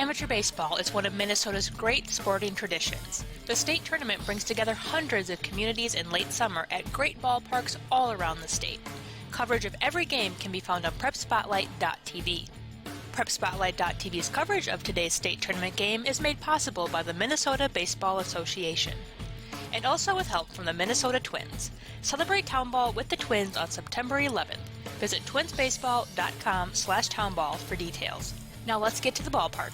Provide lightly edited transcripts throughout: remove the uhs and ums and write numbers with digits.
Amateur baseball is one of Minnesota's great sporting traditions. The state tournament brings together hundreds of communities in late summer at great ballparks all around the state. Coverage of every game can be found on PrepSpotlight.tv. PrepSpotlight.tv's coverage of today's state tournament game is made possible by the Minnesota Baseball Association, and also with help from the Minnesota Twins. Celebrate Town Ball with the Twins on September 11th. Visit twinsbaseball.com/townball for details. Now let's get to the ballpark.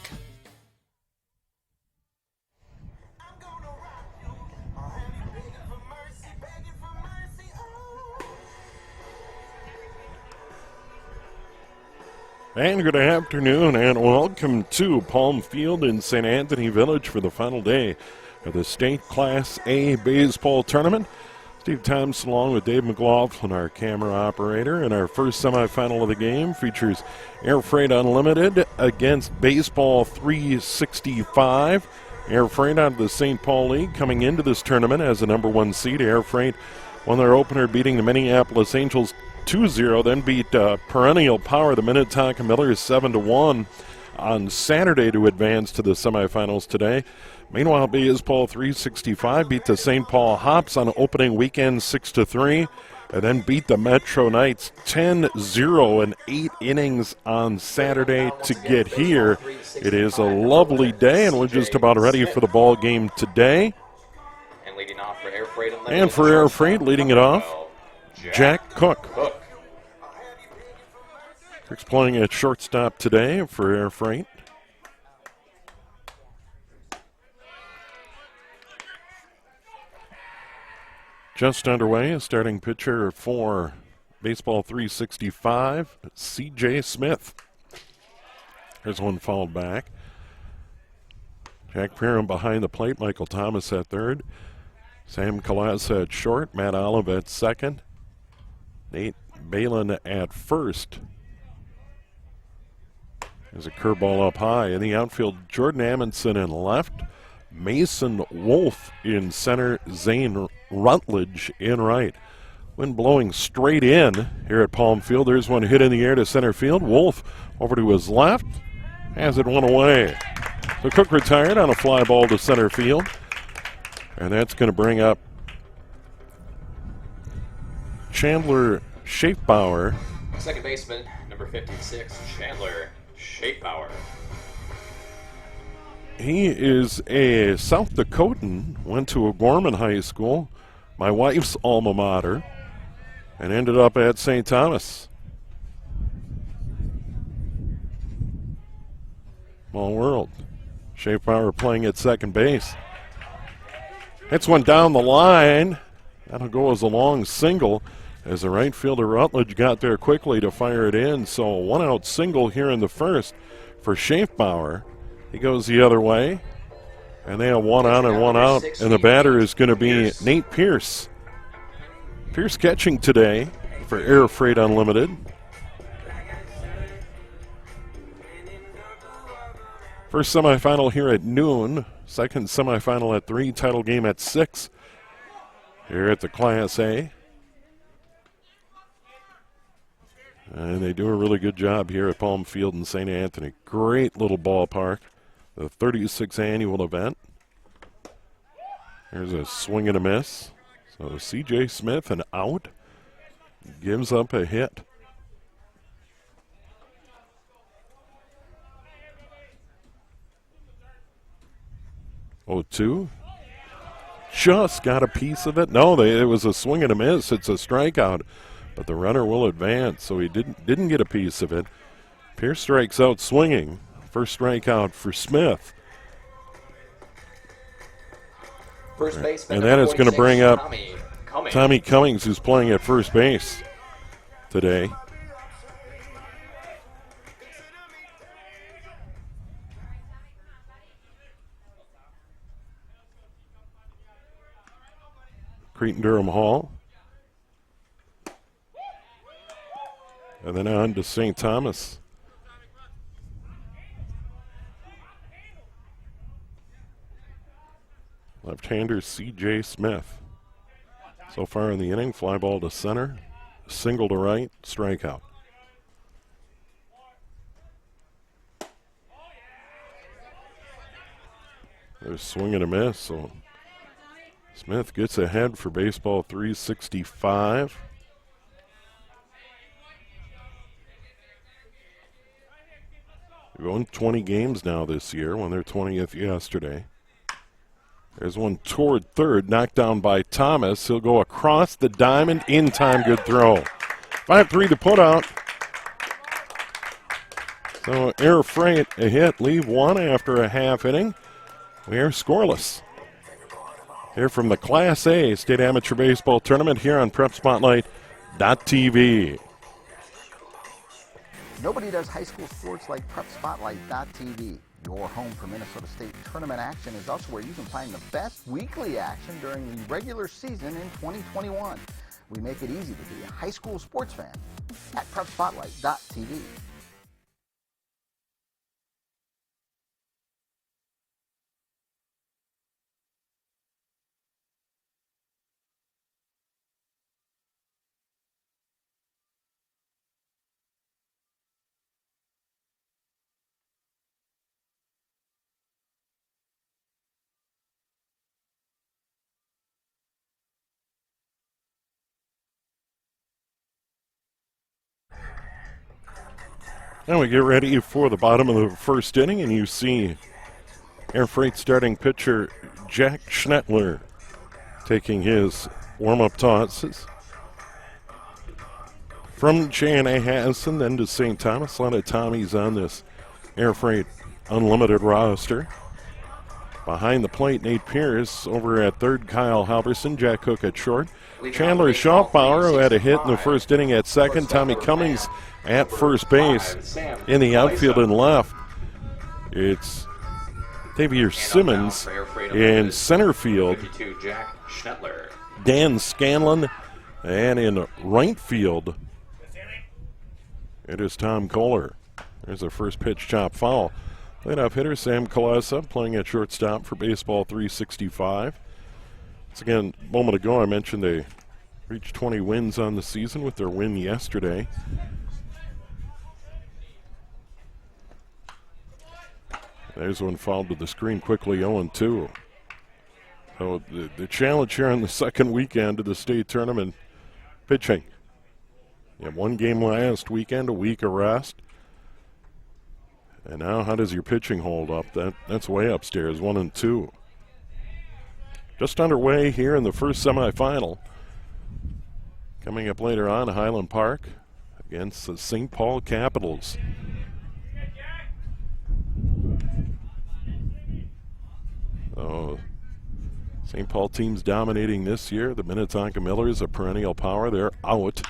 And good afternoon and welcome to Palm Field in St. Anthony Village for the final day of the State Class A baseball tournament. Steve Thompson along with Dave McLaughlin, our camera operator, and our first semifinal of the game features Air Freight Unlimited against Baseball 365. Air Freight out of the St. Paul League coming into this tournament as the number one seed. Air Freight won their opener beating the Minneapolis Angels 2-0, then beat Perennial Power, the Minnetonka Millers 7-1 on Saturday to advance to the semifinals today. Meanwhile, Baseball 365 beat the St. Paul Hops on opening weekend 6-3, and then beat the Metro Knights 10-0 in 8 innings on Saturday to get here. It is a lovely day, and we're just about ready for the ball game today. And for Air Freight, leading it off, Jack Cook. Cook's playing at shortstop today for Air Freight. Just underway, a starting pitcher for Baseball 365, C.J. Smith. There's one fouled back. Jack Pearham behind the plate, Michael Thomas at third. Sam Kalasa at short, Matt Olive at second. Nate Balin at first. There's a curveball up high. In the outfield, Jordan Amundsen in left. Mason Wolf in center. Zane Rutledge in right. Wind blowing straight in here at Palm Field. There's one hit in the air to center field. Wolf over to his left. Has it one away. So Cook retired on a fly ball to center field. And that's going to bring up Chandler Schaefbauer. Second baseman, number 56, Chandler Schaefbauer. He is a South Dakotan, went to O'Gorman High School, my wife's alma mater, and ended up at St. Thomas. Small world. Schaefbauer playing at second base. Hits one down the line. That'll go as a long single as the right fielder Rutledge got there quickly to fire it in. So a one-out single here in the first for Schaefbauer. He goes the other way, and they have one on and one out, and the batter is going to be Nate Pierce. Pierce catching today for Air Freight Unlimited. First semifinal here at noon, second semifinal at 3, title game at 6 here at the Class A. And they do a really good job here at Palm Field in St. Anthony. Great little ballpark. The 36th annual event. There's a swing and a miss. So C.J. Smith, an out, gives up a hit. Oh, 2. Just got a piece of it. No, it was a swing and a miss. It's a strikeout. But the runner will advance, so he didn't get a piece of it. Pierce strikes out swinging. First strikeout for Smith. First baseman, and that is going to bring up Tommy Cummings, who's playing at first base today. Cretin-Durham Hall. And then on to St. Thomas. Left-hander C.J. Smith. So far in the inning, fly ball to center, single to right, strikeout. There's swing and a miss, so Smith gets ahead for baseball 365. They've won 20 games now this year, won their 20th yesterday. There's one toward third, knocked down by Thomas. He'll go across the diamond, in time, good throw. 5-3 to put out. So Air Freight a hit, leave one after a half inning. We are scoreless. Here from the Class A State Amateur Baseball Tournament here on PrepSpotlight.tv. Nobody does high school sports like PrepSpotlight.tv. Your home for Minnesota State tournament action is also where you can find the best weekly action during the regular season in 2021. We make it easy to be a high school sports fan at PrepSpotlight.tv. Now we get ready for the bottom of the first inning, and you see Air Freight starting pitcher Jack Schnettler taking his warm-up tosses. From J&A Hassan, then to St. Thomas. A lot of Tommies on this Air Freight Unlimited roster. Behind the plate, Nate Pierce. Over at third, Kyle Halverson. Jack Cook at short. Chandler Schaufbauer, who had a hit in the first inning at second. Tommy Cummings at first base. In the outfield and left, it's Xavier Simmons. In center field, Dan Scanlon. And in right field, it is Tom Kohler. There's a first pitch chop foul. Leadoff hitter Sam Kalesa playing at shortstop for baseball 365. Once again, a moment ago I mentioned they reached 20 wins on the season with their win yesterday. There's one fouled to the screen quickly, 0-2. So the challenge here on the second weekend of the state tournament, pitching. You had one game last weekend, a week of rest. And now how does your pitching hold up? That's way upstairs, 1-2. Just underway here in the first semifinal. Coming up later on, Highland Park against the St. Paul Capitals. Oh, St. Paul team's dominating this year. The Minnetonka Millers, a perennial power. They're out.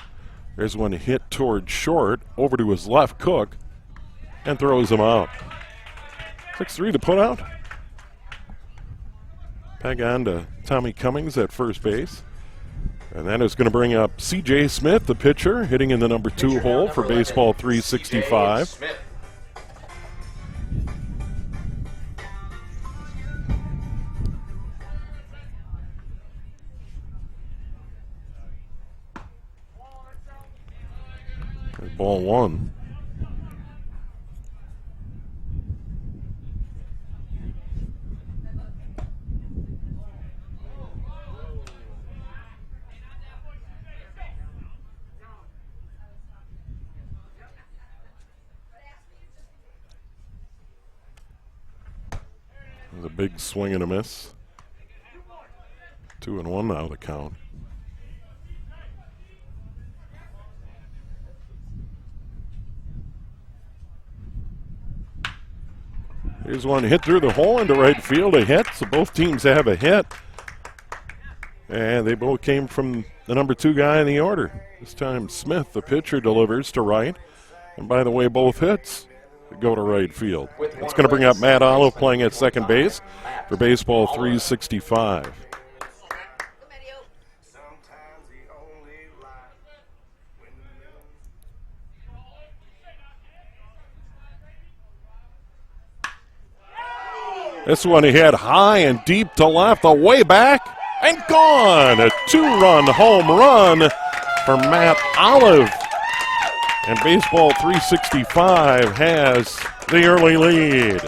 There's one hit toward short, over to his left, Cook, and throws him out. 6-3 to put out. Peg on to Tommy Cummings at first base. And that is going to bring up C.J. Smith, the pitcher, hitting in the number 2 hole for baseball 365. Ball one. There's a big swing and a miss. 2-1 now the count. Here's one hit through the hole into right field, a hit. So both teams have a hit. And they both came from the number 2 guy in the order. This time Smith, the pitcher, delivers to right. And by the way, both hits go to right field. It's going to bring up Matt Olive playing at second base for baseball 365. This one he hit high and deep to left, away back, and gone. A 2-run home run for Matt Olive. And baseball 365 has the early lead.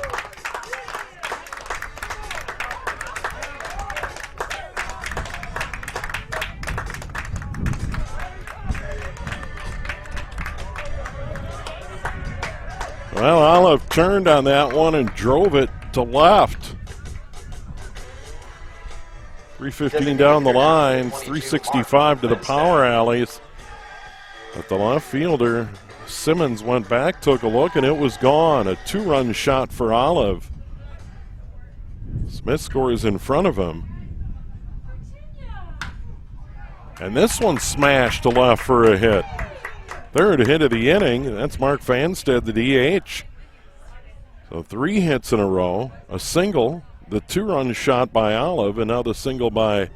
Well, Olive turned on that one and drove it to left. 315 down the line, 365 to the power alleys. But the left fielder, Simmons, went back, took a look, and it was gone. A 2-run shot for Olive. Smith scores in front of him. And this one smashed to left for a hit. Third hit of the inning. That's Mark Fanstead, the DH. So 3 hits in a row, a single, the 2-run shot by Olive, and now the single by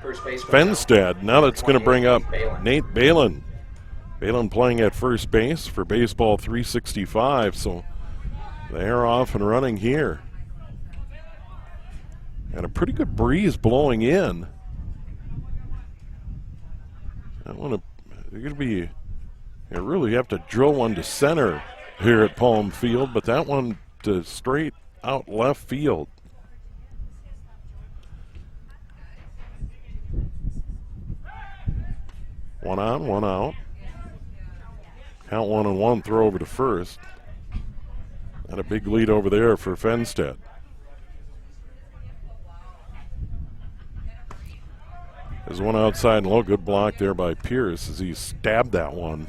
Fenstead. Now that's going to bring up Nate Balin. Balin playing at first base for baseball 365, so they're off and running here. And a pretty good breeze blowing in. They're going to be, you really have to drill one to center here at Palm Field, but that one to straight out left field. One on, one out. Count 1-1, throw over to first. And a big lead over there for Fenstead. There's one outside and low. Good block there by Pierce as he stabbed that one.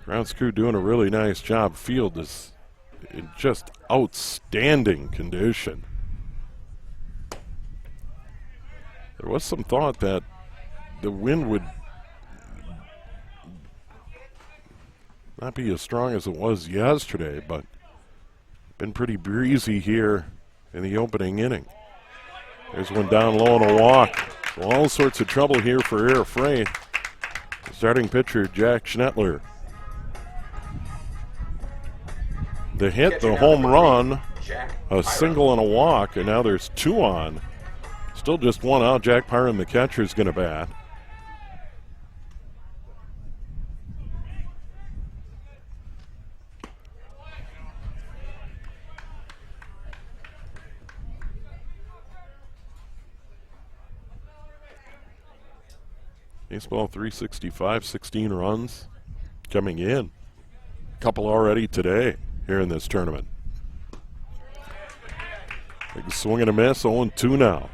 Grounds crew doing a really nice job. Field is in just outstanding condition. There was some thought that the wind would not be as strong as it was yesterday, but been pretty breezy here in the opening inning. There's one down low on a walk. So all sorts of trouble here for Air Freight. Starting pitcher Jack Schnettler. The hit, the home run, a single and a walk, and now there's 2 on. Still just 1 out. Jack Pyron, the catcher, is going to bat. Baseball 365, 16 runs coming in. Couple already today here in this tournament. Big swing and a miss, 0-2 now.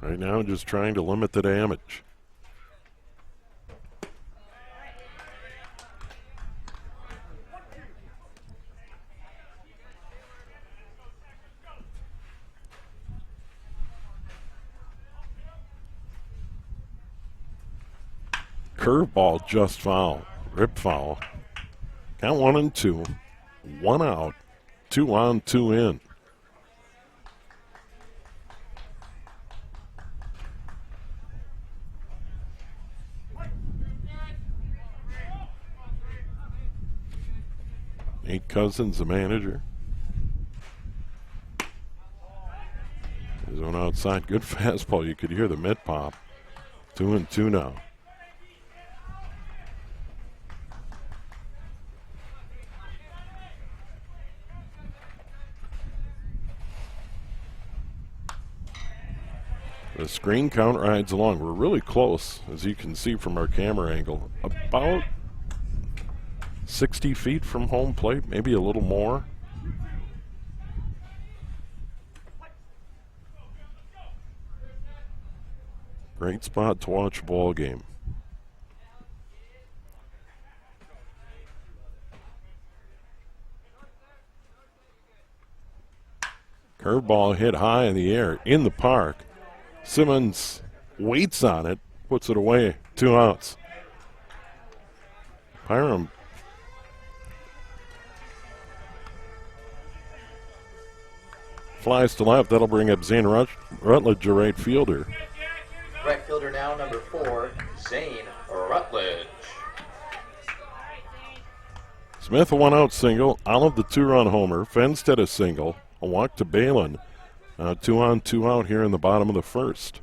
Right now, just trying to limit the damage. Curveball just foul. Rip foul. Count 1-2. 1 out. 2 on, 2 in. Nate Cousins, the manager. There's one outside. Good fastball. You could hear the mitt pop. 2-2 now. The screen count rides along. We're really close, as you can see from our camera angle. About 60 feet from home plate, maybe a little more. Great spot to watch a ball game. Curveball hit high in the air in the park. Simmons waits on it, puts it away, 2 outs. Pyram flies to left. That'll bring up Zane Rutledge, a right fielder. Right fielder now, number 4, Zane Rutledge. Smith, a 1-out single. Olive, the 2-run homer. Fenstead, a single. A walk to Balin. 2 on, 2 out here in the bottom of the first.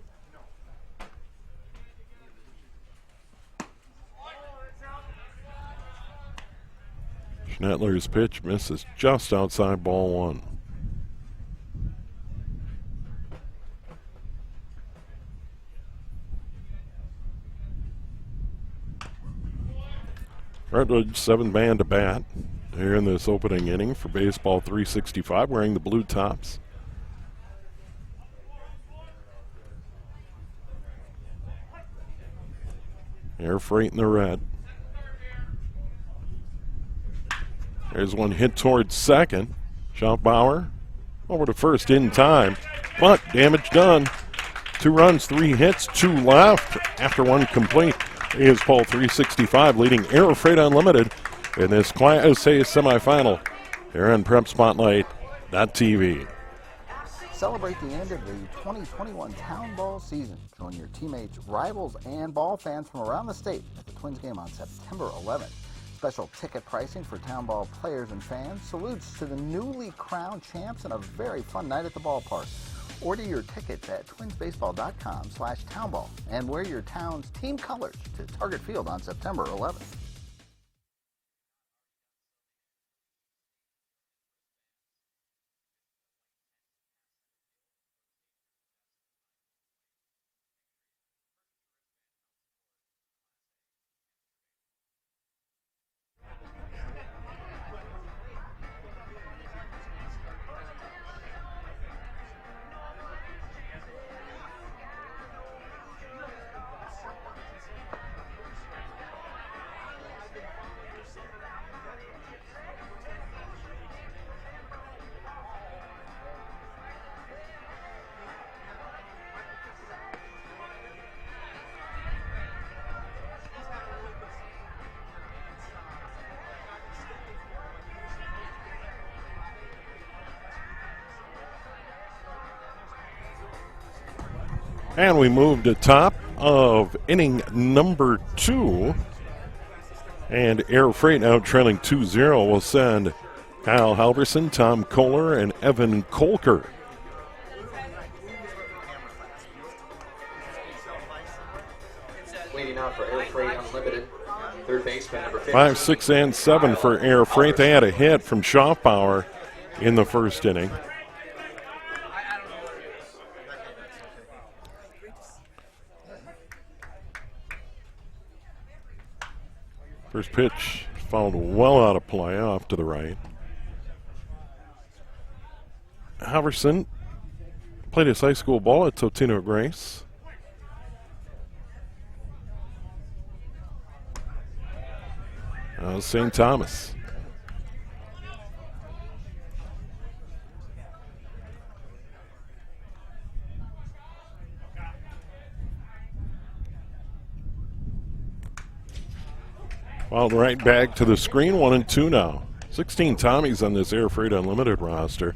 Schnettler's pitch misses just outside ball one. Rutledge, 7th man to bat here in this opening inning for Baseball 365, wearing the blue tops. Air Freight in the red. There's one hit towards second. Schaufbauer over to first in time, but damage done. 2 runs, 3 hits, 2 left after 1 complete. Is Paul 365 leading Air Freight Unlimited in this Class A semifinal here on PrepSpotlight.tv. Celebrate the end of the 2021 Town Ball season. Join your teammates, rivals, and ball fans from around the state at the Twins game on September 11th. Special ticket pricing for Town Ball players and fans. Salutes to the newly crowned champs and a very fun night at the ballpark. Order your tickets at twinsbaseball.com/townball and wear your town's team colors to Target Field on September 11th. And we move to top of inning number 2. And Air Freight now trailing 2-0 will send Kyle Halverson, Tom Kohler, and Evan Kolker. Leading out for Air Freight Unlimited, third baseman number 5, 6, and 7 for Air Freight. They had a hit from Schaufbauer in the first inning. First pitch fouled well out of play, off to the right. Halverson played his high school ball at Totino Grace. St. Thomas. Fouled right back to the screen, 1-2 now. 16 Tommies on this Air Freight Unlimited roster.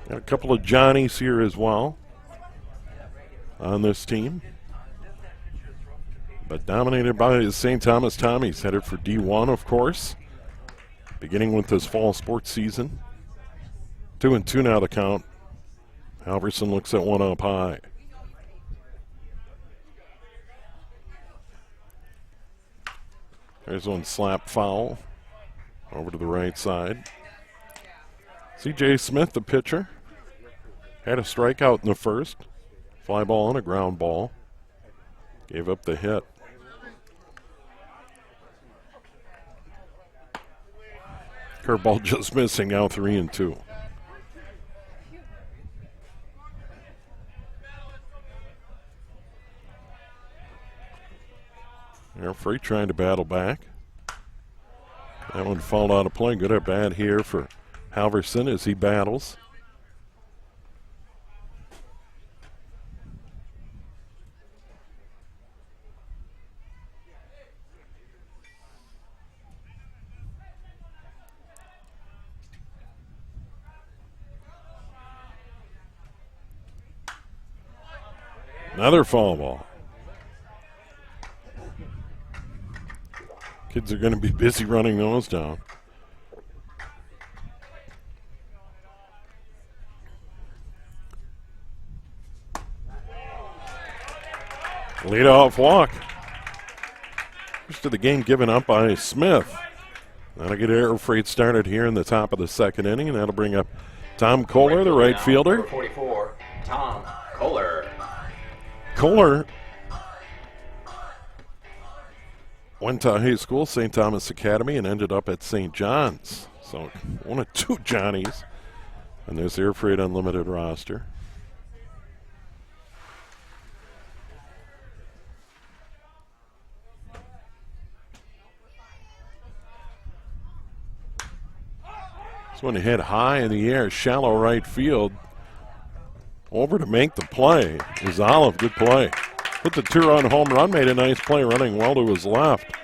Got a couple of Johnnies here as well on this team. But dominated by the St. Thomas Tommies, headed for D1, of course. Beginning with this fall sports season. 2-2 now to count. Halverson looks at one up high. There's one slap foul over to the right side. C.J. Smith, the pitcher, had a strikeout in the first. Fly ball and a ground ball. Gave up the hit. Curveball just missing, now 3-2. Air Freight trying to battle back. That one fouled out of play. Good at bat here for Halverson as he battles. Another foul ball. Kids are going to be busy running those down. Leadoff walk. First of the game given up by Smith. That'll get Air Freight started here in the top of the second inning, and that'll bring up Tom Kohler, the right fielder. Number 44, Tom Kohler. Kohler went to high school, St. Thomas Academy, and ended up at St. John's. So one of two Johnnies on this Air Freight Unlimited roster. This one hit high in the air, shallow right field. Over to make the play is Olive. Good play. Hit the two-run home run, made a nice play running well to his left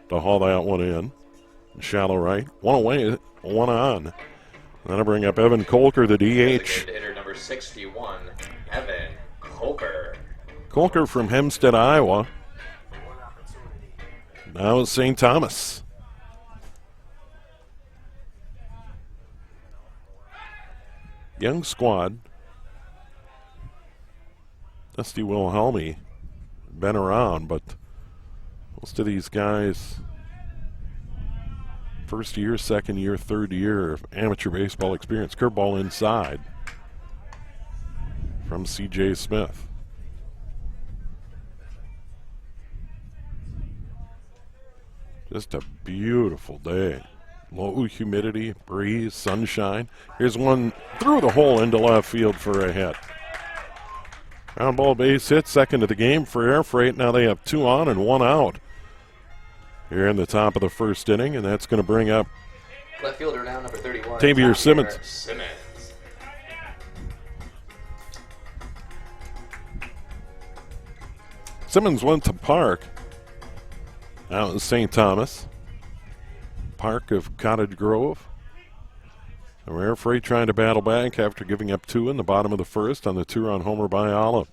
to haul that one in. Shallow right. One away, one on. That'll bring up Evan Kolker, the DH. Hitter number 61, Evan Kolker. Kolker from Hempstead, Iowa. Now it's St. Thomas. Young squad. Dusty Wilhelmy been around, but most of these guys first year, second year, third year of amateur baseball experience. Curveball inside from C.J. Smith. Just a beautiful day. Low humidity, breeze, sunshine. Here's one through the hole into left field for a hit. Ground ball base hit, second of the game for Air Freight. Now they have 2 on and 1 out here in the top of the first inning, and that's going to bring up left fielder now, number 31, Tavier Simmons. Simmons went to Park out in St. Thomas. Park of Cottage Grove. And Air Freight trying to battle back after giving up 2 in the bottom of the first on the 2-run homer by Olive.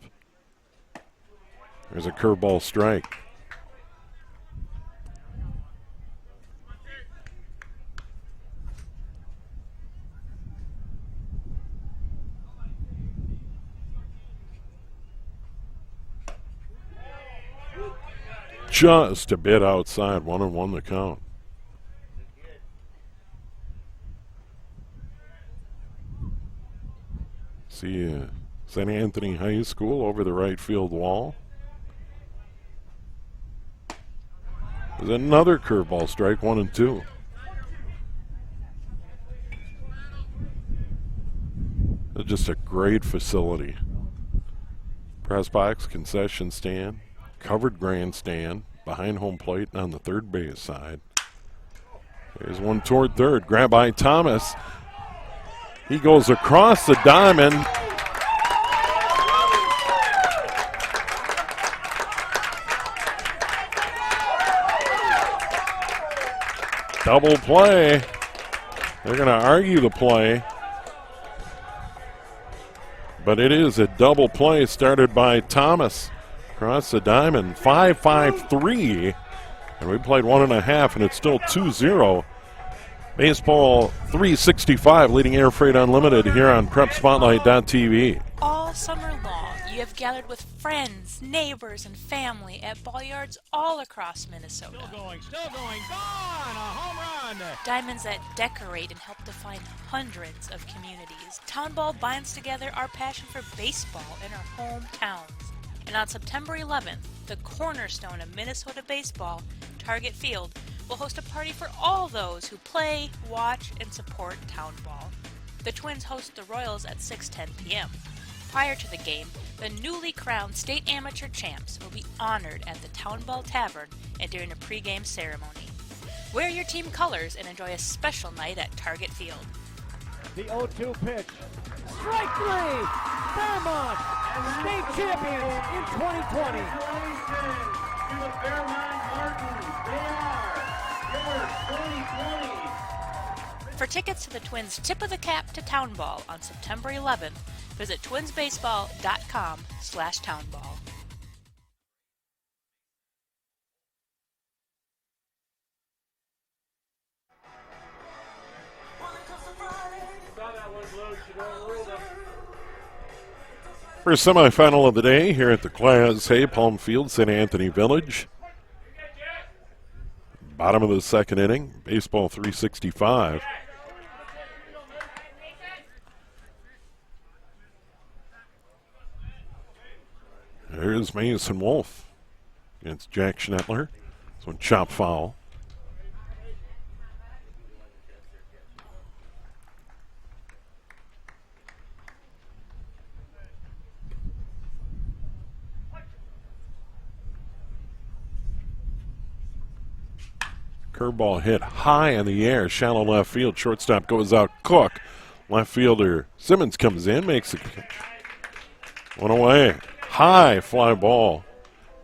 There's a curveball strike. Just a bit outside, 1-1 the count. See St. Anthony High School over the right field wall. There's another curveball strike, 1-2. It's just a great facility. Press box, concession stand, covered grandstand, behind home plate and on the third base side. There's one toward third, grab by Thomas. He goes across the diamond. Double play. They're going to argue the play. But it is a double play started by Thomas. Across the diamond, 5-5-3. And we played 1.5, and it's still 2-0. Baseball 365 leading Air Freight Unlimited here on PrepSpotlight.tv. All summer long, you have gathered with friends, neighbors, and family at ball yards all across Minnesota. Still going, gone, a home run. Diamonds that decorate and help define hundreds of communities. Town Ball binds together our passion for baseball in our hometowns. And on September 11th, the cornerstone of Minnesota baseball, Target Field, will host a party for all those who play, watch, and support Town Ball. The Twins host the Royals at 6:10 p.m. Prior to the game, the newly crowned state amateur champs will be honored at the Town Ball Tavern and during a pregame ceremony. Wear your team colors and enjoy a special night at Target Field. The 0-2 pitch. Strike 3! Fairmont, state champions in 2020. Congratulations to the Fairmont Martins. They are your 2020. For tickets to the Twins' Tip of the Cap to Town Ball on September 11th, visit twinsbaseball.com/townball. First semifinal of the day here at the Class A Palm Field, St. Anthony Village. Bottom of the second inning, baseball 365. There's Mason Wolf against Jack Schnettler. This one chop foul. Curveball hit high in the air, shallow left field. Shortstop goes out. Cook. Left fielder Simmons comes in, makes a catch. One away. High fly ball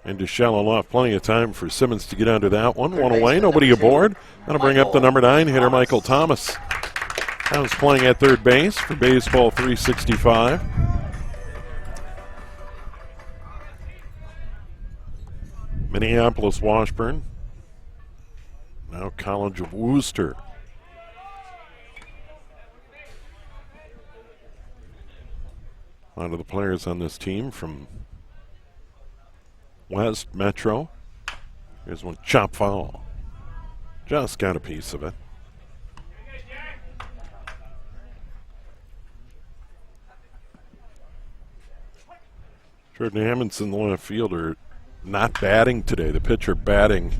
into shallow left. Plenty of time for Simmons to get under that one. One away, nobody aboard. That'll bring up the number 9 hitter, Michael Thomas. Thomas playing at third base for baseball 365. Minneapolis Washburn. Now College of Wooster. A lot of the players on this team from West Metro. Here's one chop foul. Just got a piece of it. Jordan Amundsen, the left fielder, not batting today. The pitcher batting.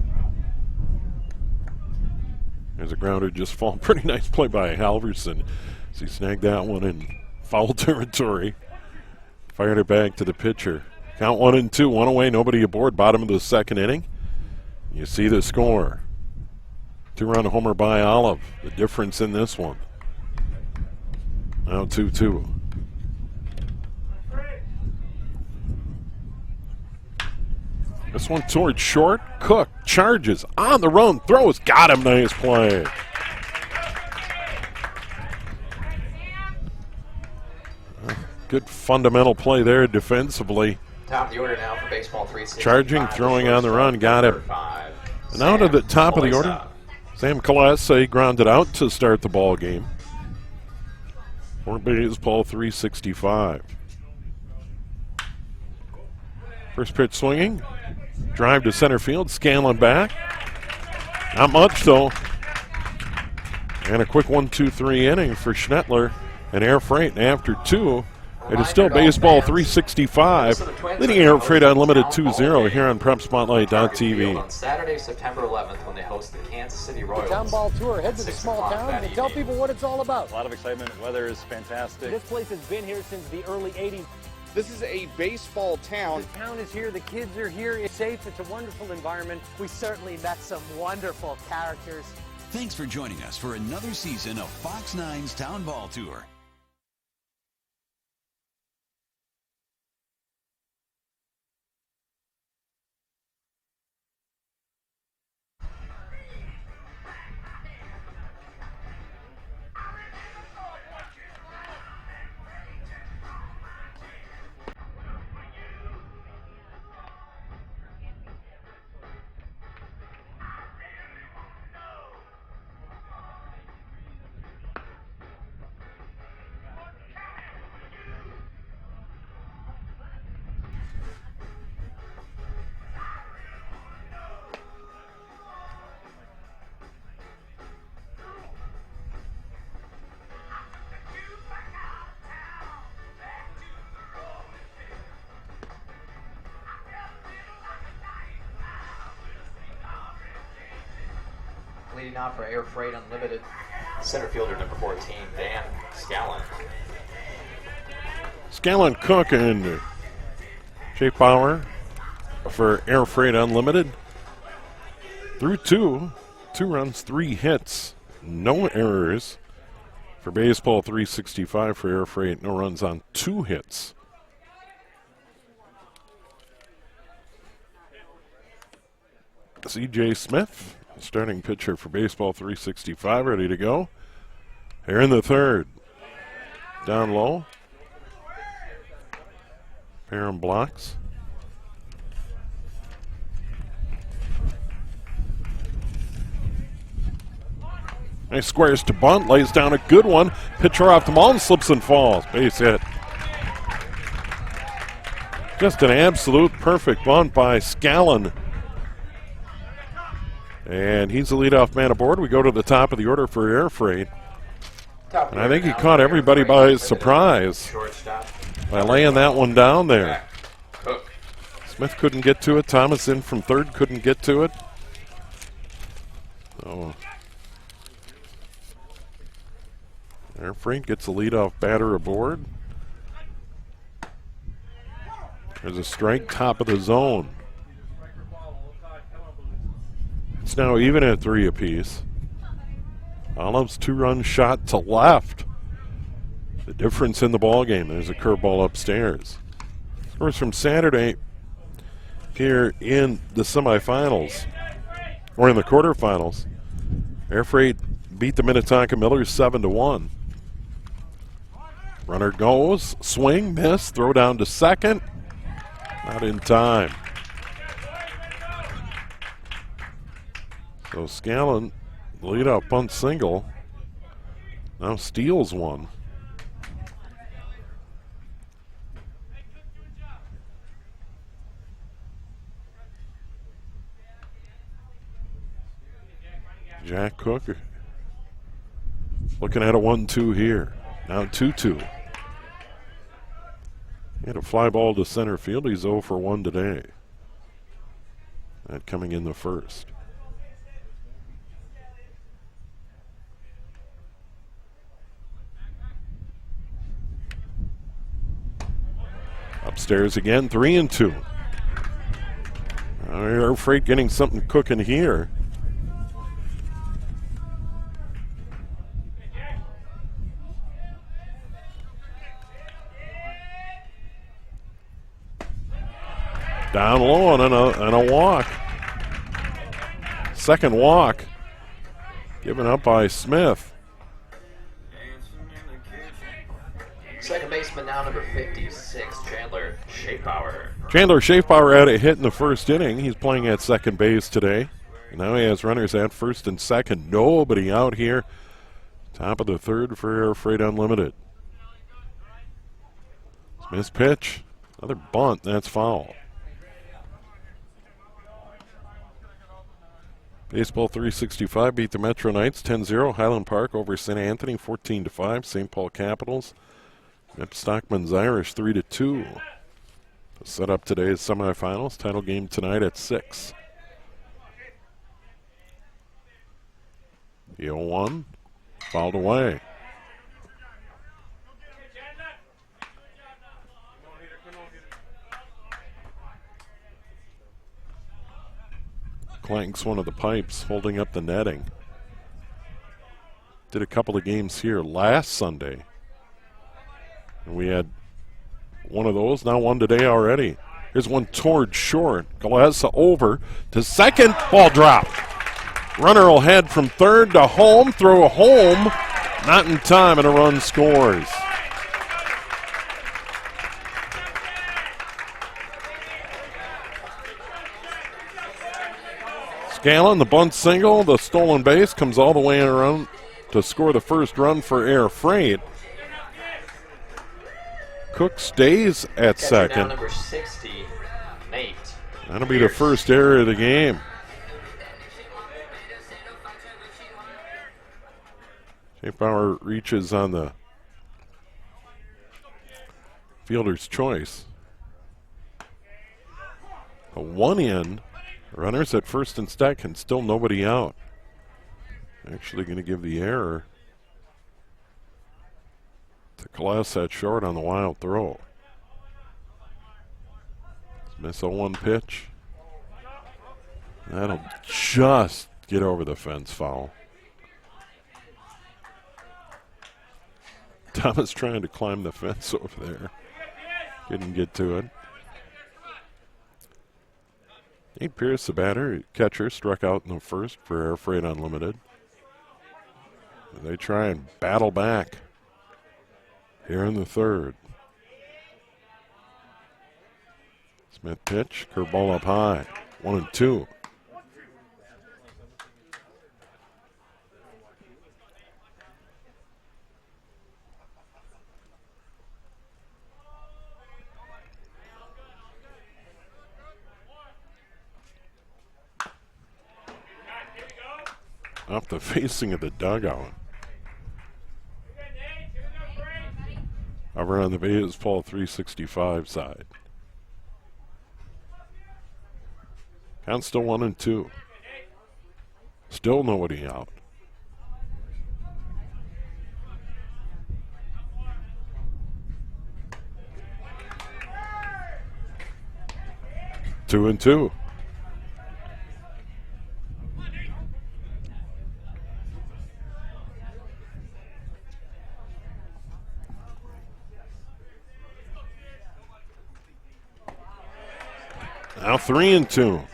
There's a grounder just fall. Pretty nice play by Halverson as he snagged that one in foul territory. Fired it back to the pitcher. Count 1-2, one away, nobody aboard. Bottom of the second inning. You see the score. 2-run homer by Olive. The difference in this one. Now 2-2. This one towards short. Cook charges on the run, throws, got him. Nice play. Good fundamental play there defensively. Top of the order now for baseball 365. Charging, throwing on the run, got him. And now to the top of the order. Sam Class A grounded out to start the ball game. For baseball 365. First pitch swinging. Drive to center field. Scanlon back. Not much, though. And a quick 1-2-3 inning for Schnettler and Air Freight. And after 2, it is still baseball 365. Leading Air Freight Unlimited 2-0 here on PrepSpotlight.tv. On Saturday, September 11th, when they host the Kansas City Royals. Town Ball Tour. Head to the small town and tell people what it's all about. A lot of excitement. Weather is fantastic. This place has been here since the early 80s. This is a baseball town. The town is here. The kids are here. It's safe. It's a wonderful environment. We certainly met some wonderful characters. Thanks for joining us for another season of Fox 9's Town Ball Tour. Leading off for Air Freight Unlimited, center fielder number 14, Dan Scallon. Scallon, Cook, and Jay Power for Air Freight Unlimited. Through 2 runs, 3 hits, no errors for baseball 365 for Air Freight. No runs on 2 hits. C.J. Smith, starting pitcher for baseball 365, ready to go. Here in the third. Down low. Parham blocks. Nice squares to bunt, lays down a good one. Pitcher off the mound, slips and falls. Base hit. Just an absolute perfect bunt by Scallon. And he's the leadoff man aboard. We go to the top of the order for Air Freight. And I think he caught everybody by surprise by laying that one down there. Smith couldn't get to it. Thomas in from third couldn't get to it. So Air Freight gets the leadoff batter aboard. There's a strike, top of the zone. It's now even at 3 apiece. Olive's 2-run shot to left. The difference in the ball game. There's a curveball upstairs. Scores from Saturday here in the semifinals, or in the quarterfinals. Air Freight beat the Minnetonka Millers 7-1. Runner goes, swing, miss, throw down to second. Not in time. So Scallon, leadoff bunt single, now steals one. Jack Cook looking at a 1-2 here. Now 2-2. He had a fly ball to center field. He's 0 for 1 today. That coming in the first. Upstairs again, 3-2. Air Freight getting something cooking here. Down low and a walk. Second walk given up by Smith. Second baseman now, number 56, Chandler Schaefauer. Chandler Schaefauer had a hit in the first inning. He's playing at second base today. And now he has runners at first and second. Nobody out here. Top of the third for Air Freight Unlimited. Smith's pitch. Another bunt. That's foul. Baseball 365 beat the Metro Knights 10-0. Highland Park over St. Anthony 14-5. St. Paul Capitals met Stockman's Irish 3-2. Set up today's semifinals. Title game tonight at 6. The 0-1 fouled away. Clanks one of the pipes, holding up the netting. Did a couple of games here last Sunday. And we had one of those, now one today already. Here's one toward short. Galessa over to second. Ball dropped. Runner will head from third to home. Throw home. Not in time, and a run scores. Scallon, the bunt single, the stolen base, comes all the way around to score the first run for Air Freight. Cook stays at second. Number 60, Nate. That'll be the first error of the game. Schaefauer reaches on the fielder's choice. A 1 in. Runners at first and second, still nobody out. Actually going to give the error to Glass at short on the wild throw. Miss a 1 pitch. That'll just get over the fence, foul. Thomas trying to climb the fence over there. Couldn't get to it. Nate Pierce, the batter, catcher, struck out in the first for Air Freight Unlimited. They try and battle back here in the third. Smith pitch, curveball up high, 1-2. off the facing of the dugout. Over on the baseball 365 side. Count still 1-2. Still nobody out. Two and two. Now 3-2.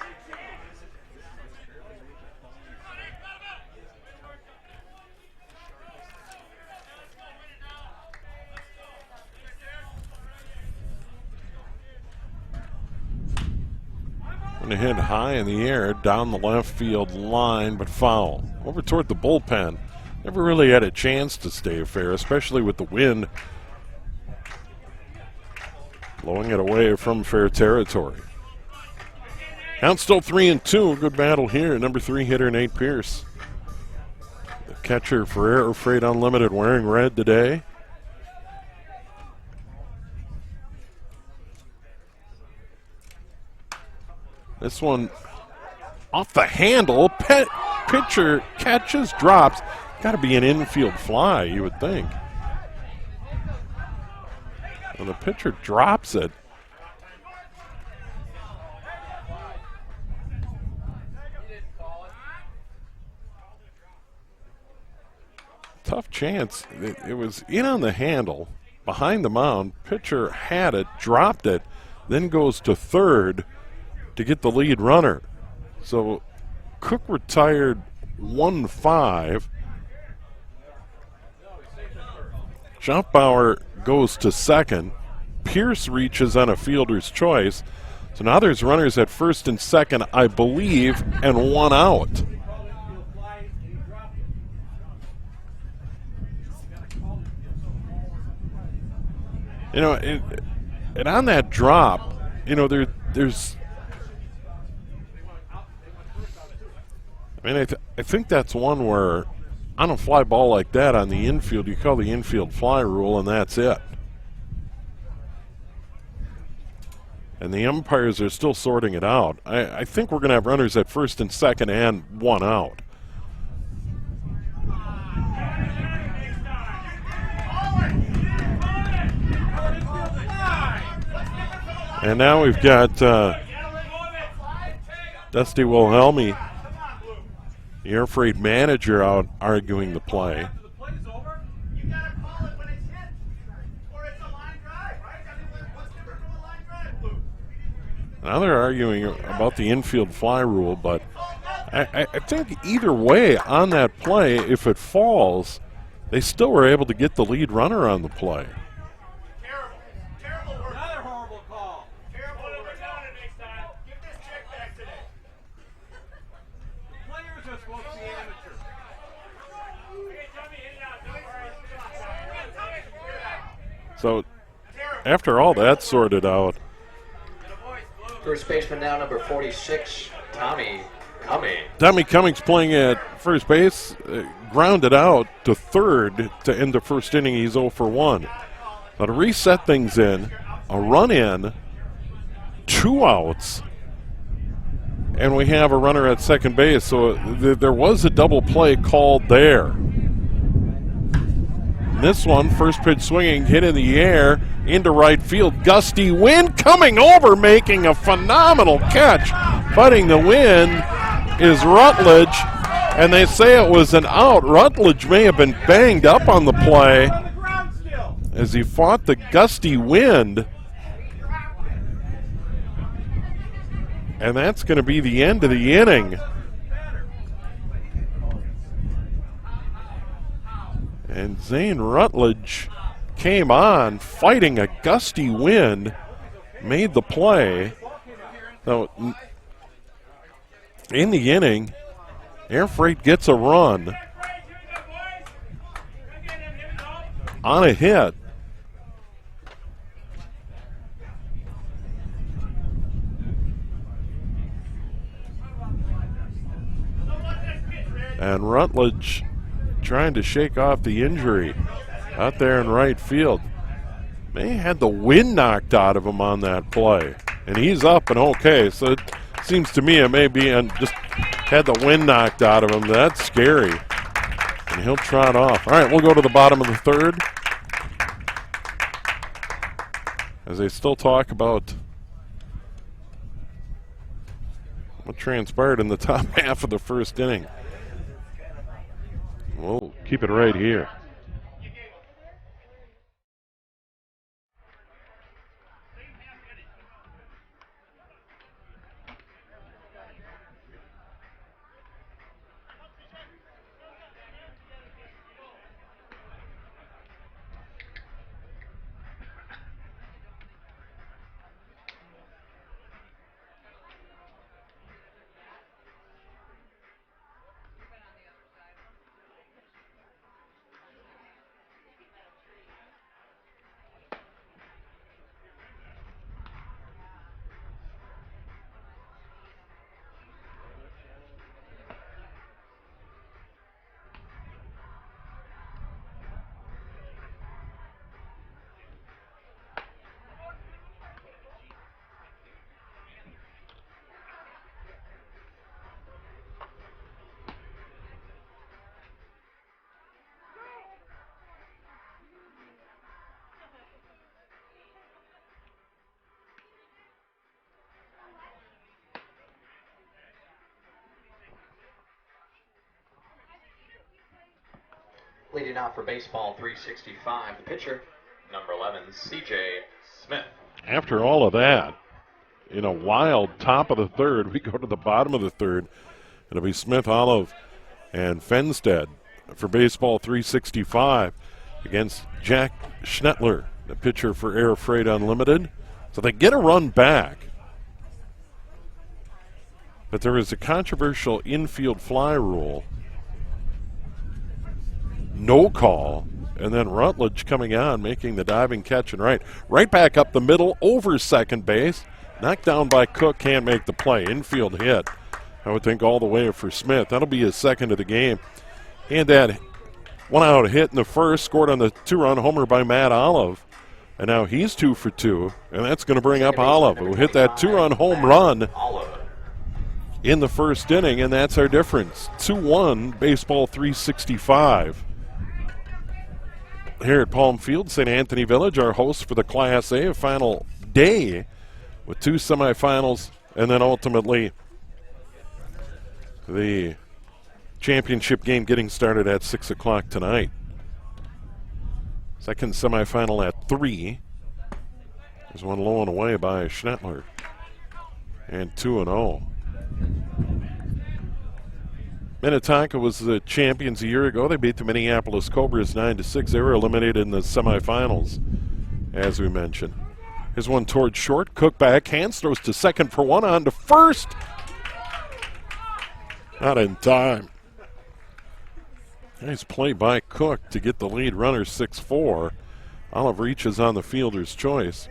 Went ahead high in the air, down the left field line, but foul. Over toward the bullpen. Never really had a chance to stay fair, especially with the wind blowing it away from fair territory. Count still 3-2. Good battle here. Number 3 hitter Nate Pierce. The catcher for Air Freight Unlimited wearing red today. This one off the handle. Pitcher catches, drops. Got to be an infield fly, you would think. And the pitcher drops it. Tough chance. It was in on the handle, behind the mound. Pitcher had it, dropped it, then goes to third to get the lead runner. So Cook retired 1-5. Schaffbauer goes to second. Pierce reaches on a fielder's choice. So now there's runners at first and second, I believe, and one out. You know, and on that drop, you know, there's. I mean, I think that's one where on a fly ball like that on the infield, you call the infield fly rule, and that's it. And the umpires are still sorting it out. I think we're going to have runners at first and second and one out. And now we've got Dusty Wilhelmy, the Air Freight manager, out arguing the play. Now they're arguing about the infield fly rule, but I think either way on that play, if it falls, they still were able to get the lead runner on the play. So after all that sorted out, first baseman now, number 46, Tommy Cummings. Tommy Cummings playing at first base, grounded out to third to end the first inning. He's 0 for 1. Now to reset things in, a run in, 2 outs, and we have a runner at second base. So there was a double play called there. This one, first pitch swinging, hit in the air, into right field. Gusty wind coming over, making a phenomenal catch. Fighting the wind is Rutledge, and they say it was an out. Rutledge may have been banged up on the play as he fought the gusty wind. And that's going to be the end of the inning. And Zane Rutledge came on, fighting a gusty wind, made the play. So in the inning, Air Freight gets a run on a hit. And Rutledge trying to shake off the injury out there in right field. May had the wind knocked out of him on that play. And he's up and okay. So it seems to me it may be just had the wind knocked out of him. That's scary. And he'll trot off. All right, we'll go to the bottom of the third. As they still talk about what transpired in the top half of the first inning. We'll keep it right here. Leading out for baseball 365, the pitcher, number 11, C.J. Smith. After all of that, in a wild top of the third, we go to the bottom of the third. It'll be Smith, Olive, and Fenstead for baseball 365 against Jack Schnettler, the pitcher for Air Freight Unlimited. So they get a run back. But there is a controversial infield fly rule. No call, and then Rutledge coming on, making the diving catch and right back up the middle, over second base, knocked down by Cook, can't make the play. Infield hit, I would think, all the way for Smith. That'll be his second of the game. And that one out hit in the first, scored on the two-run homer by Matt Olive, and now he's 2 for 2, and that's going to bring up Olive, who hit that two-run home run in the first inning, and that's our difference. 2-1, baseball 365. Here at Palm Field, St. Anthony Village, our host for the Class A, a final day with 2 semifinals, and then ultimately the championship game getting started at 6 o'clock tonight. Second semifinal at 3. There's one low and away by Schnettler. And 2-0. Minnetonka was the champions a year ago. They beat the Minneapolis Cobras 9-6. They were eliminated in the semifinals, as we mentioned. Here's one towards short. Cook backhands, throws to second for one, on to first. Not in time. Nice play by Cook to get the lead runner 6-4. Olive reaches on the fielder's choice.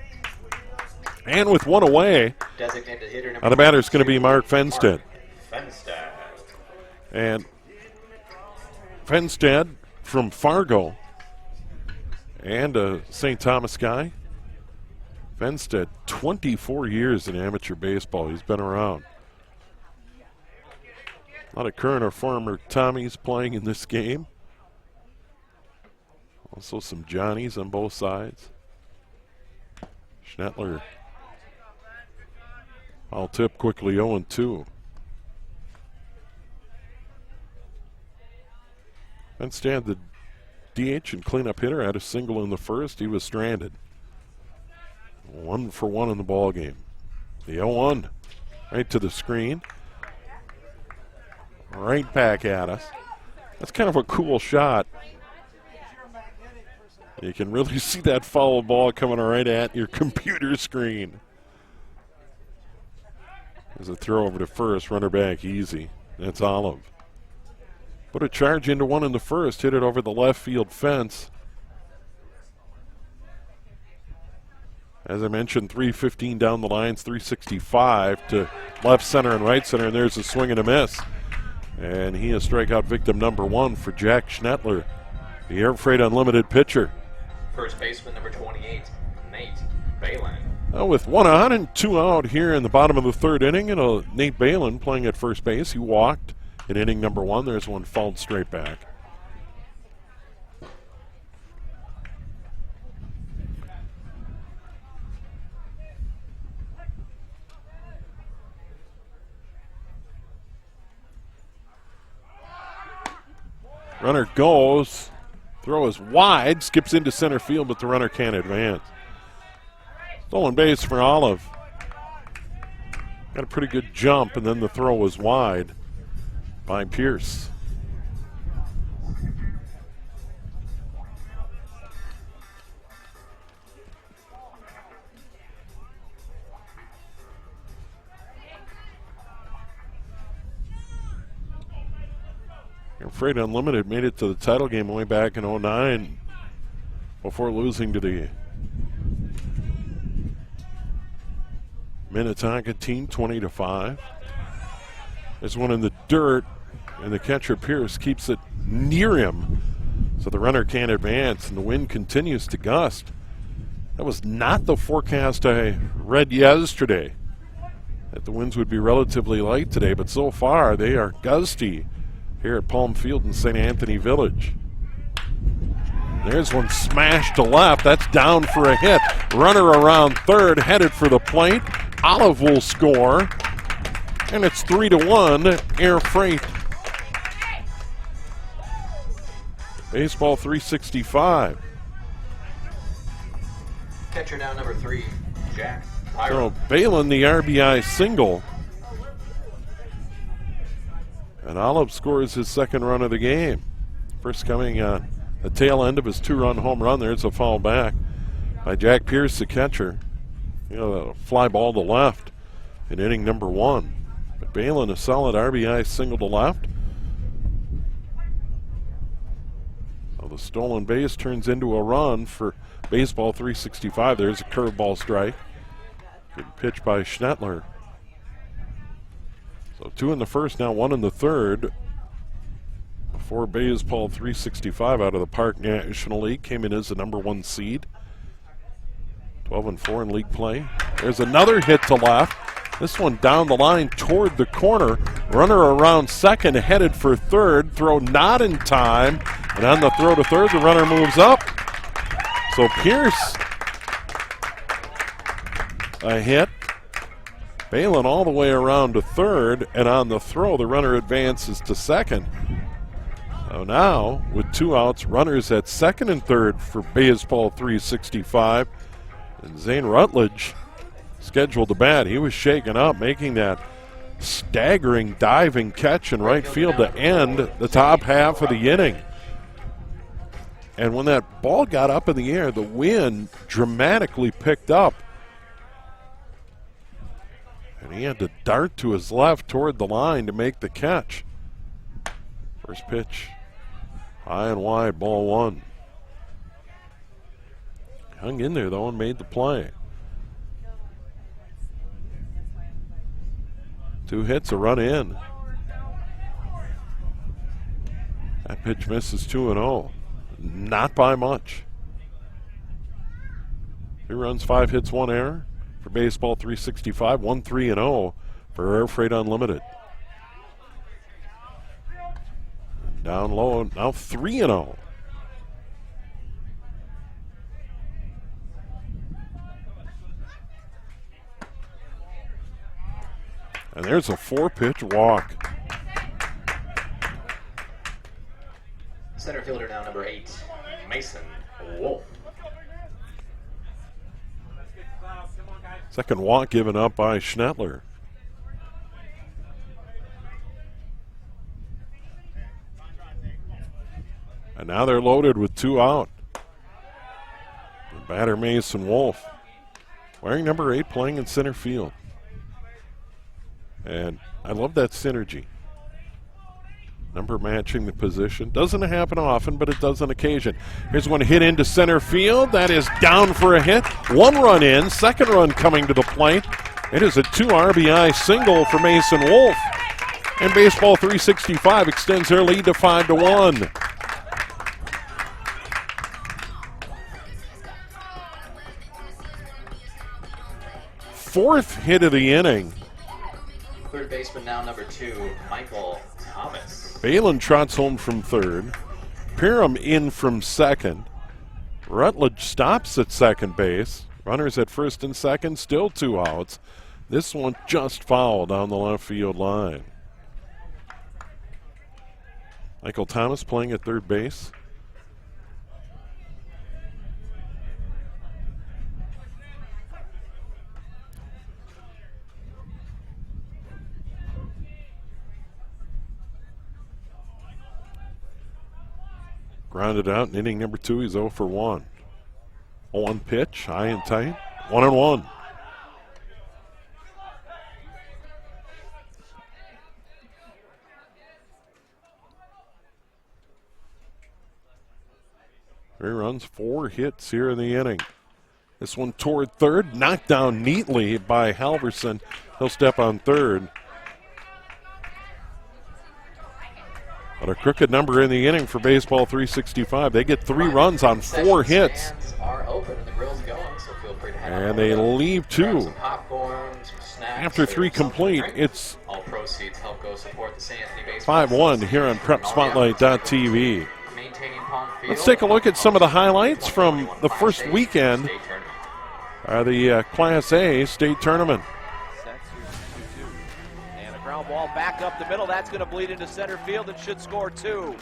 And with one away, now the batter's going to be Mark Fenstead. And Fenstead from Fargo and a St. Thomas guy. Fenstead, 24 years in amateur baseball. He's been around. A lot of current or former Tommies playing in this game. Also some Johnnies on both sides. Schnettler, foul tip quickly 0-2. Fenstead, the DH and cleanup hitter, had a single in the first. He was stranded. 1 for 1 in the ball game. The 0-1 right to the screen. Right back at us. That's kind of a cool shot. You can really see that foul ball coming right at your computer screen. There's a throw over to first, runner back easy. That's Olive. Put a charge into one in the first, hit it over the left field fence. As I mentioned, 315 down the lines, 365 to left center and right center, and there's a swing and a miss. And he is strikeout victim number 1 for Jack Schnettler, the Air Freight Unlimited pitcher. First baseman number 28, Nate Balin. With 1 on and 2 out here in the bottom of the 3rd inning, and Nate Balin playing at first base. He walked in inning number 1. There's one fouled straight back. Runner goes, throw is wide, skips into center field, but the runner can't advance. Stolen base for Olive. Got a pretty good jump, and then the throw was wide by Pierce. Air Freight Unlimited made it to the title game way back in 2009 before losing to the Minnetonka team 20-5. There's one in the dirt, and the catcher Pierce keeps it near him, so the runner can't advance, and the wind continues to gust. That was not the forecast I read yesterday, that the winds would be relatively light today, but so far they are gusty here at Palm Field in St. Anthony Village. There's one smashed to left. That's down for a hit. Runner around third, headed for the plate. Olive will score, and it's 3-1 Air Freight. Baseball 365. Catcher now number 3, Jack. So Balin the RBI single. And Olive scores his 2nd run of the game. First coming on the tail end of his 2-run home run. There's a foul back by Jack Pierce, the catcher. A fly ball to left in inning number 1. But Balin, a solid RBI single to left. So the stolen base turns into a run for baseball 365. There's a curveball strike. Good pitch by Schnettler. So 2 in the first, now 1 in the third. Before baseball 365 out of the Park National League came in as the number 1 seed. 12-4 in league play. There's another hit to left. This one down the line toward the corner. Runner around second, headed for third. Throw not in time. And on the throw to third, the runner moves up. So Pierce, a hit. Balin all the way around to third, and on the throw, the runner advances to second. So now, with 2 outs, runners at second and third for baseball 365. And Zane Rutledge scheduled to bat. He was shaken up, making that staggering diving catch in right field to end the top half of the inning. And when that ball got up in the air, the wind dramatically picked up. And he had to dart to his left toward the line to make the catch. First pitch, high and wide, ball 1. Hung in there, though, and made the play. 2 hits, a run in. That pitch misses 2-0. Not by much. 3 runs, 5 hits, 1 error. For baseball 365, 1-3-0 for Air Freight Unlimited. Down low, now 3-0. And there's a 4-pitch walk. Center fielder now number 8, Mason Wolf. Second walk given up by Schnettler. And now they're loaded with 2 out. The batter Mason Wolf, wearing number 8, playing in center field. And I love that synergy. Number matching the position. Doesn't happen often, but it does on occasion. Here's one hit into center field. That is down for a hit. 1 run in, 2nd run coming to the plate. It is a 2 RBI single for Mason Wolf. And Baseball 365 extends their lead to 5-1. Fourth hit of the inning. Third baseman now, number 2, Michael Thomas. Balin trots home from third. Pyram in from second. Rutledge stops at second base. Runners at first and second, still 2 outs. This one just fouled down the left field line. Michael Thomas playing at third base. Grounded out in inning number 2. He's 0 for 1. 0-1 pitch, high and tight. 1-1. Three runs, 4 hits here in the inning. This one toward third, knocked down neatly by Halverson. He'll step on third. But a crooked number in the inning for Baseball 365. They get 3 runs on 4 hits. Are open and the grill's going, so feel free to head And on they over. leave 2. Some popcorn, some snacks, After 3 maybe something to complete, drink. it's all proceeds help go support the St. Anthony Baseball 5-1 here on PrepSpotlight.tv. Maintaining Palm Field. Let's take a look at some of the highlights from the first weekend of the Class A state tournament. And a ground ball back up the middle. That's going to bleed into center field and should score 2.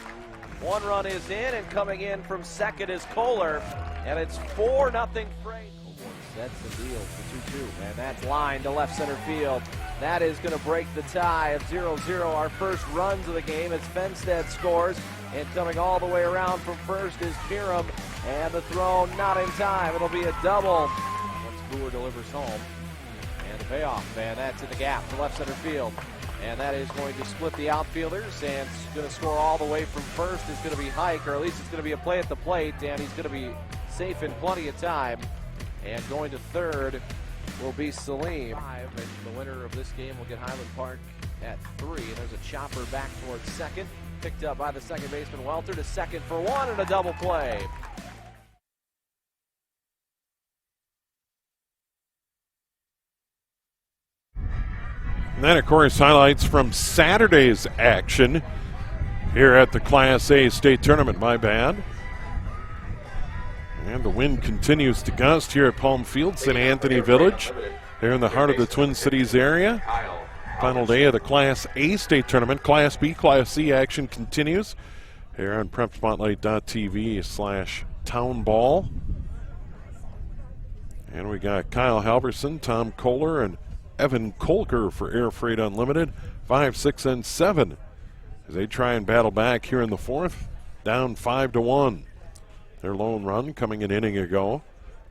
1 run is in, and coming in from second is Kohler. And it's 4-0 Freight. Sets the deal for 2-2. And that's line to left center field. That is going to break the tie of 0-0. Our first runs of the game as Fenstead scores. And coming all the way around from first is Pyram. And the throw not in time. It'll be a double. Once Brewer delivers home. And the payoff. And that's in the gap to left center field. And that is going to split the outfielders. And going to score all the way from first is going to be Hike. Or at least it's going to be a play at the plate. And he's going to be safe in plenty of time. And going to third will be Salim. And the winner of this game will get Highland Park at 3. And there's a chopper back towards second. Picked up by the second baseman Welter to second for 1 and a double play. And then, of course, highlights from Saturday's action here at the Class A state tournament. My bad. And the wind continues to gust here at Palm Field, St. Anthony Village. They're in the heart of the Twin Cities area. Final day of the Class A state tournament. Class B, Class C action continues here on PrepSpotlight.tv/townball. And we got Kyle Halverson, Tom Kohler, and Evan Kolker for Air Freight Unlimited. 5, 6, and 7 as they try and battle back here in the fourth. Down 5-1. Their lone run coming an inning ago.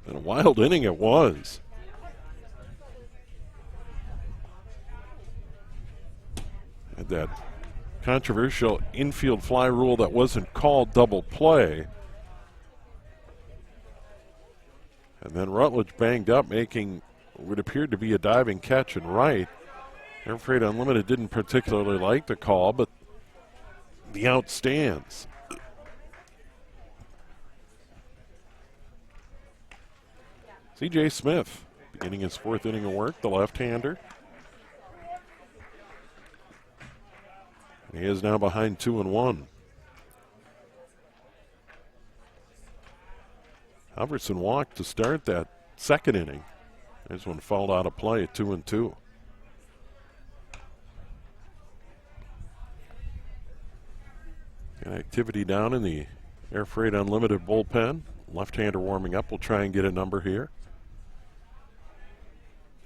And a wild inning it was. Had that controversial infield fly rule that wasn't called double play. And then Rutledge banged up, making what appeared to be a diving catch and right. Air Freight Unlimited didn't particularly like the call, but the out stands. C.J. Smith beginning his 4th inning of work, the left-hander. He is now behind 2-1. Halverson walked to start that second inning. This one fouled out of play at 2-2. And activity down in the Air Freight Unlimited bullpen. Left-hander warming up. We'll try and get a number here.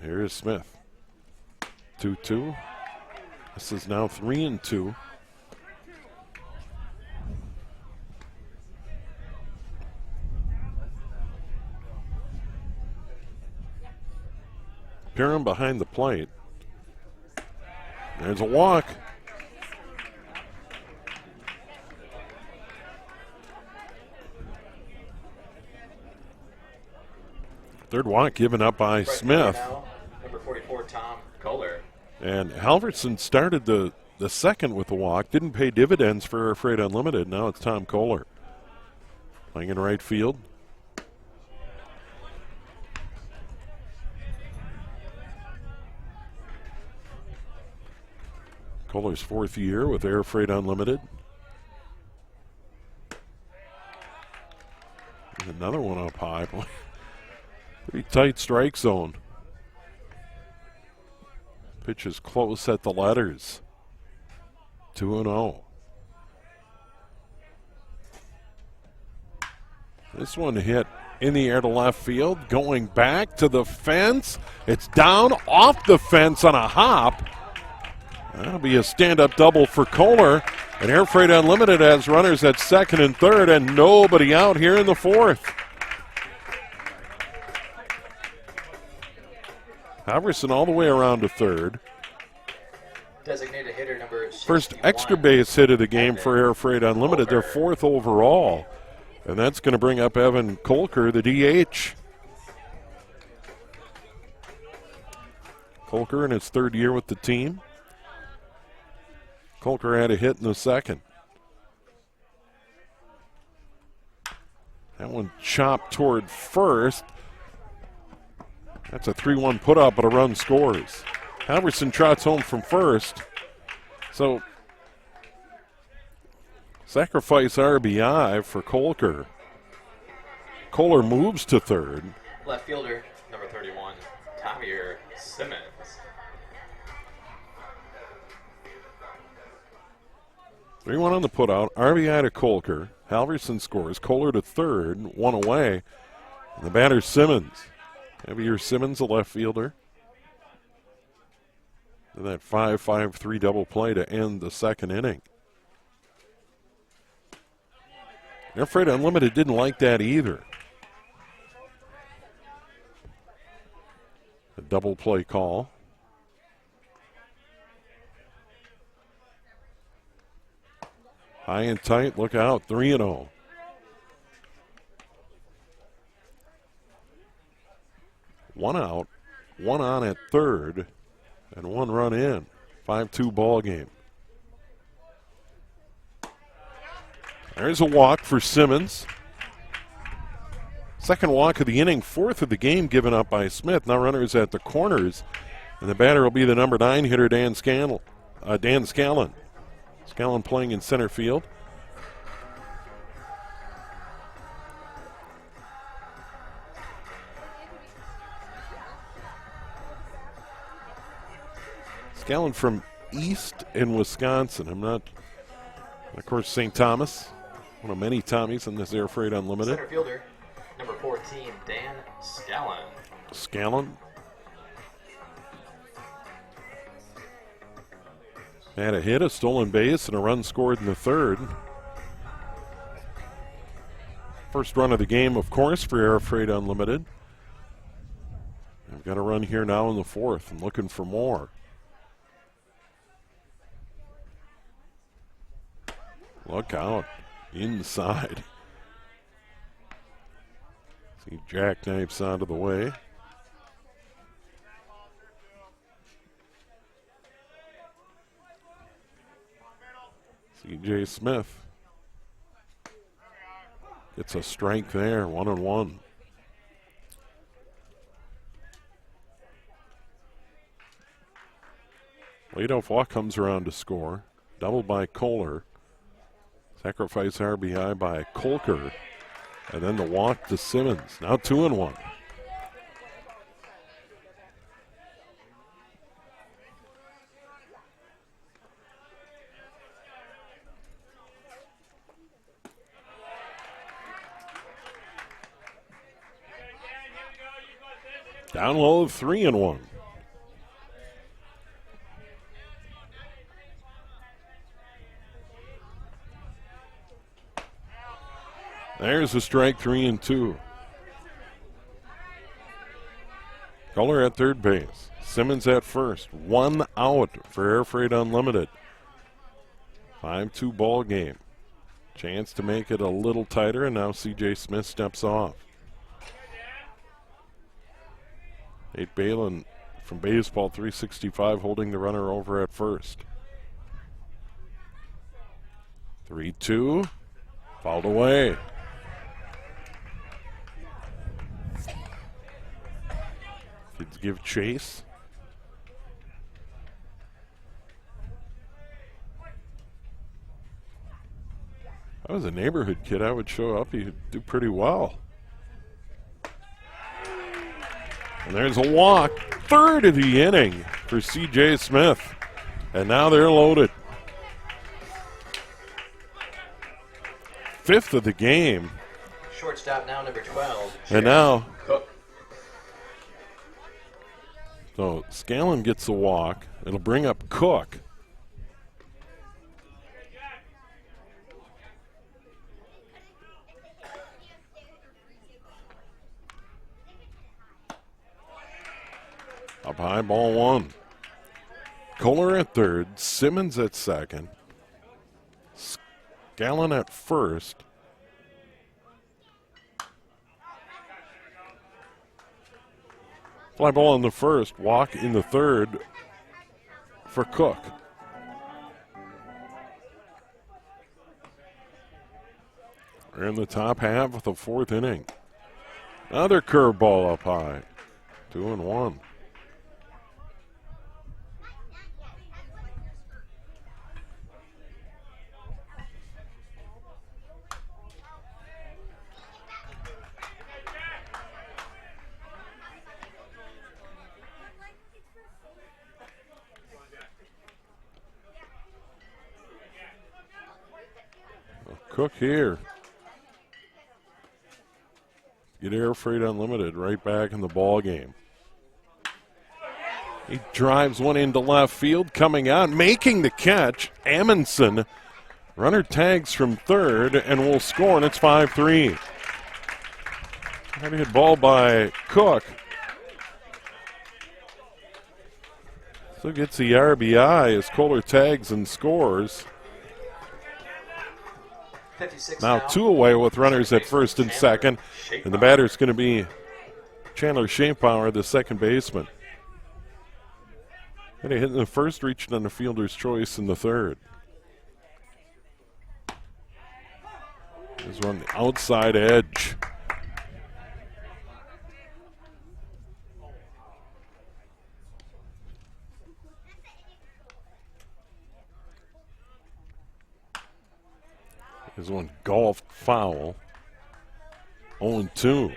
Here is Smith. 2-2. This is now 3-2. Pyram behind the plate. There's a walk. Third walk given up by Smith. Number 44, Tom Kohler. And Halverson started the the second with the walk. Didn't pay dividends for Air Freight Unlimited. Now it's Tom Kohler playing in right field. Kohler's fourth year with Air Freight Unlimited. And another one up high. Pretty tight strike zone. Pitch is close at the letters. 2-0. This one hit in the air to left field, going back to the fence. It's down off the fence on a hop. That'll be a stand-up double for Kohler. And Air Freight Unlimited has runners at second and third and nobody out here in the fourth. Halverson all the way around to third. Designated hitter number 61. First extra base hit of the game for Air Freight Unlimited. Their fourth overall. And that's going to bring up Evan Kolker, the DH. Kolker in his third year with the team. Kolker had a hit in the second. That one chopped toward first. That's a 3-1 put up, but a run scores. Halverson trots home from first. So, sacrifice RBI for Kolker. Kohler moves to third. Left fielder number 31, Javier Simmons. Three one on the putout. RBI to Kolker. Halverson scores. Kohler to third. One away. And the batter Simmons. Javier Simmons, a left fielder. And that 5-5-3 double play to end the second inning. Air Freight Unlimited didn't like that either. A double play call. High and tight, look out, 3-0. One out, one on at third, and one run in. 5-2 ball game. There's a walk for Simmons. Second walk of the inning, fourth of the game given up by Smith. Now runners at the corners, and the batter will be the number 9 hitter, Dan Scallon. Scallon playing in center field. Scallon from East in Wisconsin. Of course, St. Thomas. One of many Tommies in this Air Freight Unlimited. Center fielder, number 14, Dan Scallon. Scallon. Had a hit, a stolen base, and a run scored in the third. First run of the game, of course, for Air Freight Unlimited. I've got a run here now in the fourth. I'm looking for more. Look out. Inside. See jackknifes out of the way. C.J. Smith gets a strike there, 1-1. Leadoff walk comes around to score. Doubled by Kohler. Sacrifice RBI by Kolker. And then the walk to Simmons. Now 2-1. Down low, 3-1. There's a strike, 3-2. Kohler at third base. Simmons at first. One out for Air Freight Unlimited. 5-2 ball game. Chance to make it a little tighter, and now C.J. Smith steps off. Nate Balin from Baseball 365 holding the runner over at first. 3-2. Fouled away. Kids give chase. If I was a neighborhood kid, I would show up. He'd do pretty well. And there's a walk. Third of the inning for C.J. Smith. And now they're loaded. Fifth of the game. Shortstop now, number 12. And now, Cook. so Scallon gets a walk. It'll bring up Cook. Up high, ball one. Kohler at third, Simmons at second, Scallon at first. Fly ball in the first, walk in the third for Cook. We're in the top half of the fourth inning. Another curveball up high. 2-1. Cook here. Get Air Freight Unlimited right back in the ball game. He drives one into left field, coming out, making the catch. Amundsen, runner tags from third and will score, and it's 5-3. Had a hit ball by Cook. So gets the RBI as Kohler tags and scores. Now 2 away with runners at first and second, and the batter's going to be Chandler Shapepower, the second baseman. And he hit in the first, reached on the fielder's choice in the third. He's on the outside edge. There's one golfed foul. 0-2.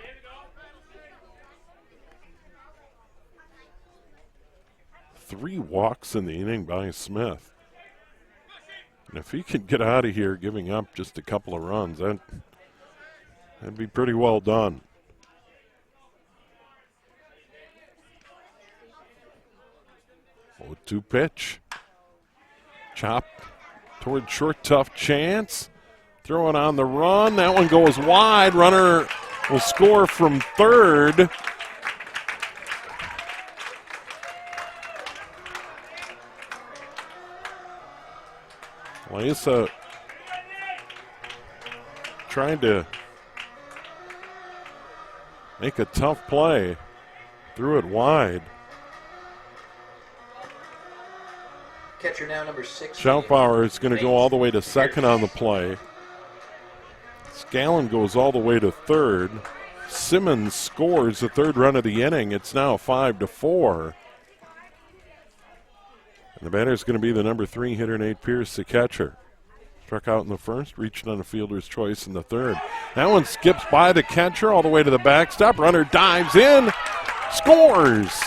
Three walks in the inning by Smith. And if he could get out of here giving up just a couple of runs, that'd be pretty well done. 0-2 pitch. Chop toward short, tough chance. Throw it on the run. That one goes wide. Runner will score from third. Lisa trying to make a tough play. Threw it wide. Catcher now, number 6. Schaufauer is going to go all the way to second on the play. Scallon goes all the way to third. Simmons scores the third run of the inning. It's now 5-4. And the batter is going to be the number 3 hitter, Nate Pierce, the catcher. Struck out in the first, reached on a fielder's choice in the third. That one skips by the catcher all the way to the backstop. Runner dives in, scores.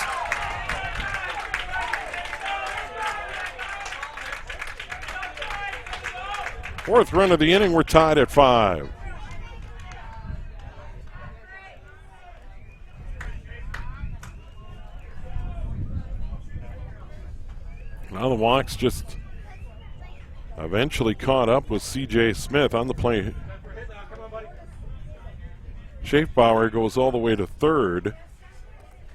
Fourth run of the inning, we're tied at 5. Now the walks just eventually caught up with C.J. Smith on the play. Schaefbauer goes all the way to third.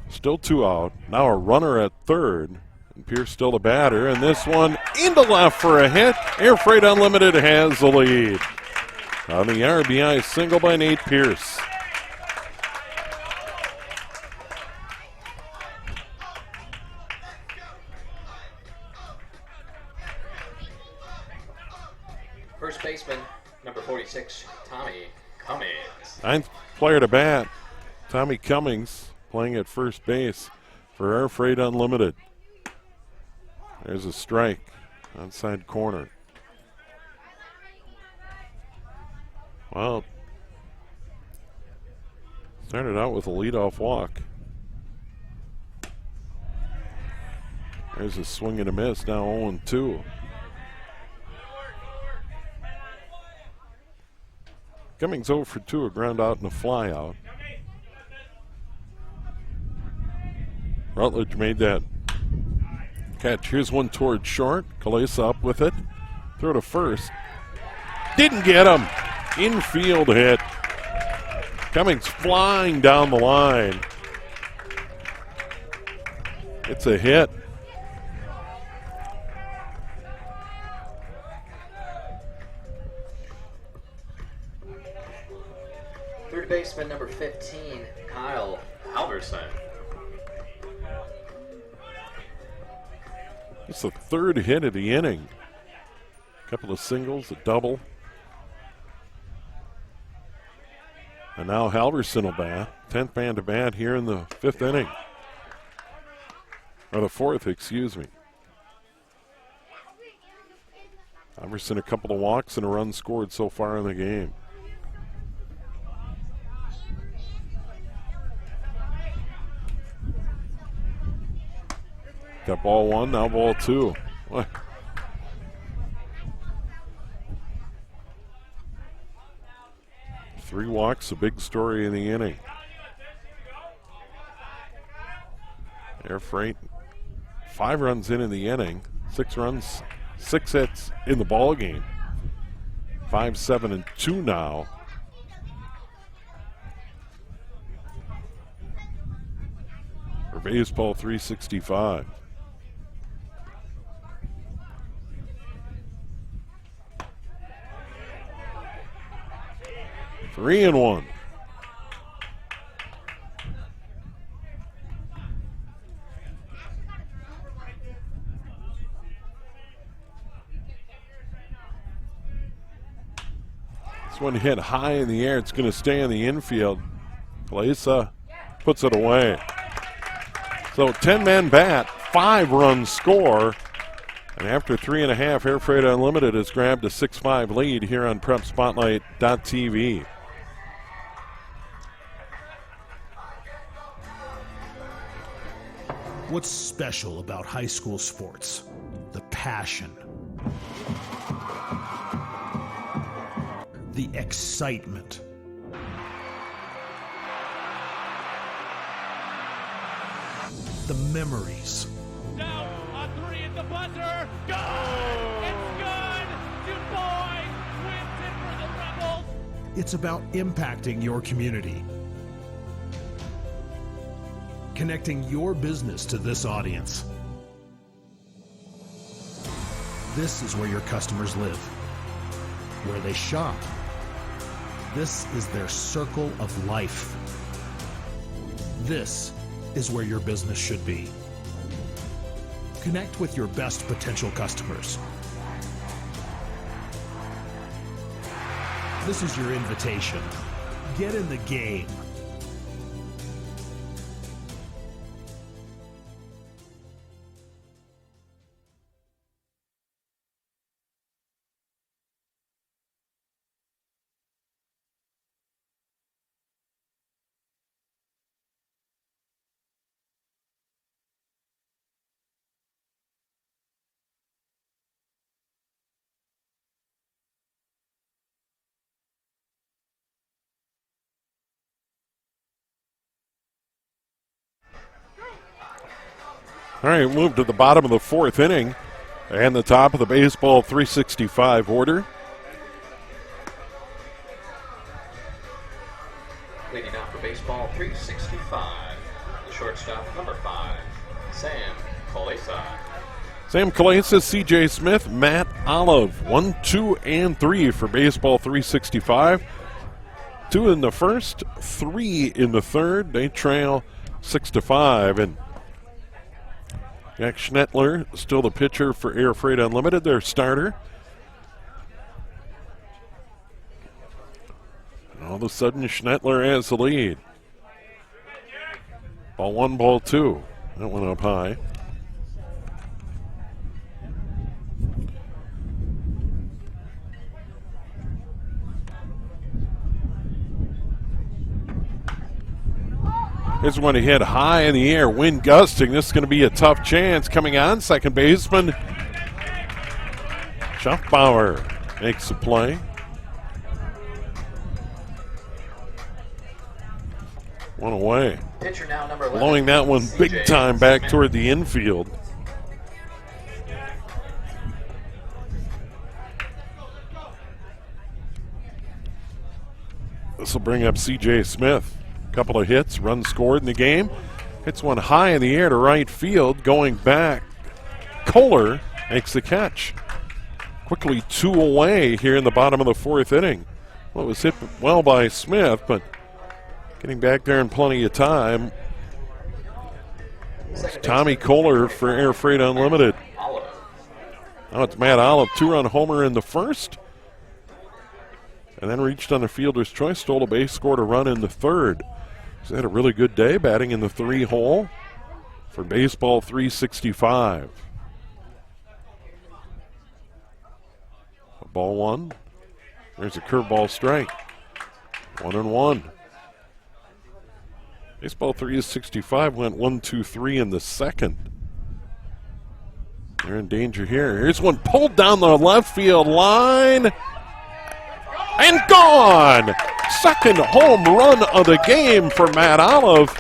Still 2 out. Now a runner at third. And Pierce still the batter. And this one into left for a hit. Air Freight Unlimited has the lead. On the RBI single by Nate Pierce. first baseman, number 46, Tommy Cummings. Ninth player to bat, Tommy Cummings, playing at first base for Air Freight Unlimited. There's a strike, outside corner. Well, started out with a leadoff walk. There's a swing and a miss, now 0-2. Cummings 0 for 2, a ground out and a fly out. Rutledge made that catch. Here's one towards short. Kalesa up with it. Throw to first. Didn't get him. Infield hit. Cummings flying down the line. It's a hit. Third baseman, number 15, Kyle Halverson. It's the third hit of the inning. A couple of singles, a double. And now Halverson will bat. 10th man to bat here in the fifth inning. Or the fourth, excuse me. Halverson, a couple of walks and a run scored so far in the game. Got ball one, now ball two. What? Three walks, a big story in the inning. Air Freight, 5 runs in the inning, 6 runs, 6 hits in the ball game. 5-7-2 now. For baseball 365. 3-1. This one hit high in the air. It's going to stay in the infield. Kalesa puts it away. So 10-man bat, 5-run score. And after 3.5, Air Freight Unlimited has grabbed a 6-5 lead here on PrepSpotlight.tv. What's special about high school sports? The passion. The excitement. The memories. Down on 3 at the buzzer. Good! It's good! Du Bois wins it for the Rebels. It's about impacting your community. Connecting your business to this audience. This is where your customers live, where they shop. This is their circle of life. This is where your business should be. Connect with your best potential customers. This is your invitation. Get in the game. All right, move to the bottom of the fourth inning and the top of the baseball 365 order. Leading out for baseball 365, the shortstop, number 5, Sam Kalesa. Sam Kalesa, C.J. Smith, Matt Olive. 1, 2, and 3 for baseball 365. 2 in the first, 3 in the third. They trail 6-5. And Jack Schnettler, still the pitcher for Air Freight Unlimited, their starter. All of a sudden, Schnettler has the lead. Ball one, ball two. That went up high. Here's one to hit high in the air, wind gusting. This is going to be a tough chance. Coming on, second baseman Schaffbauer makes the play. One away. Pitcher now, number 11. Blowing that one big time back toward the infield. This will bring up C.J. Smith. Couple of hits, runs scored in the game. Hits one high in the air to right field. Going back, Kohler makes the catch. Quickly two away here in the bottom of the fourth inning. Well, it was hit well by Smith, but getting back there in plenty of time. It's Tommy Kohler for Air Freight Unlimited. Now it's Matt Olive, two-run homer in the first. And then reached on the fielder's choice, stole a base, scored a run in the third. He's had a really good day batting in the 3-hole for baseball 365. Ball one. There's a curveball strike. 1-1. Baseball 365 went 1-2-3 in the second. They're in danger here. Here's one pulled down the left field line. And gone! Second home run of the game for Matt Olive.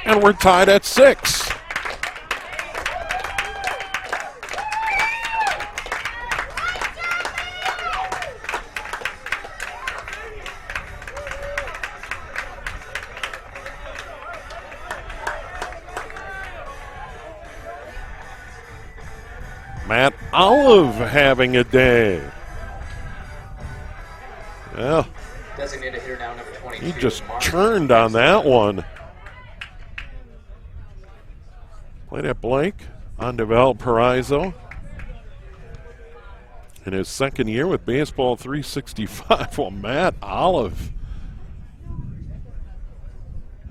And we're tied at 6. Matt Olive having a day. Well, designated hitter now, number 22. He just turned on that one. Played at Blake on to Valparaiso. In his second year with Baseball 365, well, Matt Olive.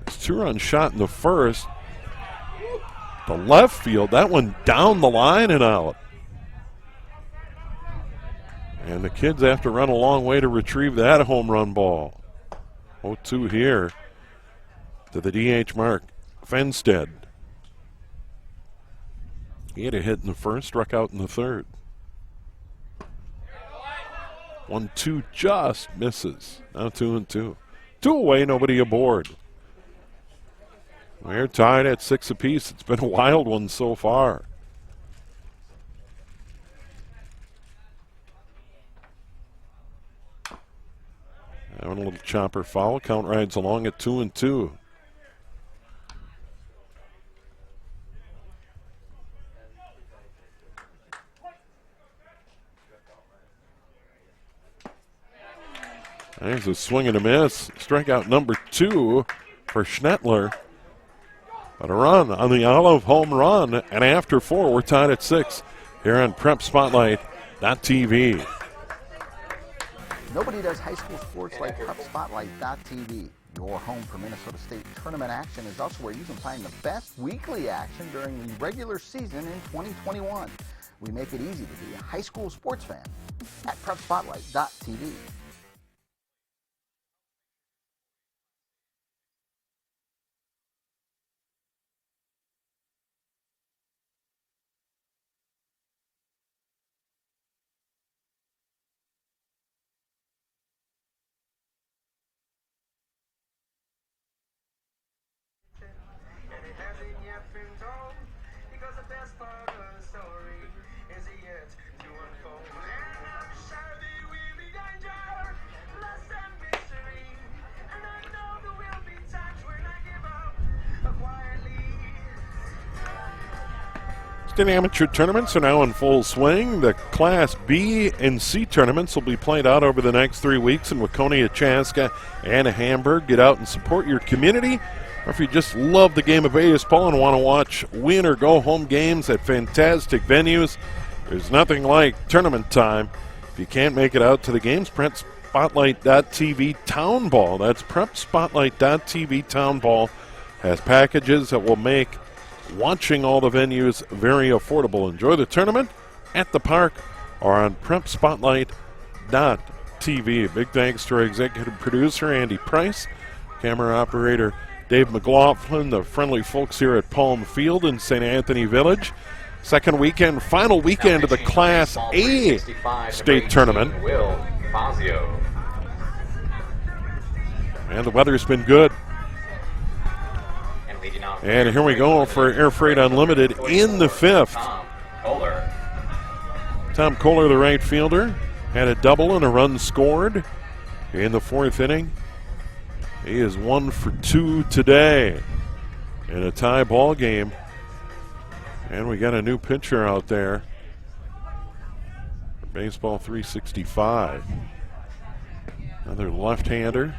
His two-run shot in the first. The left field, that one down the line and out. And the kids have to run a long way to retrieve that home run ball. 0-2 here to the DH mark, Fenstead. He had a hit in the first, struck out in the third. 1-2 just misses. Now 2-2. 2 away, nobody aboard. We're tied at 6 apiece. It's been a wild one so far. Having a little chopper foul. Count rides along at 2-2. There's a swing and a miss. Strikeout number 2 for Schnettler. But a run on the Olive home run. And after 4, we're tied at 6 here on PrepSpotlight.tv. Nobody does high school sports like PrepSpotlight.tv. Your home for Minnesota State tournament action is also where you can find the best weekly action during the regular season in 2021. We make it easy to be a high school sports fan at PrepSpotlight.tv. State amateur tournaments are now in full swing. The Class B and C tournaments will be played out over the next 3 weeks in Waconia, Chaska, and Hamburg. Get out and support your community. Or if you just love the game of baseball and want to watch win or go home games at fantastic venues, there's nothing like tournament time. If you can't make it out to the games, PrepSpotlight.tv Town Ball. That's PrepSpotlight.tv Town Ball. Has packages that will make watching all the venues very affordable. Enjoy the tournament at the park or on PrepSpotlight.tv. Big thanks to our executive producer, Andy Price, camera operator, Dave McLaughlin, the friendly folks here at Palm Field in St. Anthony Village. Second weekend, final weekend of the Class A state tournament. Will Fazio. And the weather's been good. And here we go for Air Freight Unlimited in the fifth. Tom Kohler, the right fielder, had a double and a run scored in the fourth inning. He is 1 for 2 today in a tie ball game. And we got a new pitcher out there. Baseball 365. Another left-hander.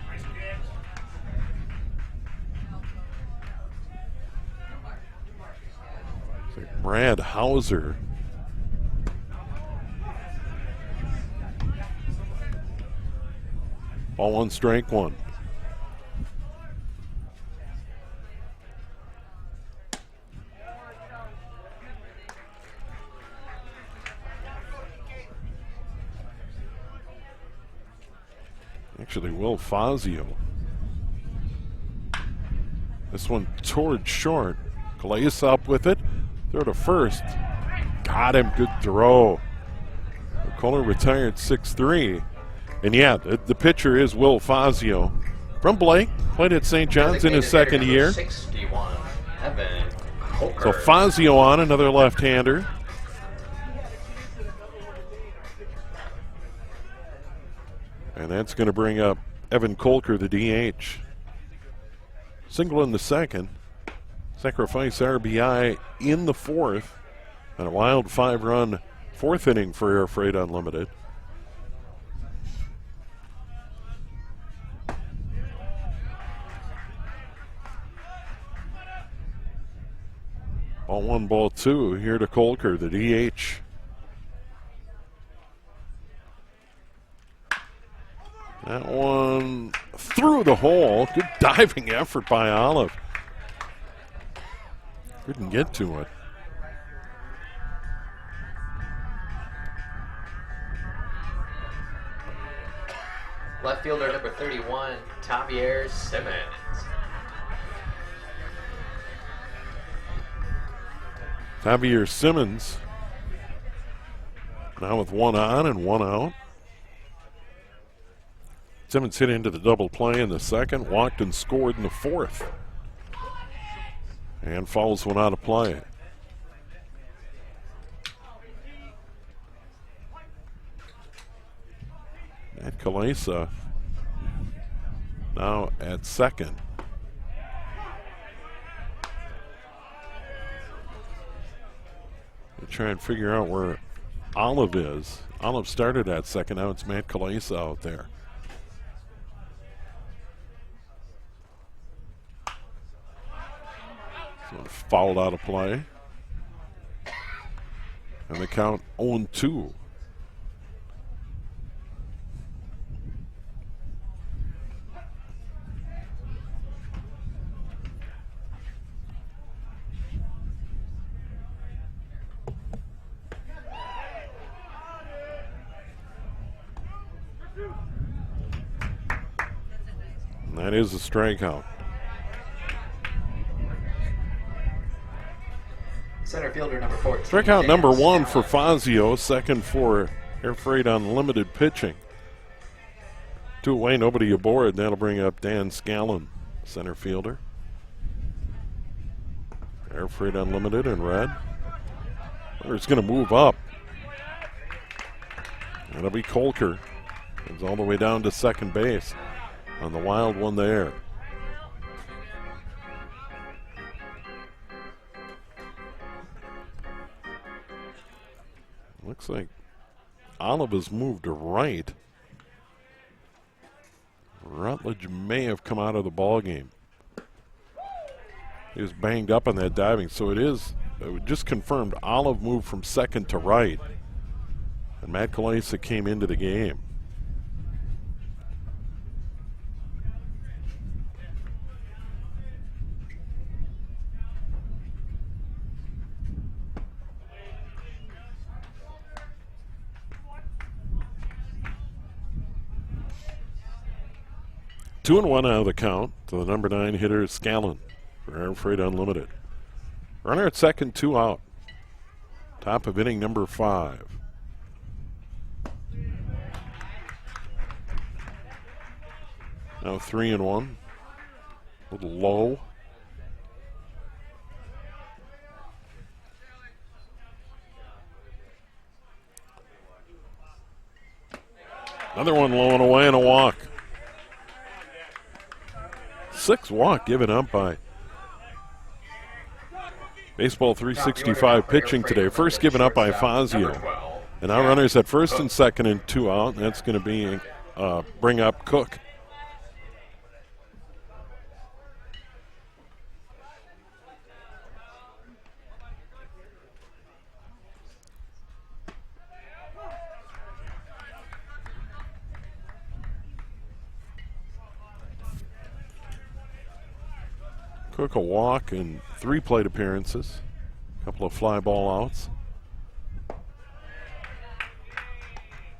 Brad Hauser. Ball 1, strike 1. Actually, Will Fazio. This one toward short. Calais up with it. Throw to first. Got him. Good throw. Kohler retired 6-3. And yeah, the pitcher is Will Fazio from Blake. Played at St. John's in his second year. 61, So Fazio on, another left-hander. And that's going to bring up Evan Kolker, the DH. Single in the second. Sacrifice RBI in the fourth. And a wild 5-run fourth inning for Air Freight Unlimited. Ball 1, ball 2 here to Kolker, the DH. That one through the hole. Good diving effort by Olive. Couldn't get to it. Left fielder number 31, Javier Simmons. Javier Simmons now with 1 on and 1 out. Simmons hit into the double play in the second, walked and scored in the fourth. And fouls one out of play. And Kalesa now at second. They try and figure out where Olive is. Olive started at second. Now it's Matt Kalesa out there. So fouled out of play. And the count 0-2. And that is a strikeout. Center fielder number 14. Strikeout number 1 for Fazio, second for Air Freight Unlimited pitching. 2 away, nobody aboard. That'll bring up Dan Scallon, center fielder. Air Freight Unlimited in red. It's going to move up. That'll be Kolker. Comes all the way down to second base on the wild one there. Looks like Olive has moved to right. Rutledge may have come out of the ball game. He was banged up on that diving, so it just confirmed Olive moved from second to right. And Matt Kalesa came into the game. 2-1 out of the count to the number 9 hitter, Scallon, for Air Freight Unlimited. Runner at second, 2 out. Top of inning number 5. Now 3-1. A little low. Another one low and away and a walk. 6th walk given up by Baseball 365 pitching today. First given up by Fazio. And now runners at first and second and 2 out. And that's going to be bring up Cook. Cook a walk and 3 plate appearances. A couple of fly ball outs.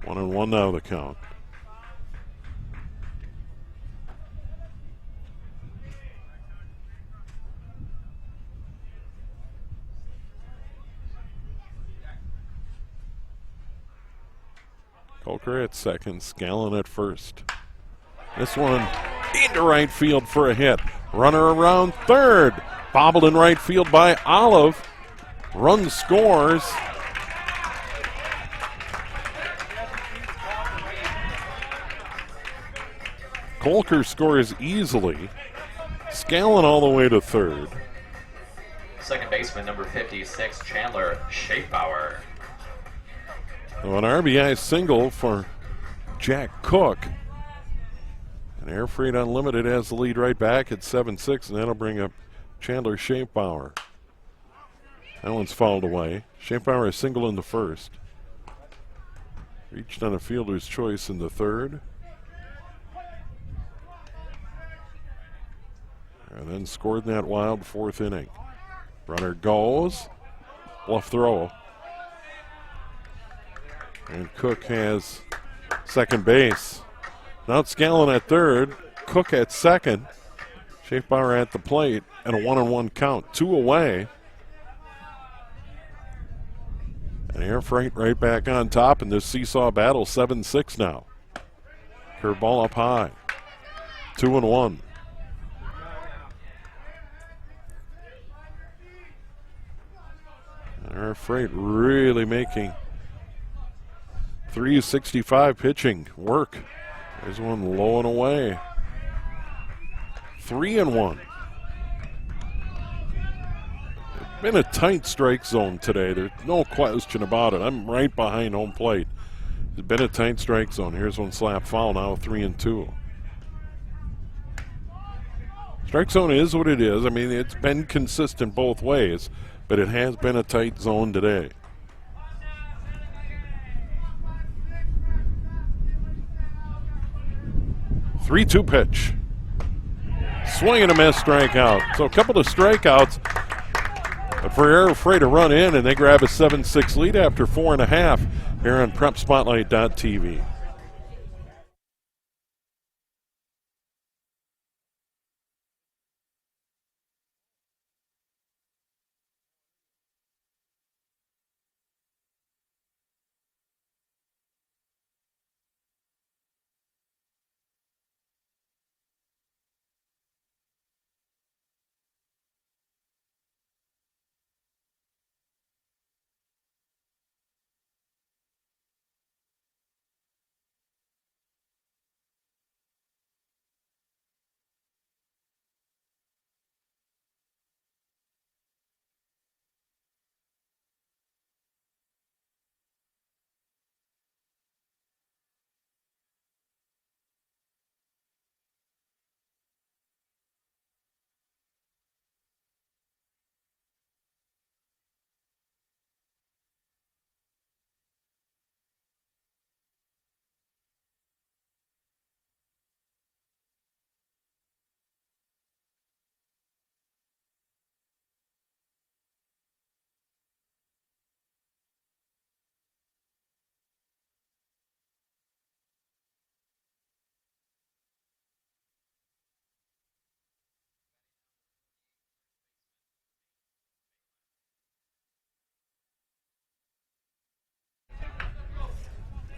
1-1 now the count. Coker at second, Scallon at first. This one into right field for a hit. Runner around third. Bobbled in right field by Olive. Run scores. Colker scores easily. Scallon all the way to third. Second baseman number 56, Chandler Schaefbauer. So an RBI single for Jack Cook. And Air Freight Unlimited has the lead right back at 7-6, and that'll bring up Chandler Schaefbauer. That one's fouled away. Schaefbauer is single in the first. Reached on a fielder's choice in the third. And then scored in that wild 4th inning. Runner goes. Bluff throw. And Cook has second base. Now it's Scallon at third, Cook at second, Schaefbauer at the plate, and a 1-1 count. 2 away. And Air Freight right back on top in this seesaw battle, 7-6 now. Curveball up high. 2-1. Air Freight really making 365 pitching work. There's one low and away. 3-1. It's been a tight strike zone today. There's no question about it. I'm right behind home plate. It's been a tight strike zone. Here's one slap foul now, 3-2. Strike zone is what it is. I mean, it's been consistent both ways, but it has been a tight zone today. 3-2 pitch. Swing and a miss, strikeout. So a couple of strikeouts. But for Air Freight to run in, and they grab a 7-6 lead after 4.5 here on PrepSpotlight.tv.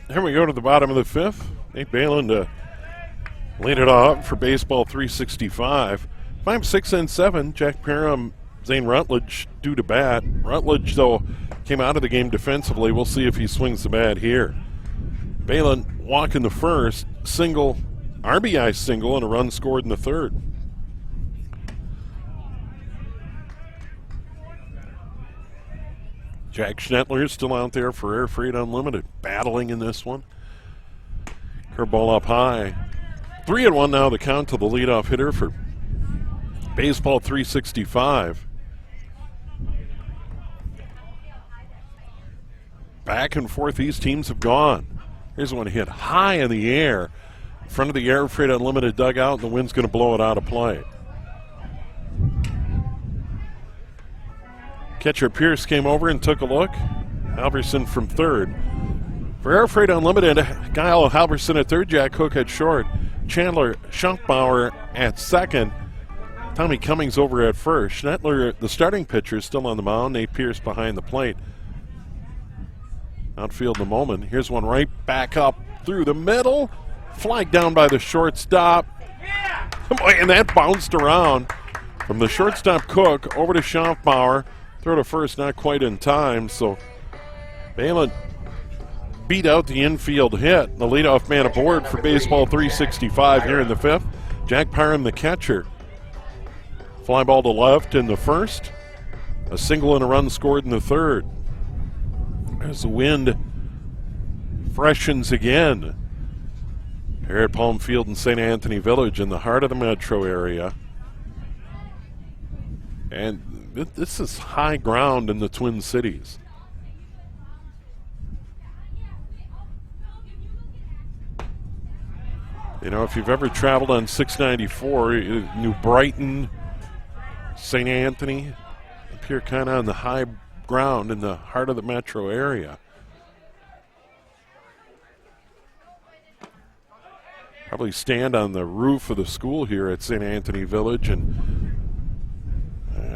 Here we go to the bottom of the fifth. Nate Balin to lead it off for baseball 365. 5, 6, and 7. Jack Parham, Zane Rutledge due to bat. Rutledge, though, came out of the game defensively. We'll see if he swings the bat here. Balin walking the first, single, RBI single, and a run scored in the third. Jack Schnettler is still out there for Air Freight Unlimited, battling in this one. Curveball up high. 3-1 now the count to the leadoff hitter for baseball 365. Back and forth these teams have gone. Here's one hit high in the air in front of the Air Freight Unlimited dugout, and the wind's going to blow it out of play. Catcher Pierce came over and took a look. Halverson from third. For Air Freight Unlimited, Kyle Halverson at third, Jack Cook at short, Chandler Schumpbauer at second, Tommy Cummings over at first. Schnettler, the starting pitcher, is still on the mound. Nate Pierce behind the plate. Outfield in a moment. Here's one right back up through the middle. Flagged down by the shortstop. Boy, and that bounced around from the shortstop Cook over to Schumpbauer. Throw to first, not quite in time, so Balin beat out the infield hit. The leadoff man aboard for baseball 365 here in the fifth. Jack Parham, the catcher. Fly ball to left in the first. A single and a run scored in the third. As the wind freshens again here at Palm Field in St. Anthony Village in the heart of the metro area. And this is high ground in the Twin Cities. You know, if you've ever traveled on 694, New Brighton, St. Anthony, up here kind of on the high ground in the heart of the metro area. Probably stand on the roof of the school here at St. Anthony Village, and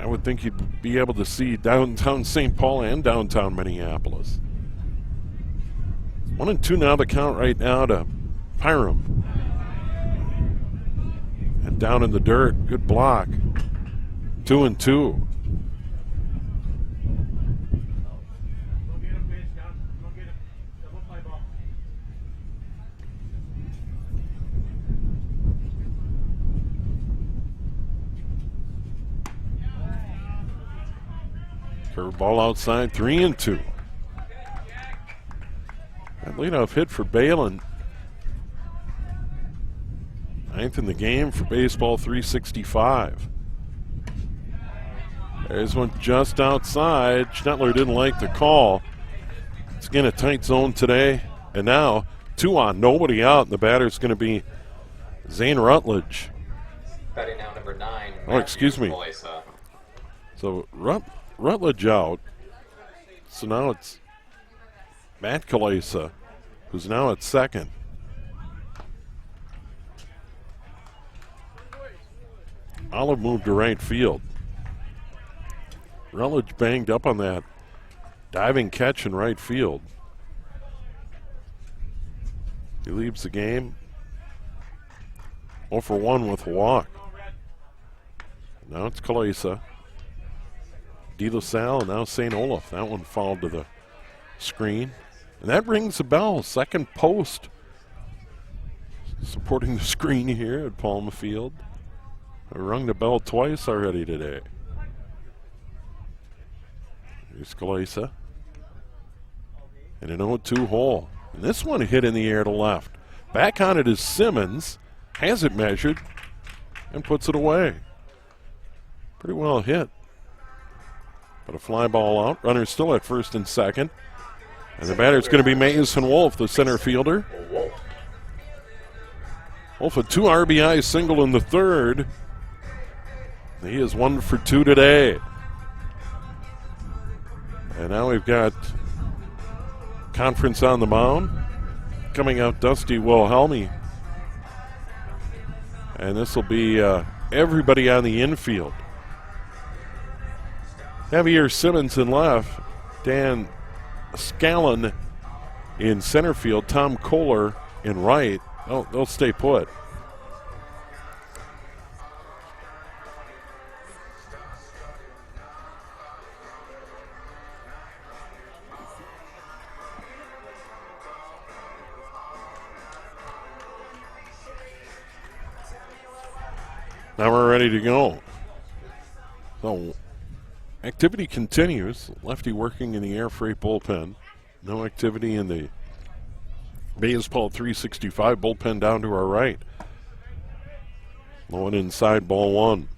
I would think you'd be able to see downtown St. Paul and downtown Minneapolis. 1-2 now the count right now to Parham. And down in the dirt, good block. 2-2. Curveball outside, 3-2. That leadoff hit for Balin. 9th in the game for baseball 365. There's one just outside. Schnettler didn't like the call. It's again a tight zone today. And now 2 on, nobody out. And the batter's going to be Zane Rutledge. Batting now number 9. Oh, excuse me. So Rutledge out. So now it's Matt Kalesa, who's now at second. Olive moved to right field. Rutledge banged up on that diving catch in right field. He leaves the game 0 for 1 with a walk. Now it's Kalesa. De La Salle, and now St. Olaf. That one fouled to the screen. And that rings a bell. Second post supporting the screen here at Palma Field. I rung the bell twice already today. Here's Kalesa. And an 0-2 hole. And this one hit in the air to left. Back on it is Simmons. Has it measured and puts it away. Pretty well hit. But a fly ball out. Runner's still at first and second. And the batter's going to be Mason Wolf, the center fielder. Wolf a 2 RBI single in the third. He is 1 for 2 today. And now we've got Conference on the mound. Coming out Dusty Wilhelmy. And this will be everybody on the infield. Javier Simmons in left. Dan Scallon in center field, Tom Kohler in right. Oh, they'll stay put. Now we're ready to go. So activity continues. Lefty working in the air freight bullpen. No activity in the baseball 365 bullpen down to our right. Low and inside, ball one.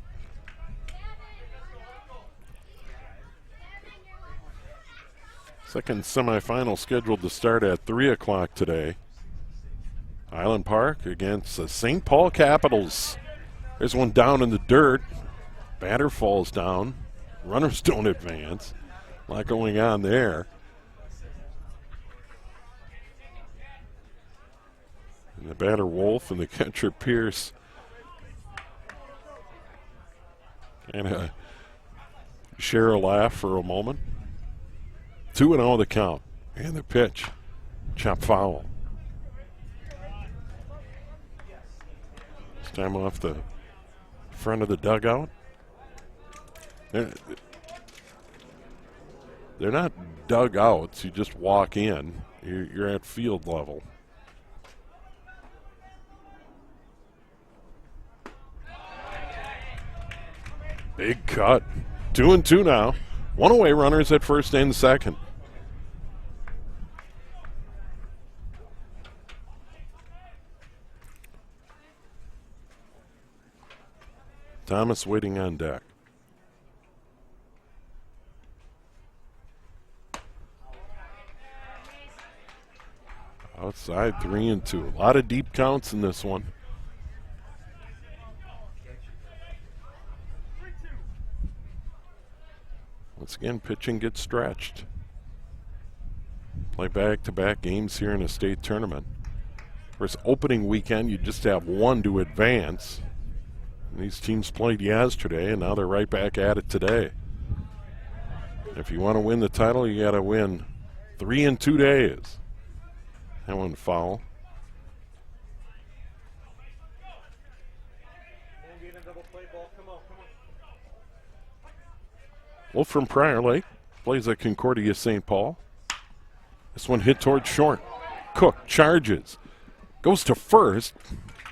Second semifinal scheduled to start at 3 o'clock today. Island Park against the St. Paul Capitals. There's one down in the dirt. Batter falls down. Runners don't advance. A lot going on there. And the batter Wolf and the catcher Pierce kind of share a laugh for a moment. 2-0 the count. And the pitch. Chop foul. This time off the front of the dugout. They're not dugouts. You just walk in. You're at field level. Big cut. 2-2 now. One away runners at first and second. Thomas waiting on deck. Outside 3-2. A lot of deep counts in this one. Once again, pitching gets stretched. Play back-to-back games here in a state tournament. First opening weekend, you just have one to advance. And these teams played yesterday, and now they're right back at it today. If you want to win the title, you got to win 3 in 2 days. That one foul. Wolf from Prior Lake plays at Concordia St. Paul. This one hit towards short. Cook charges. Goes to first.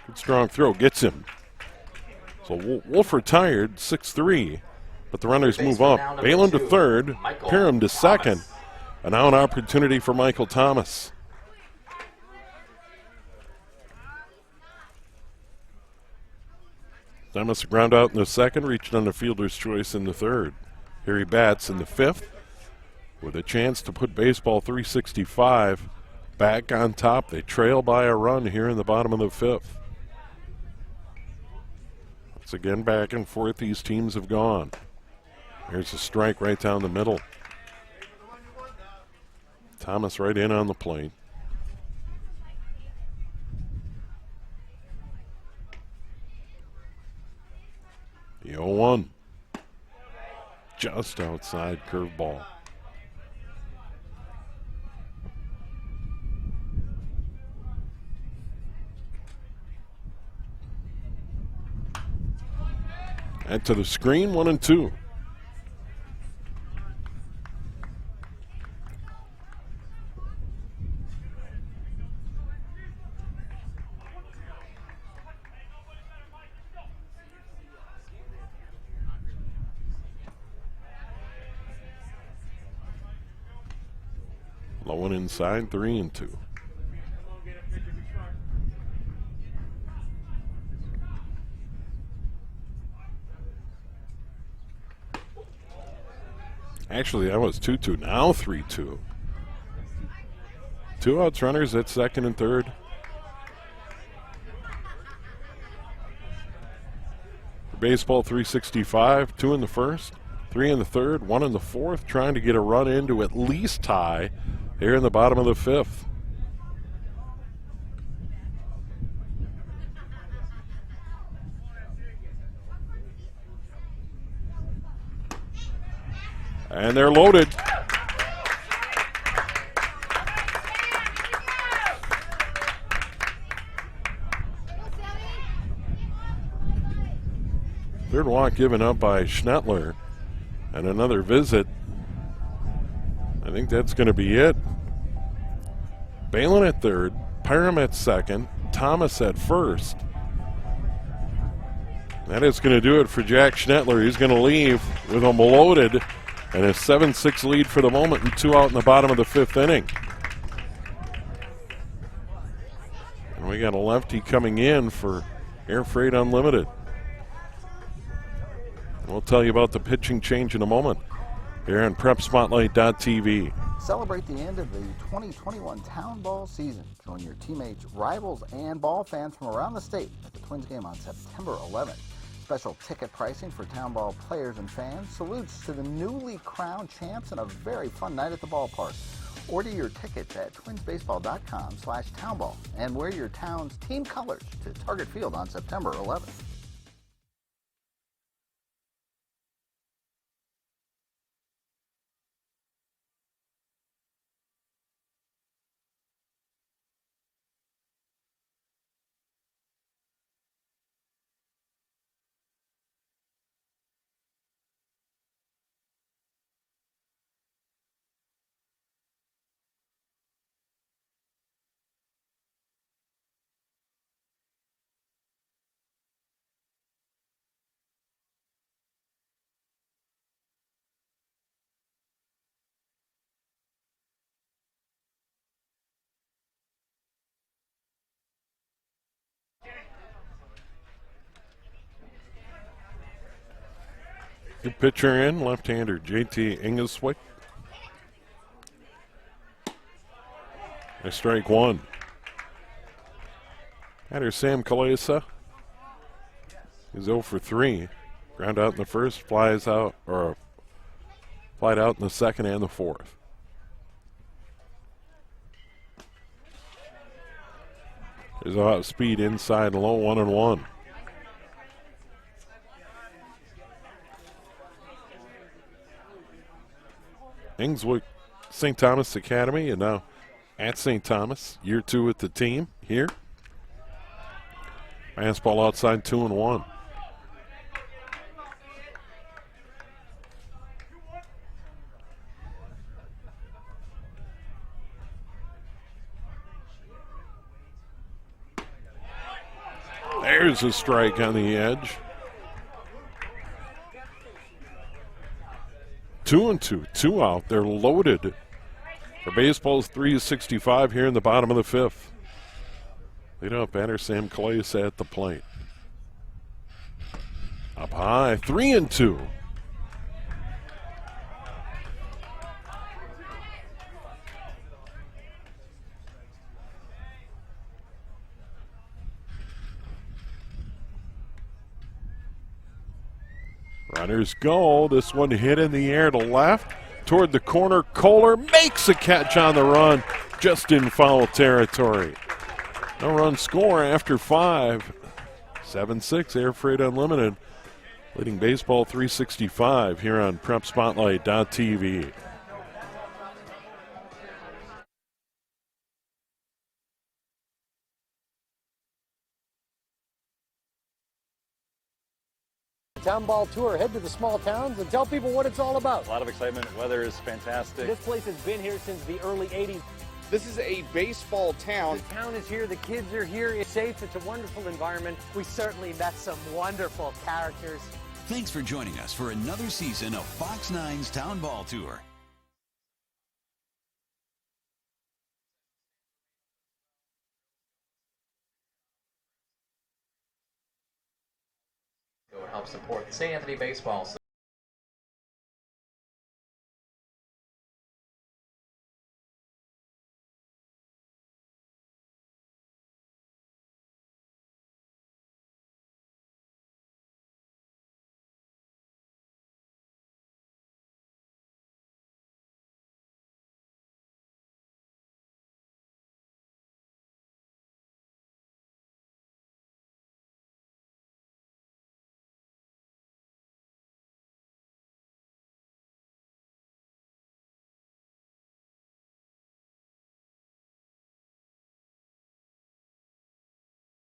Good strong throw. Gets him. So Wolf retired, 6-3. But the runners move up. Balin to third. Parham to second. And now an opportunity for Michael Thomas. Thomas ground out in the second. Reached on the fielder's choice in the third. Here he bats in the fifth with a chance to put baseball 365 back on top. They trail by a run here in the bottom of the fifth. Once again, back and forth these teams have gone. There's a strike right down the middle. Thomas right in on the plate. The 0-1. Just outside curveball. And to the screen, 1-2. Low and inside, 3-2. Actually, that was 2-2. Now 3-2. 2 outs runners at second and third. Baseball 365, 2 in the first, 3 in the third, 1 in the fourth, trying to get a run in to at least tie here in the bottom of the fifth. And they're loaded. Third walk given up by Schnettler. And another visit. I think that's going to be it. Balin at third, Pyram at second, Thomas at first. That is going to do it for Jack Schnettler. He's going to leave with them loaded and a 7-6 lead for the moment and 2 out in the bottom of the 5th inning. And we got a lefty coming in for Air Freight Unlimited. We'll tell you about the pitching change in a moment here on PrepSpotlight.tv. Celebrate the end of the 2021 Town Ball season. Join your teammates, rivals, and ball fans from around the state at the Twins game on September 11th. Special ticket pricing for Town Ball players and fans. Salutes to the newly crowned champs and a very fun night at the ballpark. Order your tickets at twinsbaseball.com/townball and wear your town's team colors to Target Field on September 11th. Good pitcher in, left-hander JT Ingeswick. A strike one. Batter Sam Kalesa is 0 for 3. Ground out in the first, flies out, or flied out in the second and the fourth. There's a lot of speed inside low, 1-1. Ingswick, St. Thomas Academy, and now at St. Thomas, year 2 with the team here. Fastball outside, 2-1. There's a strike on the edge. 2-2, 2 out. They're loaded. The baseball's 365 here in the bottom of the 5th. Lead up batter Sam Kalesa at the plate. Up high, 3-2. Runners go. This one hit in the air to left. Toward the corner. Kohler makes a catch on the run. Just in foul territory. No run score after 5. 7-6 Air Freight Unlimited. Leading baseball 365 here on PrepSpotlight.tv. Town Ball Tour. Head to the small towns and tell people what it's all about. A lot of excitement. Weather is fantastic. This place has been here since the early 80s. This is a baseball town. The town is here. The kids are here. It's safe. It's a wonderful environment. We certainly met some wonderful characters. Thanks for joining us for another season of Fox 9's Town Ball Tour. Go and help support the St. Anthony baseball.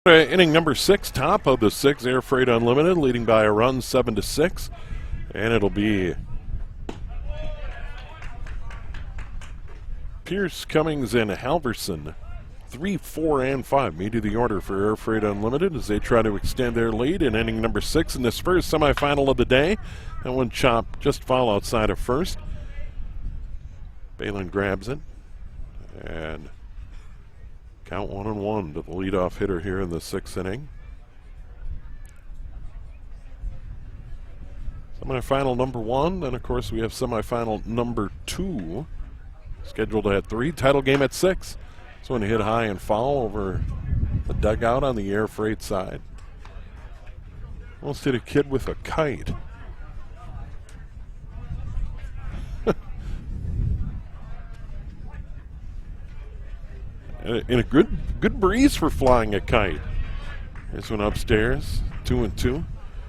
Inning number 6, top of the 6, Air Freight Unlimited, leading by a run, 7-6. And it'll be Pierce, Cummings, and Halverson. 3, 4, and 5 meet to the order for Air Freight Unlimited as they try to extend their lead in inning number 6 in this first semifinal of the day. That one chopped just foul outside of first. Balin grabs it. And count 1-1 to the leadoff hitter here in the 6th inning. Semifinal number 1, then of course we have semifinal number 2 scheduled at 3. Title game at 6. This one hit high and foul over the dugout on the Air Freight side. Almost hit a kid with a kite. In a good breeze for flying a kite. This one upstairs, 2-2.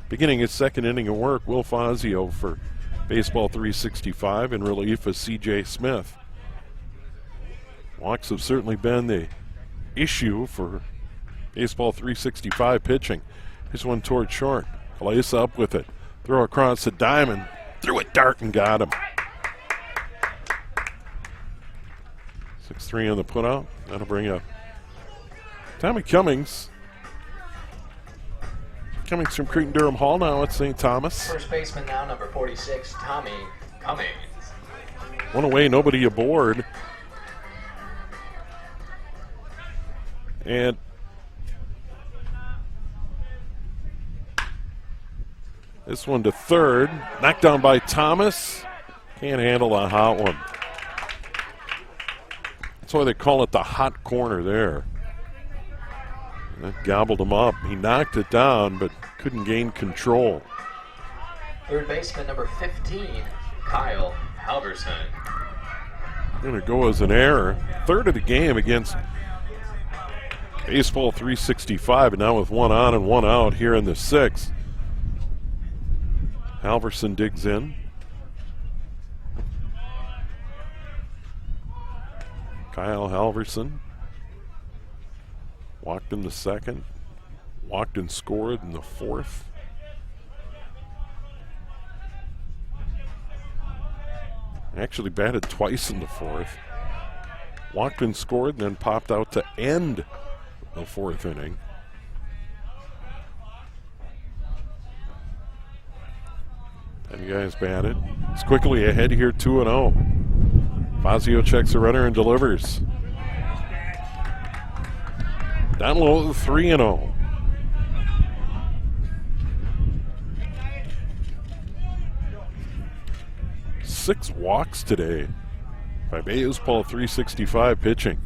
Beginning his second inning of work, Will Fazio for Baseball 365 in relief of C.J. Smith. Walks have certainly been the issue for Baseball 365 pitching. Here's one toward short. Calais up with it. Throw across the diamond. Threw it dark and got him. 6-3 on the putout. That'll bring up Tommy Cummings. Cummings from Cretin-Durham Hall now at St. Thomas. First baseman now, number 46, Tommy Cummings. One away, nobody aboard. And this one to third. Knocked down by Thomas. Can't handle a hot one. That's why they call it the hot corner there. That gobbled him up. He knocked it down, but couldn't gain control. Third baseman number 15, Kyle Halverson. Going to go as an error. Third of the game against Baseball 365, and now with one on and one out here in the 6th. Halverson digs in. Kyle Halverson walked in the 2nd, walked and scored in the 4th. Actually batted twice in the 4th. Walked and scored, and then popped out to end the 4th inning. And you guys batted. It's quickly ahead here, 2-0. Fazio checks the runner and delivers. Down low, 3-0. Six walks today by Baseball 365 pitching.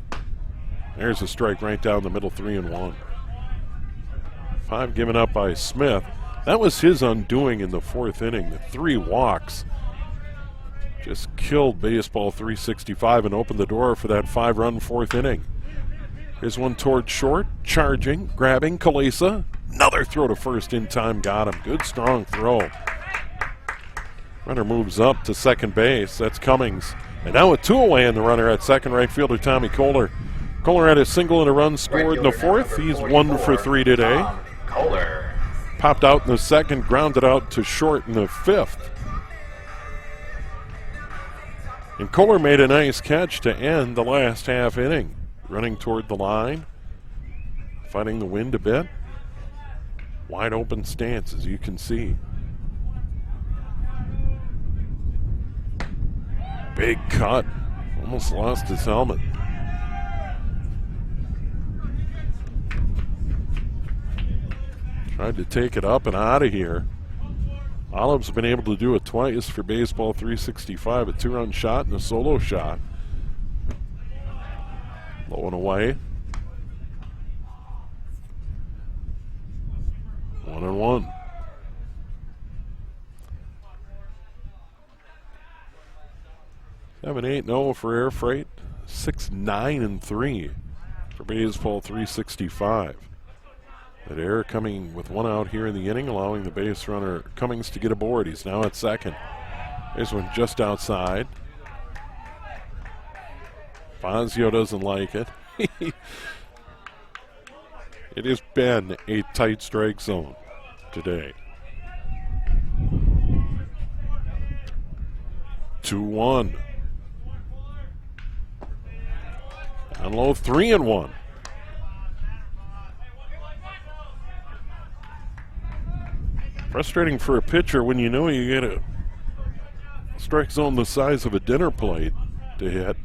There's a strike right down the middle, 3-1. 5 given up by Smith. That was his undoing in the 4th inning. The 3 walks just killed Baseball 365 and opened the door for that 5-run 4th inning. Here's one toward short, charging, grabbing, Kalesa. Another throw to first in time, got him. Good, strong throw. Runner moves up to second base. That's Cummings. And now with 2 away in the runner at second, right fielder Tommy Kohler. Kohler had a single and a run scored in the 4th. He's 1 for 3 today. Kohler. Popped out in the 2nd, grounded out to short in the 5th. And Kohler made a nice catch to end the last half inning. Running toward the line, fighting the wind a bit. Wide open stance, as you can see. Big cut. Almost lost his helmet. Tried to take it up and out of here. Olive's been able to do it twice for Baseball 365, a 2-run shot and a solo shot. Low and away. 1-1. Seven, 8-0 for Air Freight. 6-9-3 for Baseball 365. That Air coming with 1 out here in the inning, allowing the base runner Cummings to get aboard. He's now at second. There's one just outside. Fazio doesn't like it. It has been a tight strike zone today. 2-1. Down low, 3-1. Frustrating for a pitcher when you know you get a strike zone the size of a dinner plate to hit.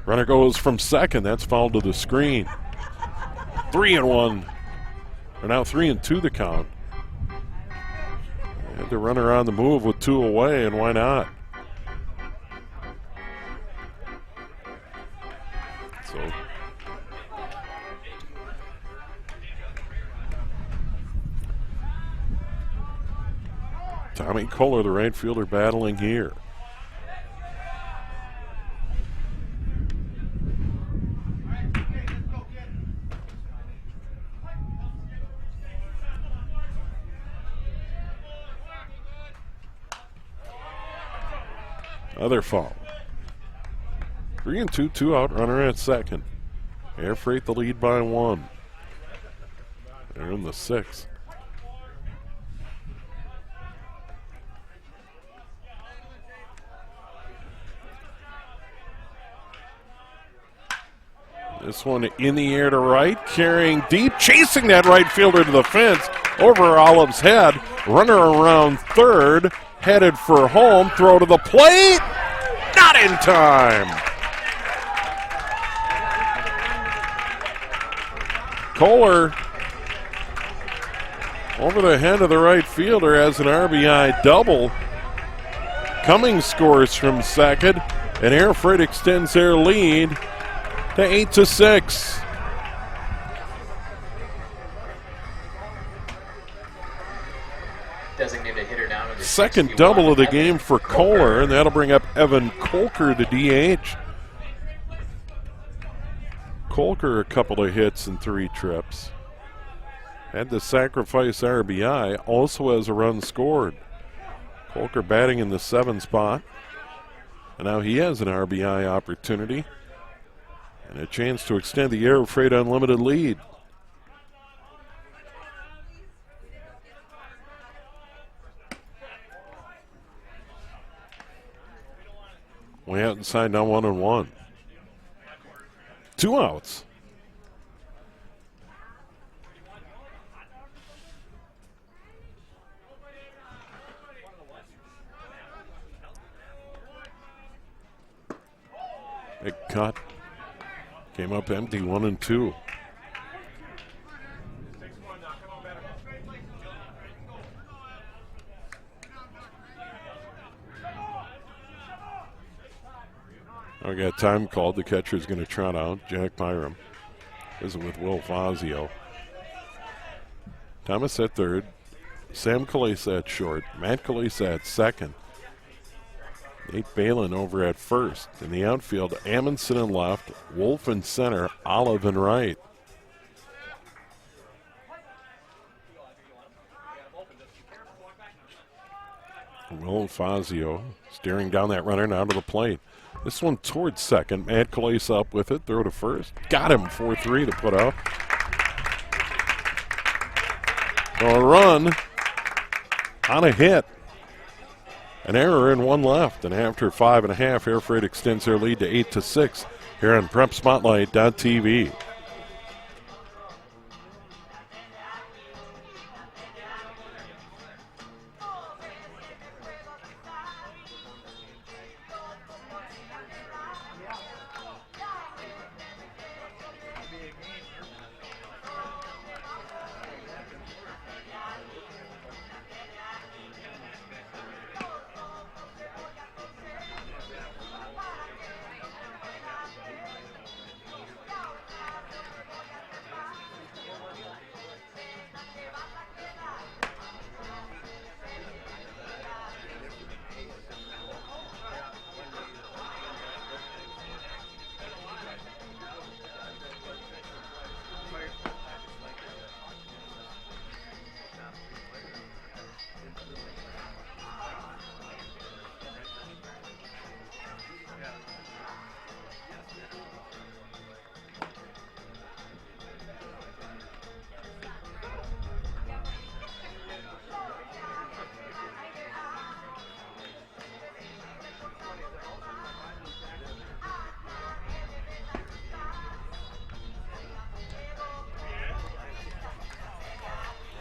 Runner goes from second. That's fouled to the screen. 3-1. Or now 3-2 the count. Had the runner on the move with 2 away, and why not? So Tommy Kohler, the right fielder, battling here. Other foul. 3-2, 2 out, runner at second. Air Freight the lead by 1. They're in the 6th. This one in the air to right, carrying deep, chasing that right fielder to the fence, over Olive's head. Runner around third, headed for home, throw to the plate, not in time. Kohler over the head of the right fielder as an RBI double. Cummings scores from second, and Air Freight extends their lead to 8-6. Designated hitter down to the Second 61. double of the game for Kohler, and that'll bring up Evan Kolker to DH. Kolker a couple of hits and 3 trips. Had the sacrifice RBI, also has a run scored. Kolker batting in the 7 spot. And now he has an RBI opportunity and a chance to extend the Air Freight Unlimited lead. Way out inside, now 1-1. 2 outs. Big cut. Came up empty, 1-2. I got time called. The catcher is going to trot out. Jack Byram is with Will Fazio. Thomas at third. Sam Kalisa at short. Matt Kalisa at second. Nate Balin over at first. In the outfield, Amundsen in left, Wolf in center, Olive in right. Will Fazio staring down that runner now to the plate. This one towards second. Matt Kalisa up with it. Throw to first. Got him 4-3 to put out. So a run on a hit. An error and 1 left. And after 5.5, Air Freight extends their lead to 8-6 here on PrepSpotlight.tv.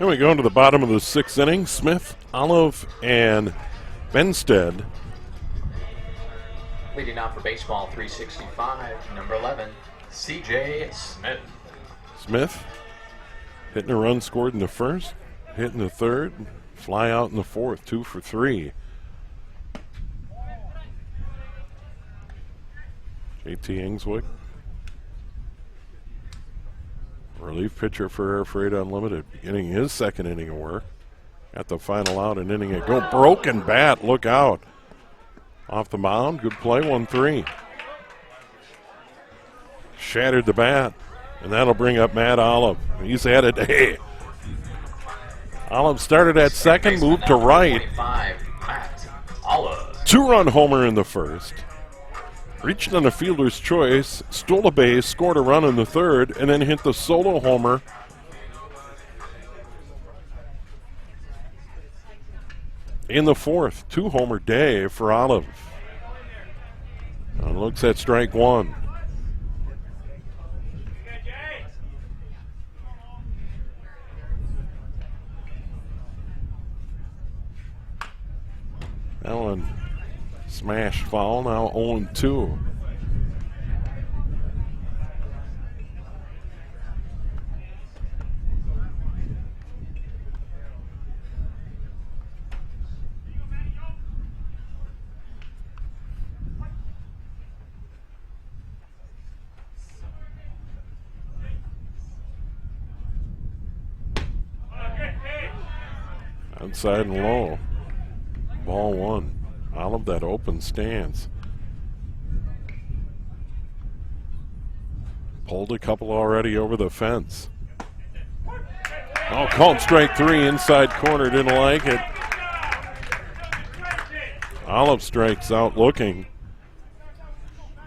Here we go to the bottom of the 6th inning. Smith, Olive, and Benstead. Leading off for baseball 365, number 11, C.J. Smith. Smith hitting a run scored in the 1st, hitting the 3rd, fly out in the 4th, 2 for 3. JT Engswick, relief pitcher for Air Freight Unlimited, beginning his 2nd inning of work. Got the final out, an inning ago. Broken bat, look out. Off the mound, good play, 1-3. Shattered the bat, and that'll bring up Matt Olive. He's had a day. Olive started at second, moved to right. 25, Matt Olive. 2-run homer in the 1st. Reached on a fielder's choice, stole a base, scored a run in the 3rd, and then hit the solo homer. In the 4th, 2-homer day for Olive. Now looks at strike 1. That one smashed foul, now 0-2. Outside and low. Ball 1. Olive, that open stance. Pulled a couple already over the fence. Oh, called strike 3, inside corner, didn't like it. Olive strikes out looking.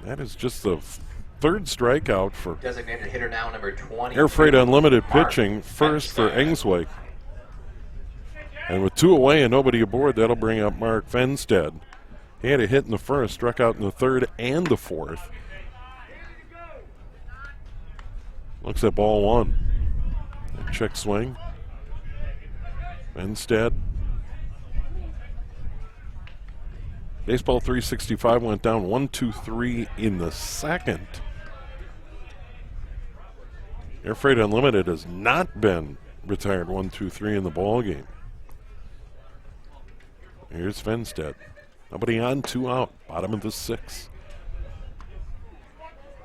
That is just the 3rd strikeout for Designated hitter now, number 20. Air Freight Unlimited pitching, first for Engswick. And with 2 away and nobody aboard, that'll bring up Mark Fenstead. He had a hit in the 1st, struck out in the 3rd and the 4th. Looks at ball 1. Check swing. Fenstead. Baseball 365 went down 1-2-3 in the 2nd. Air Freight Unlimited has not been retired 1-2-3 in the ball game. Here's Fenstead. Nobody on, 2 out. Bottom of the 6th.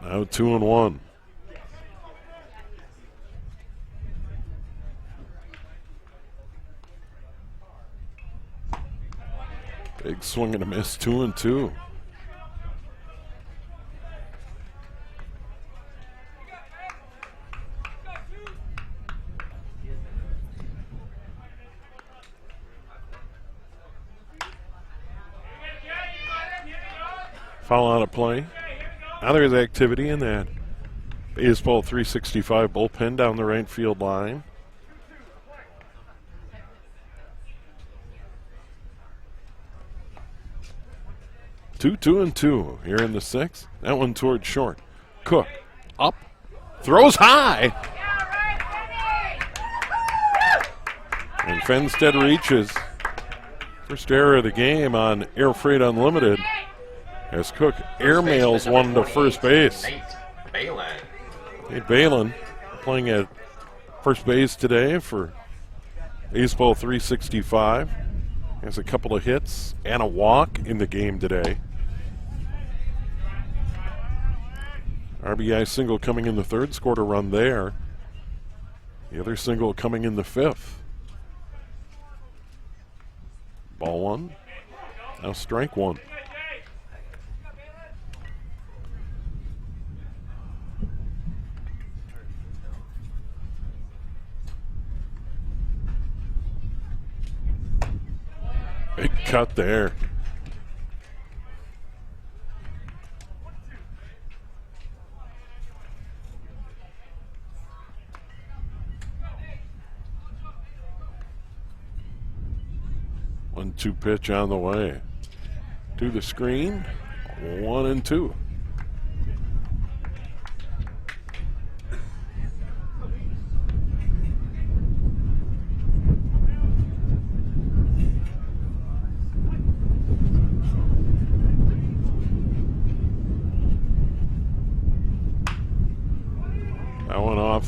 Now 2-1. Big swing and a miss, 2-2. Foul out of play. Now there's activity in that baseball 365 bullpen down the right field line. Two and two here in the 6th. That one towards short. Cook up, throws high. And Fenstead reaches. First error of the game on Air Freight Unlimited. As Cook airmails one to first base. Nate Balin playing at first base today for Baseball 365. Has a couple of hits and a walk in the game today. RBI single coming in the 3rd, scored a run there. The other single coming in the 5th. Ball 1. Now strike 1. Big cut there. One-two pitch on the way. To the screen. 1-2.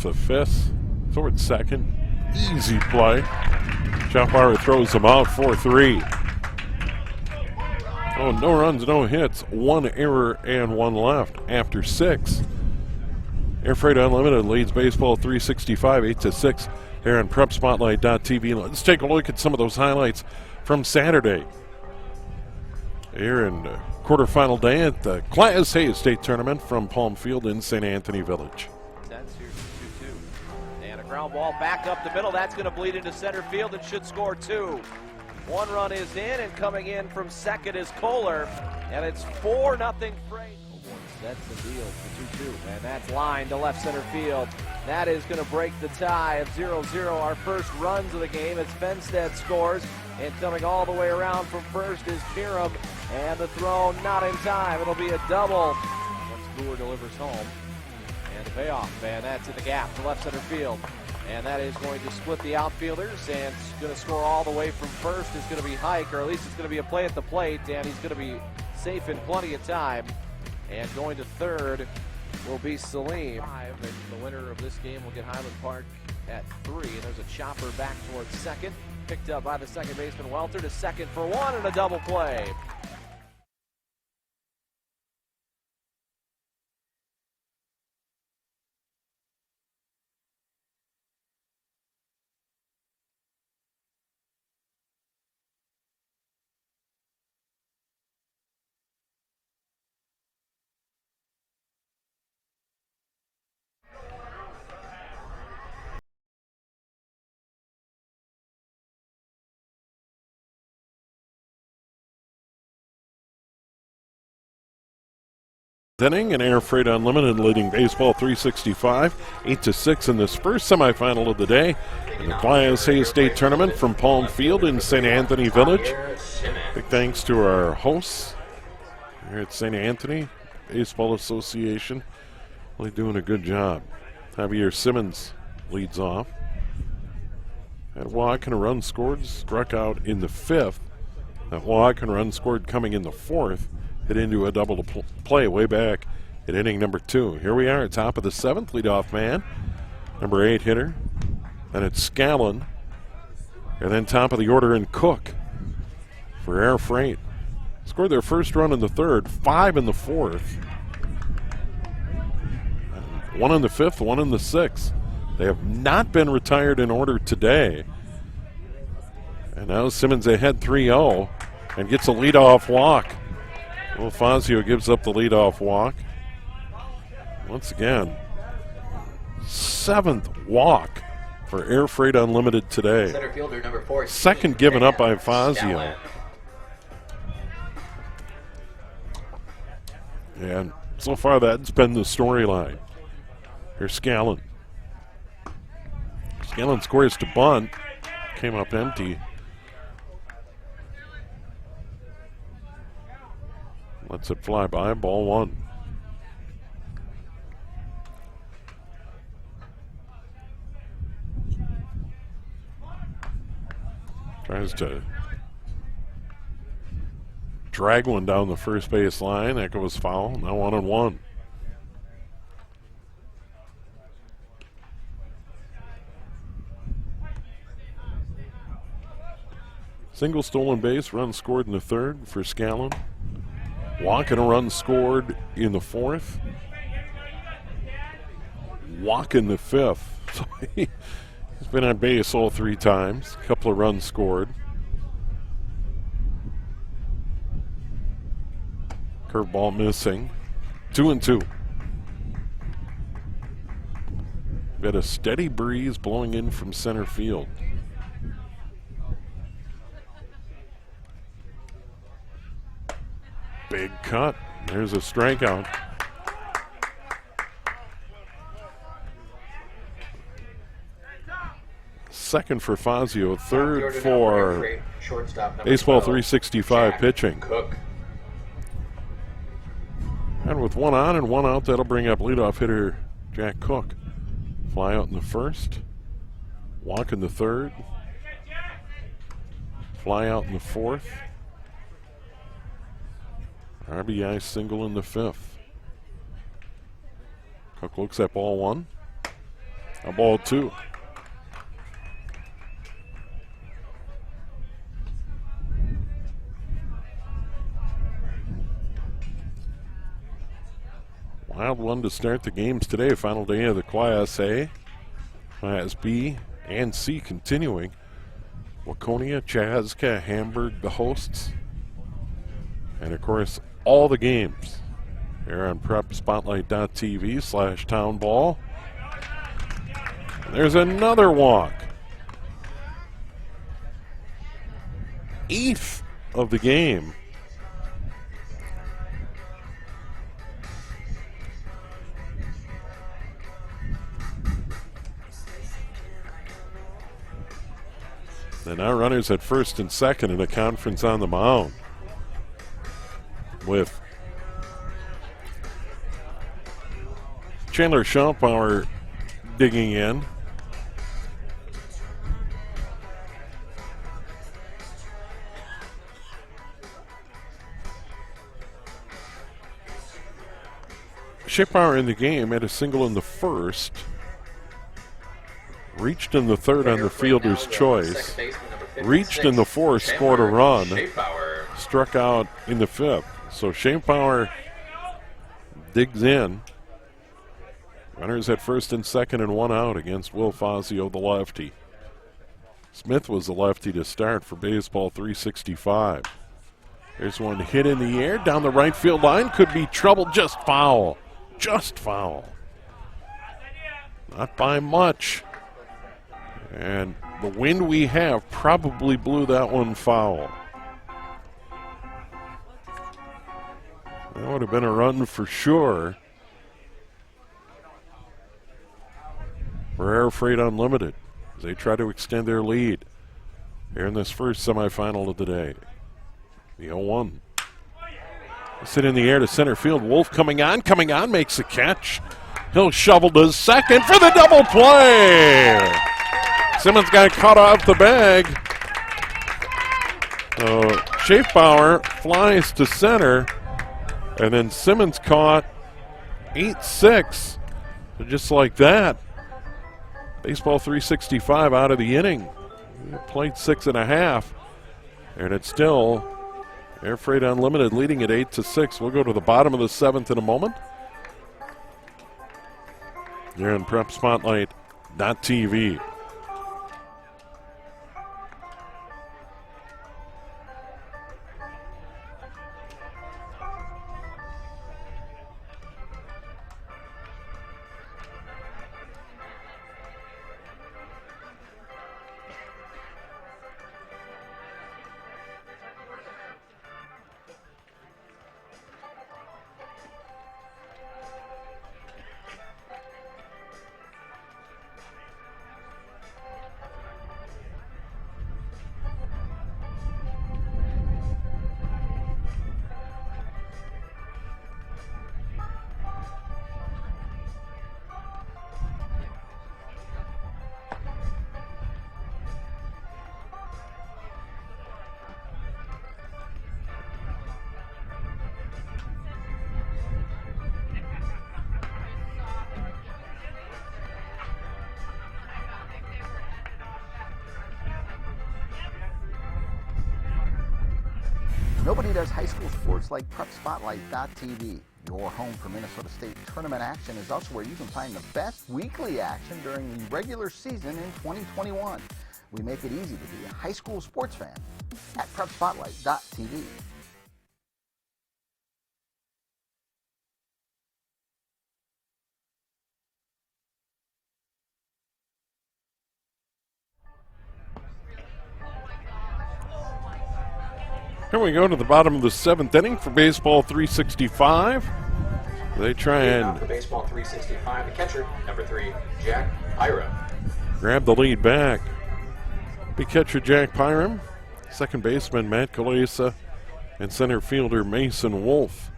off the fifth. Toward second. Easy play. Chopauer throws him out 4-3. Oh, no runs, no hits. One error and one left after 6. Air Freight Unlimited leads Baseball 365 8-6 here on PrepSpotlight.tv. Let's take a look at some of those highlights from Saturday. Here in quarterfinal day at the Class A state tournament from Palm Field in St. Anthony Village. That's here 2-2. And a ground ball back up the middle. That's going to bleed into center field and should score 2. One run is in, and coming in from second is Kohler. And it's 4-0 Freight. That's the deal for 2-2. And that's line to left center field. That is going to break the tie of 0-0. Our first runs of the game as Fenstead scores. And coming all the way around from first is Piram. And the throw not in time. It'll be a double once Boer delivers home. And the payoff, and that's in the gap to left center field. And that is going to split the outfielders. And going to score all the way from first is going to be Hike, or at least it's going to be a play at the plate. And he's going to be safe in plenty of time. And going to third will be Salim. And the winner of this game will get Highland Park at 3. And there's a chopper back towards second. Picked up by the second baseman Welter to second for 1 and a double play. Inning and Air Freight Unlimited leading Baseball 365 8-6 in this first semifinal of the day in the Class A state tournament from Palm Field in St. Anthony Village. Big thanks to our hosts here at St. Anthony Baseball Association. Really doing a good job. Javier Simmons leads off. Had a walk and a run scored, struck out in the 5th. That walk and run scored coming in the 4th. Hit into a double play way back at inning number 2. Here we are at top of the 7th, leadoff man, number 8 hitter. Then it's Scallon. And then top of the order in Cook for Air Freight. Scored their first run in the 3rd, 5 in the 4th. 1 in the 5th, 1 in the 6th. They have not been retired in order today. And now Simmons ahead 3-0 and gets a leadoff walk. Well, Fazio gives up the leadoff walk. Once again, 7th walk for Air Freight Unlimited today. Center fielder number 14. Second given up by Fazio. And so far that's been the storyline. Here's Scallon. Scallon scores to bunt. Came up empty. Lets it fly by, ball 1. Tries to drag one down the first base line. That goes foul. Now 1-1. Single stolen base, run scored in the 3rd for Scallon. Walk and a run scored in the 4th. Walk in the 5th. So he's been on base all 3 times. A couple of runs scored. Curveball missing. 2-2. Got a steady breeze blowing in from center field. Big cut. There's a strikeout. Second for Fazio, 3rd for Baseball 365 pitching. And with 1 on and 1 out, that'll bring up leadoff hitter Jack Cook. Fly out in the 1st. Walk in the 3rd. Fly out in the 4th. RBI single in the 5th. Cook looks at ball 1. A ball 2. Wild one to start the games today. Final day of the Class A. Class B and C continuing. Waconia, Chaska, Hamburg, the hosts. And of course, all the games here on PrepSpotlight.tv/townball. There's another walk. 8th of the game. And now runners at first and second in a conference on the mound, with Chandler Schaupower digging in. Schaupower in the game had a single in the first. Reached in the third on the fielder's choice. Reached in the fourth, scored a run. Struck out in the fifth. So Schaupower digs in. Runners at first and second and 1 out against Will Fazio, the lefty. Smith was the lefty to start for Baseball 365. There's one hit in the air down the right field line. Could be trouble. Just foul. Just foul. Not by much. And the wind we have probably blew that one foul. That would have been a run for sure for Air Freight Unlimited as they try to extend their lead here in this first semifinal of the day. The 0-1. Sit in the air to center field. Wolf coming on, makes a catch. He'll shovel to second for the double play. Simmons got caught off the bag. Schaupower flies to center, and then Simmons caught 8-6. Just like that. Baseball 365 out of the inning. Played 6.5. And it's still Air Freight Unlimited leading at 8-6. We'll go to the bottom of the 7th in a moment. You're on PrepSpotlight.tv. Nobody does high school sports like PrepSpotlight.tv. Your home for Minnesota State tournament action is also where you can find the best weekly action during the regular season in 2021. We make it easy to be a high school sports fan at PrepSpotlight.tv. Here we go to the bottom of the 7th inning for Baseball 365. They try and for Baseball 365, the catcher, number 3, Jack Pyram. Grab the lead back. Big catcher Jack Pyram, second baseman Matt Kalesa, and center fielder Mason Wolf.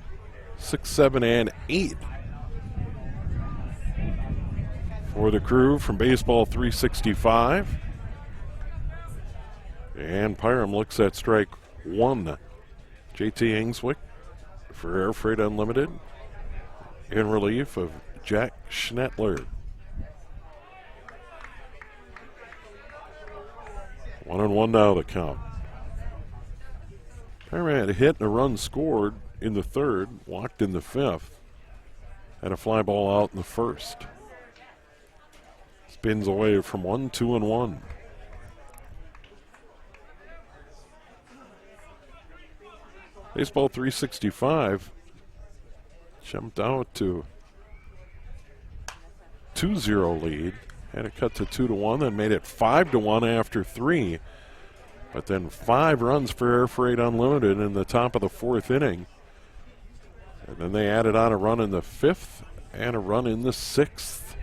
6, 7, and 8 for the crew from Baseball 365. And Pyram looks at strike 1. JT Ainswick for Air Freight Unlimited in relief of Jack Schnettler. 1-1 now the count. Paramount had hit and a run scored in the third, walked in the fifth, had a fly ball out in the first. Spins away from 1, 2-1. Baseball 365 jumped out to 2-0 lead. Had it cut to 2-1, then made it 5-1 after 3. But then 5 runs for Air Freight Unlimited in the top of the fourth inning. And then they added on a run in the fifth and a run in the sixth.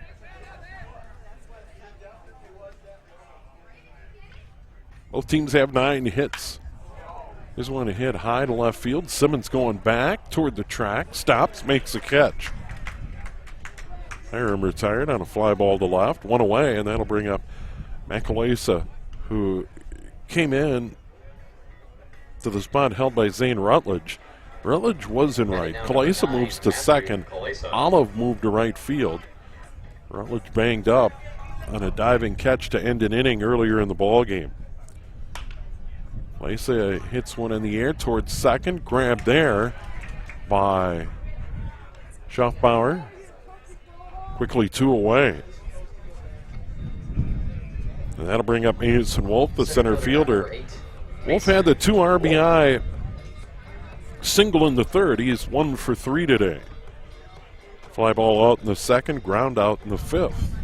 Both teams have 9 hits. This one a hit high to left field. Simmons going back toward the track, stops, makes a catch. Hiram retired on a fly ball to left, one away, and that'll bring up Macalesa, who came in to the spot held by Zane Rutledge. Rutledge was in right. Kalesa moves to second. Olive moved to right field. Rutledge banged up on a diving catch to end an inning earlier in the ball game. Kalesa hits one in the air towards second, grabbed there by Schaffbauer. Quickly 2 away. And that'll bring up Mason Wolf, the center fielder. Wolf had the 2 RBI single in the third. He's 1 for 3 today. Fly ball out in the second, ground out in the fifth.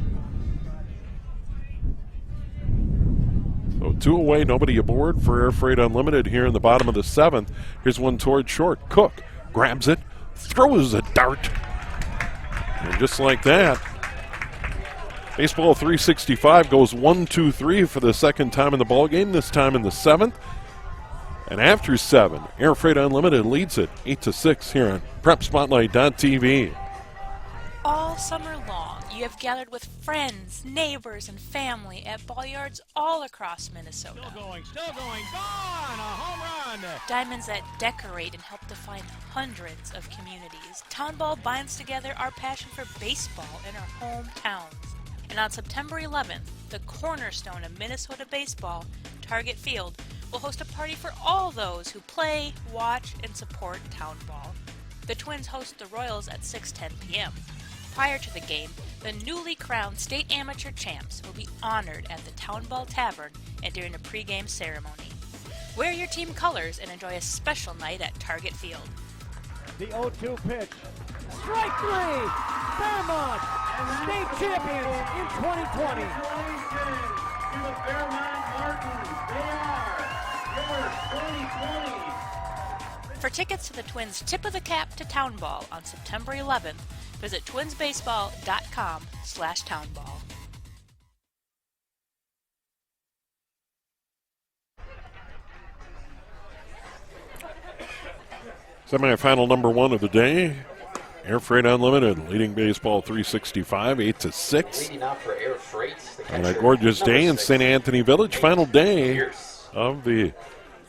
So 2 away, nobody aboard for Air Freight Unlimited here in the bottom of the seventh. Here's one toward short. Cook grabs it, throws a dart. And just like that, Baseball 365 goes 1-2-3 for the second time in the ballgame, this time in the seventh. And after 7, Air Freight Unlimited leads it 8-6 here on PrepSpotlight.tv. All summer long, you have gathered with friends, neighbors, and family at ball yards all across Minnesota. Still going, gone! A home run! Diamonds that decorate and help define hundreds of communities. Town Ball binds together our passion for baseball in our hometowns. And on September 11th, the cornerstone of Minnesota baseball, Target Field, will host a party for all those who play, watch, and support Town Ball. The Twins host the Royals at 6:10 p.m. Prior to the game, the newly crowned state amateur champs will be honored at the Town Ball Tavern and during a pregame ceremony. Wear your team colors and enjoy a special night at Target Field. The 0-2 pitch. Strike 3! Fairmont, state champions in 2020. To the Fairmont Martins. They are your 2020. For tickets to the Twins' Tip of the Cap to Town Ball on September 11th, visit twinsbaseball.com/townball. Semifinal number 1 of the day. Air Freight Unlimited leading Baseball 365 8-6. Leading off for Air Freight. On a gorgeous day in St. Anthony Village, final day of the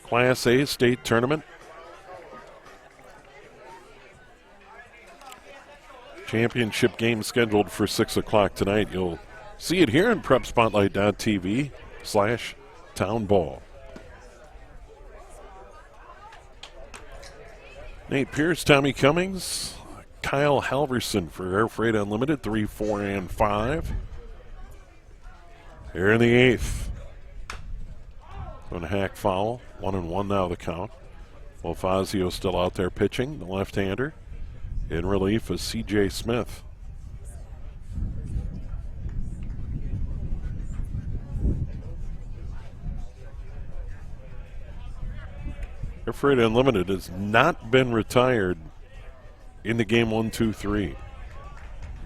Class A state tournament. Championship game scheduled for 6 o'clock tonight. You'll see it here on PrepSpotlight.tv/townball. Nate Pierce, Tommy Cummings, Kyle Halverson for Air Freight Unlimited, 3, 4, and 5. Here in the 8th. Going to hack foul. 1-1 now the count. Well, Fazio still out there pitching, the left-hander. In relief is C.J. Smith. Air Freight Unlimited has not been retired in the game 1-2-3.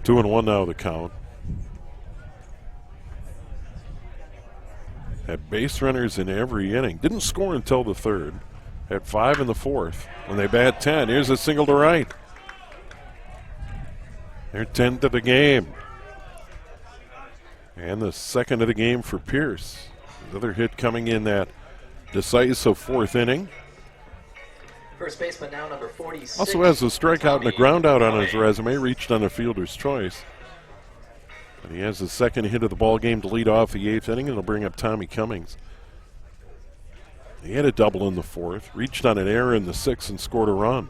2-1 now the count. Had base runners in every inning. Didn't score until the third. Had 5 in the fourth. When they bat 10, here's a single to right. Their 10th of the game. And the second of the game for Pierce. Another hit coming in that decisive fourth inning. First baseman now, number 46. Also has a strikeout and a ground out on his resume, reached on a fielder's choice. And he has his second hit of the ball game to lead off the 8th inning, and it'll bring up Tommy Cummings. He had a double in the fourth, reached on an error in the sixth and scored a run.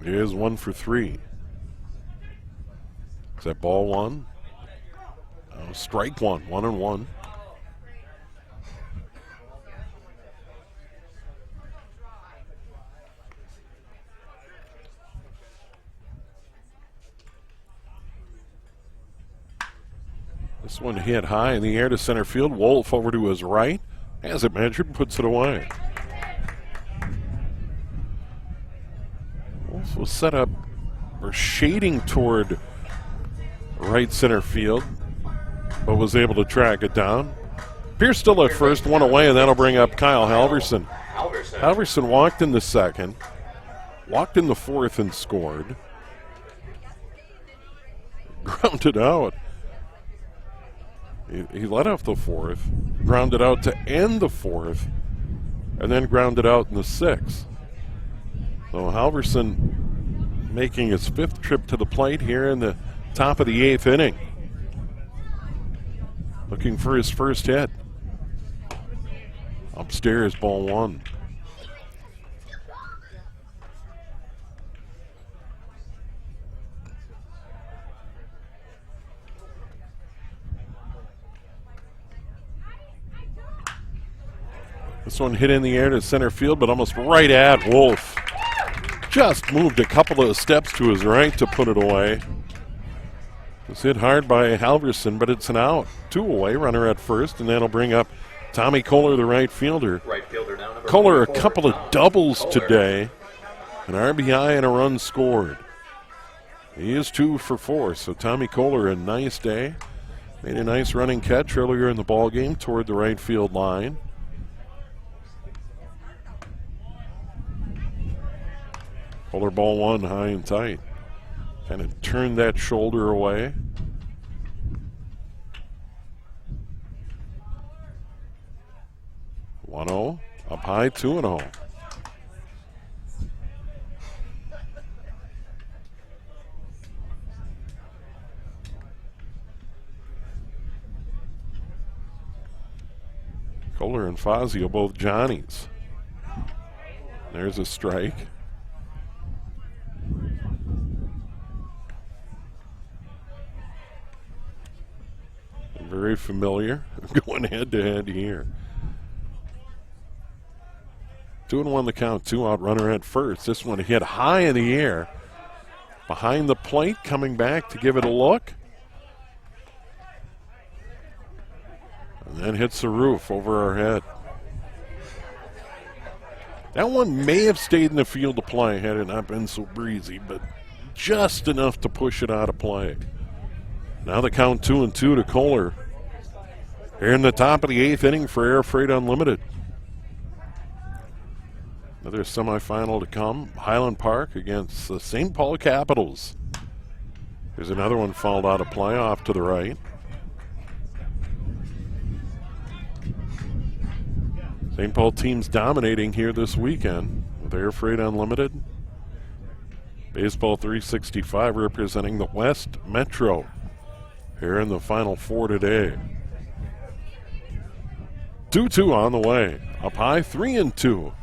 He is 1 for 3. Is that ball one? Strike one, 1-1. This one hit high in the air to center field. Wolf over to his right. Has it measured, puts it away. Wolf was set up or shading toward right center field, but was able to track it down. Pierce still at first, one away, and that'll bring up Kyle Halverson. Halverson walked in the second, walked in the fourth and scored. Grounded out. He let off the fourth, grounded out to end the fourth, and then grounded out in the sixth. So Halverson making his fifth trip to the plate here in the top of the eighth inning. Looking for his first hit. Upstairs, ball one. This one hit in the air to center field, but almost right at Wolf. Just moved a couple of steps to his right to put it away. It was hit hard by Halverson, but it's an out. 2 away, runner at first, and that'll bring up Tommy Kohler, the right fielder. Kohler, a couple of doubles today, an RBI and a run scored. He is 2 for 4, so Tommy Kohler, a nice day. Made a nice running catch earlier in the ball game toward the right field line. Kohler, ball one, high and tight. Kind of turned that shoulder away. One-0, up high, 2-0. Kohler and Fazio both Johnnies. There's a strike. Very familiar, going head-to-head here. 2-1 the count, 2 out, runner at first. This one hit high in the air. Behind the plate, coming back to give it a look. And then hits the roof over our head. That one may have stayed in the field of play had it not been so breezy, but just enough to push it out of play. Now the count 2-2 to Kohler. Here in the top of the eighth inning for Air Freight Unlimited. Another semifinal to come. Highland Park against the St. Paul Capitals. There's another one fouled out of play off to the right. St. Paul teams dominating here this weekend with Air Freight Unlimited. Baseball 365 representing the West Metro here in the Final Four today. 2-2 on the way. Up high, 3-2.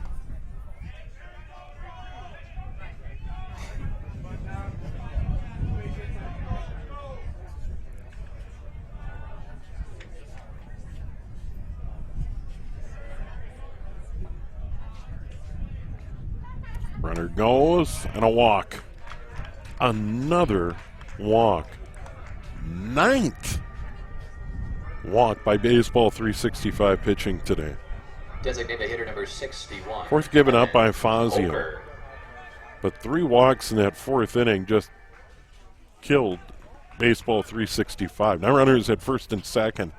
Runner goes, and a walk. Another walk. 9th walk by Baseball 365 pitching today. Designated hitter number 61. Fourth given up by Fazio. But 3 walks in that fourth inning just killed Baseball 365. Now runners at first and second.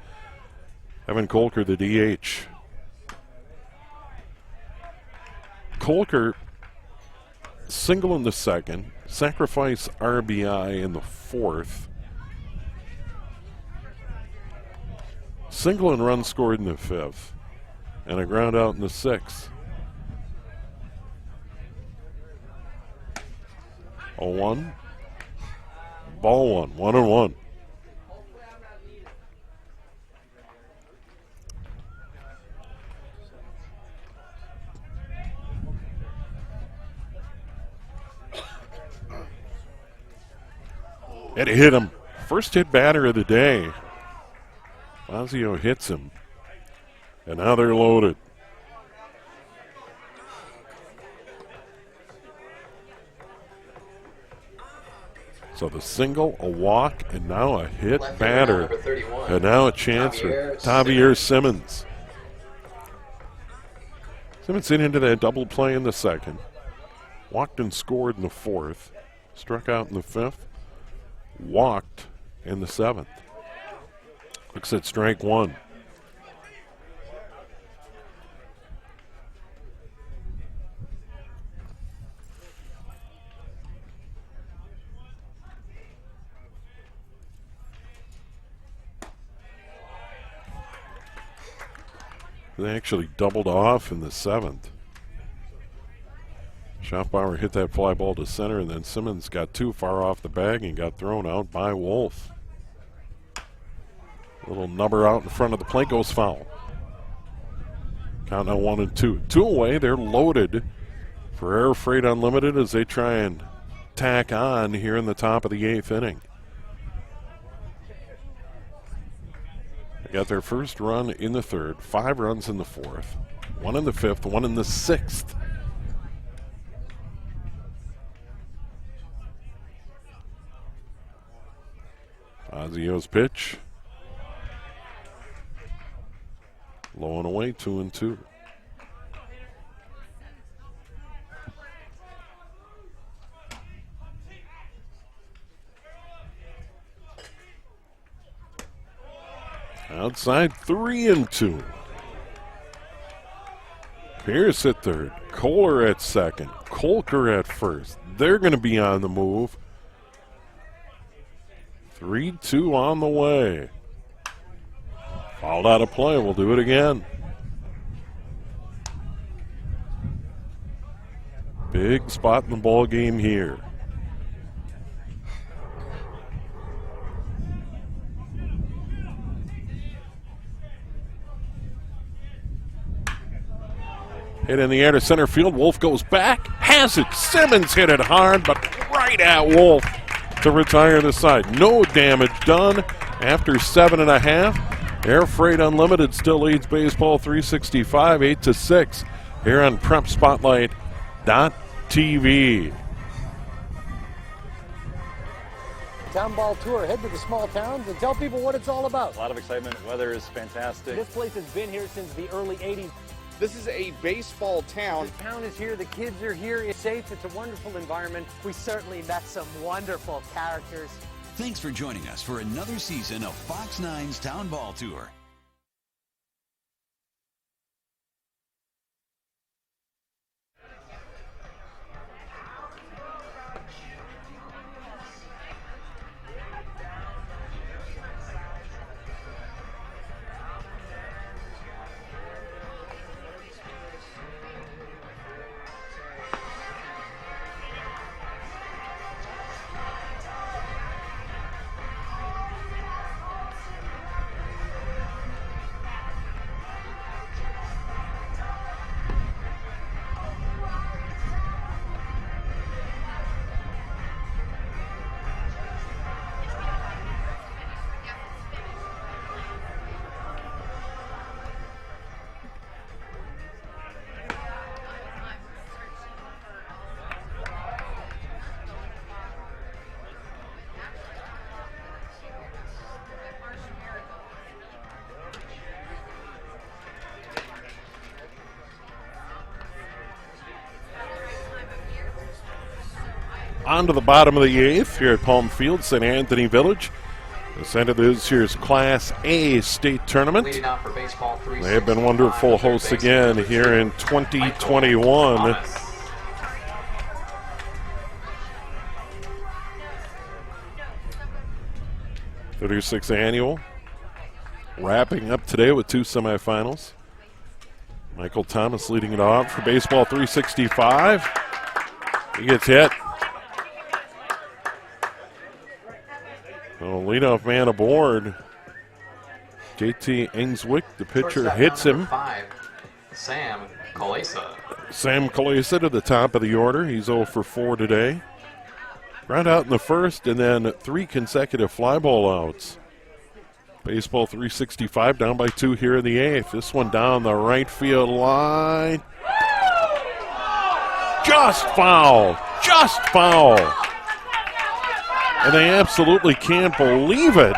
Evan Kolker, the DH. Kolker, single in the second, sacrifice RBI in the fourth. Single and run scored in the fifth, and a ground out in the sixth. 0-1, ball one, 1-1. It hit him. First hit batter of the day. Fazio hits him. And now they're loaded. So the single, a walk, and now a hit batter. And now a chance for Javier Simmons. Simmons hit into that double play in the second. Walked and scored in the fourth. Struck out in the fifth. Walked in the seventh. Looks at strike one. They actually doubled off in the seventh. Schaffbauer hit that fly ball to center, and then Simmons got too far off the bag and got thrown out by Wolf. Little number out in front of the plate goes foul. Count now 1-2. 2 away. They're loaded for Air Freight Unlimited as they try and tack on here in the top of the 8th inning. They got their first run in the third, 5 runs in the fourth, 1 in the fifth, 1 in the sixth. Fazio's pitch. Low and away, 2-2. Outside, 3-2. Pierce at third, Kohler at second, Kolker at first. They're going to be on the move. 3-2 on the way. Fouled out of play. We'll do it again. Big spot in the ball game here. Hit in the air to center field. Wolf goes back. Has it. Simmons hit it hard, but right at Wolf to retire the side. No damage done after 7.5. Air Freight Unlimited still leads Baseball 365 8-6 here on PrepSpotlight.tv. Town Ball Tour. Head to the small towns and tell people what it's all about. A lot of excitement. Weather is fantastic. This place has been here since the early 80s. This is a baseball town. The town is here. The kids are here. It's safe. It's a wonderful environment. We certainly met some wonderful characters. Thanks for joining us for another season of Fox 9's Town Ball Tour. On to the bottom of the 8th here at Palm Field, St. Anthony Village. This end of this year's Class A state tournament. They have been wonderful hosts again here in 2021. 36th annual. Wrapping up today with 2 semifinals. Michael Thomas leading it off for Baseball 365. He gets hit. So leadoff man aboard. JT Engswick, the pitcher, hits him. 5, Sam Kalesa. Sam Kalesa to the top of the order. He's 0 for 4 today. Ground out in the first, and then 3 consecutive fly ball outs. Baseball 365 down by 2 here in the 8th. This one down the right field line. Just foul. Just foul. And they absolutely can't believe it.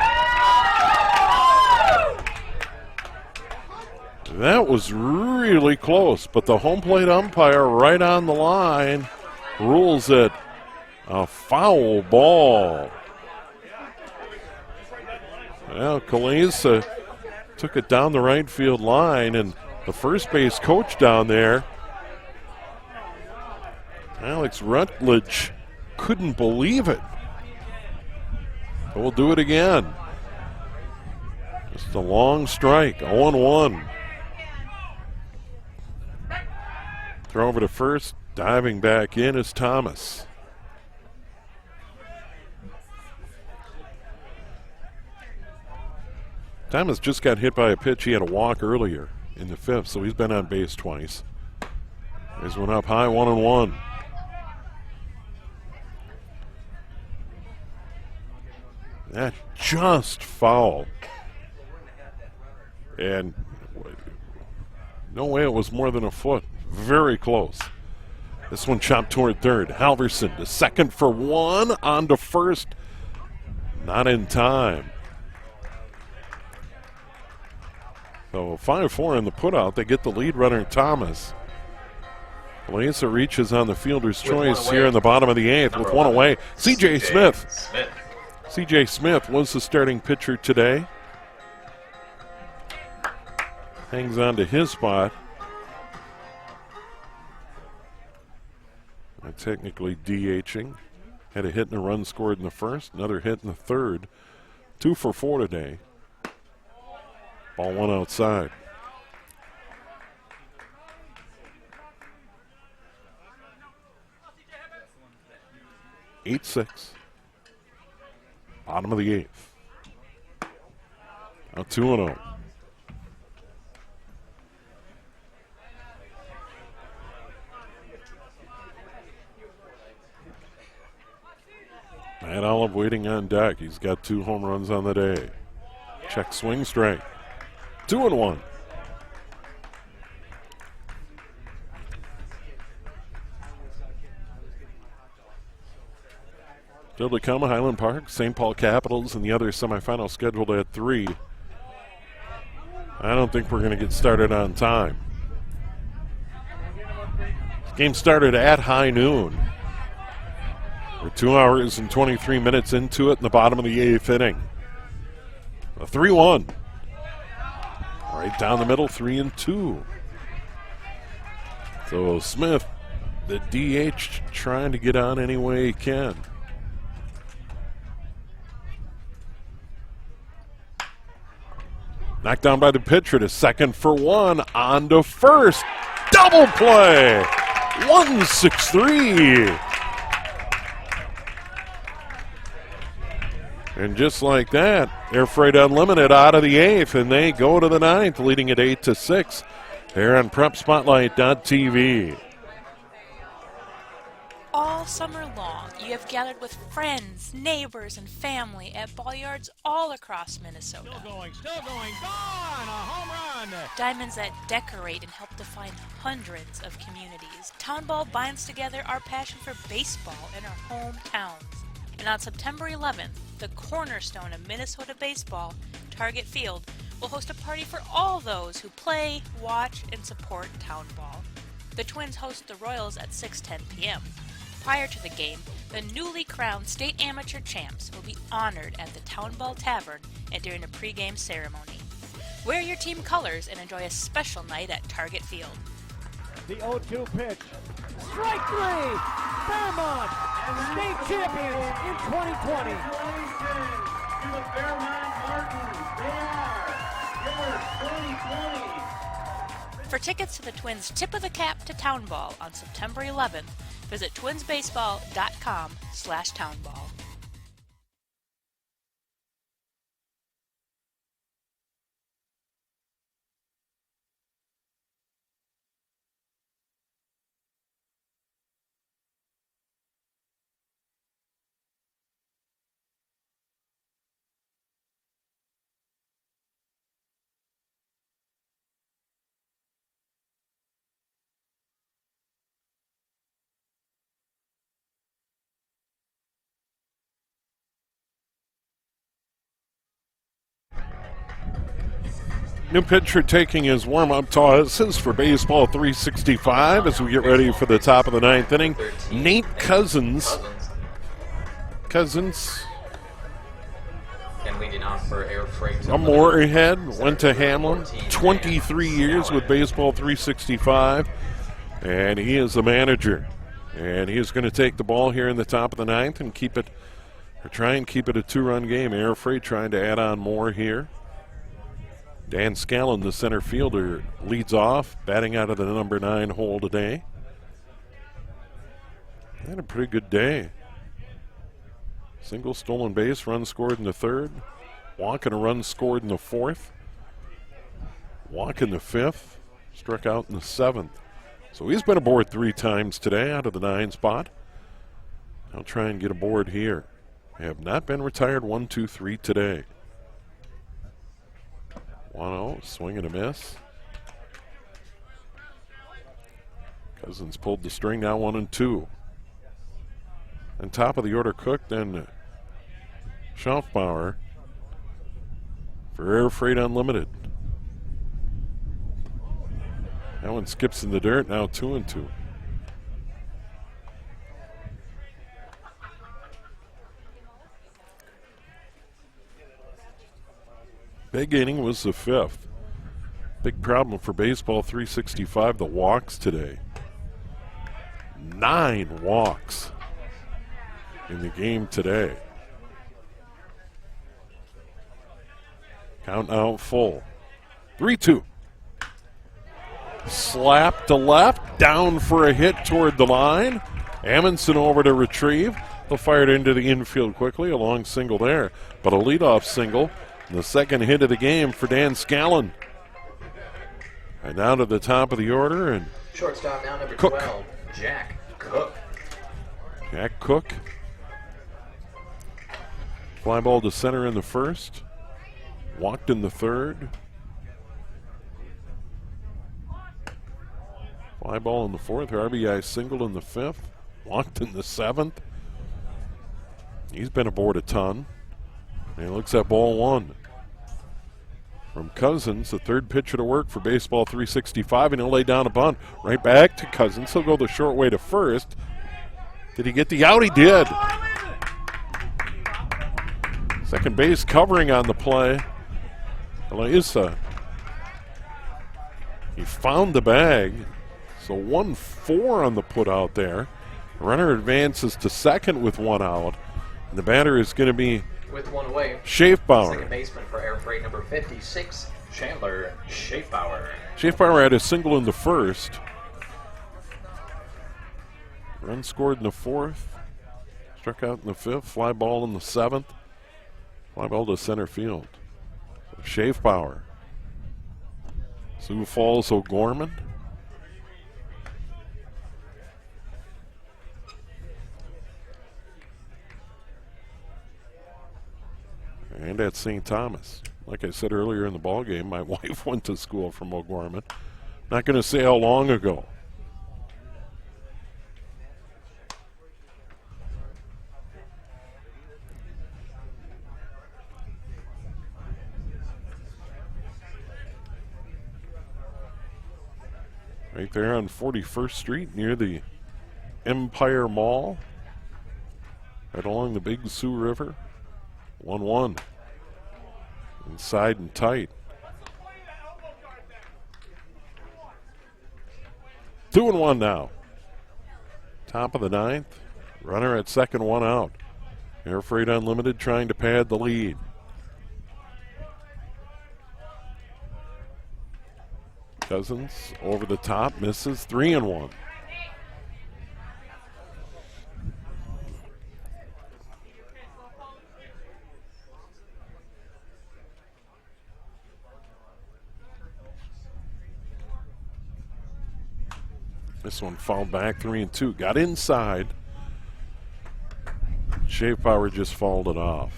That was really close, but the home plate umpire right on the line rules it a foul ball. Well, Calais took it down the right field line, and the first base coach down there, Alex Rutledge, couldn't believe it. But we'll do it again. Just a long strike, 0-1. Throw over to first, diving back in is Thomas. Thomas just got hit by a pitch. He had a walk earlier in the 5th, so he's been on base twice. There's one up high, 1-1. That's just foul. And no way it was more than a foot. Very close. This one chopped toward third. Halverson to second for 1, on to first. Not in time. So 5-4 in the putout. They get the lead runner, Thomas. Lisa reaches on the fielder's choice here in the bottom of the 8th with 1 away. C.J. Smith. C.J. Smith was the starting pitcher today. Hangs on to his spot. Technically DHing. Had a hit and a run scored in the first, another hit in the third. 2 for 4 today. Ball 1 outside. (8-6). Bottom of the 8th. Now 2-0. Matt Olive waiting on deck. He's got 2 home runs on the day. Check swing strike. 2-1. Still to come, Highland Park, St. Paul Capitals, and the other semifinal scheduled at 3. I don't think we're going to get started on time. This game started at high noon. We're 2 hours and 23 minutes into it in the bottom of the 8th inning. A 3-1. Right down the middle, 3-2. So Smith, the DH, trying to get on any way he can. Knocked down by the pitcher to second for 1, on to first. Double play! 1-6-3. And just like that, Air Freight Unlimited out of the 8th, and they go to the 9th, leading it 8-6 here on PrepSpotlight.tv. All summer long, you have gathered with friends, neighbors, and family at ball yards all across Minnesota. Still going, gone! A home run! Diamonds that decorate and help define hundreds of communities. Town Ball binds together our passion for baseball in our hometowns. And on September 11th, the cornerstone of Minnesota baseball, Target Field, will host a party for all those who play, watch, and support Town Ball. The Twins host the Royals at 6:10 p.m. Prior to the game, the newly crowned state amateur champs will be honored at the Town Ball Tavern and during a pregame ceremony. Wear your team colors and enjoy a special night at Target Field. The 0-2 pitch. Strike 3! Fairmont, state champions in 2020. To the Fairmont Martins. They are your 2020. For tickets to the Twins' Tip of the Cap to Town Ball on September 11th, visit twinsbaseball.com/townball. New pitcher taking his warm-up tosses for Baseball 365 as we get ready for the top of the ninth inning. Nate Cousins. And leading off for Air Freight. A Moorhead, went to Hamlin, 23 years with Baseball 365, and he is the manager. And he is going to take the ball here in the top of the ninth and keep it, or try and keep it a two-run game. Air Freight trying to add on more here. Dan Scallon, the center fielder, leads off, batting out of the number 9 hole today. Had a pretty good day. Single, stolen base, run scored in the third. Walk and a run scored in the fourth. Walk in the fifth. Struck out in the seventh. So he's been aboard 3 times today out of the 9 spot. I'll try and get aboard here. They have not been retired 1, 2, 3 today. 1-0, swing and a miss. Cousins pulled the string, now 1-2. And top of the order, Cook, then Schaufbauer for Air Freight Unlimited. That one skips in the dirt, now 2-2. Big inning was the 5th. Big problem for Baseball 365, the walks today. 9 walks in the game today. Count out full. 3-2. Slap to left, down for a hit toward the line. Amundsen over to retrieve. They'll fire it into the infield quickly. A long single there, but a leadoff single. And the second hit of the game for Dan Scallon. And now to the top of the order. And shortstop now, number Cook. 12, Jack Cook. Jack Cook. Fly ball to center in the first. Walked in the third. Fly ball in the fourth. RBI single in the fifth. Walked in the seventh. He's been aboard a ton. And he looks at ball 1. From Cousins, the third pitcher to work for Baseball 365, and he'll lay down a bunt. Right back to Cousins. He'll go the short way to first. Did he get the out? He did. Second base covering on the play. Eloisa. He found the bag. So 1-4 on the put out there. Runner advances to second with 1 out. And the batter is going to be with 1 away. Schaufbauer. Second baseman for Air Freight, number 56, Chandler Schaufbauer. Schaufbauer had a single in the first. Run scored in the fourth. Struck out in the fifth. Fly ball in the seventh. Fly ball to center field. So Schaufbauer. Sioux Falls O'Gorman. And at St. Thomas. Like I said earlier in the ball game, my wife went to school from O'Gorman. Not going to say how long ago. Right there on 41st Street near the Empire Mall. Right along the Big Sioux River. 1-1. Inside and tight. 2-1 now. Top of the ninth. Runner at second, 1 out. Air Freight Unlimited trying to pad the lead. Cousins over the top, misses, 3-1. This one fouled back, 3-2. Got inside. Schaufbauer just fouled it off.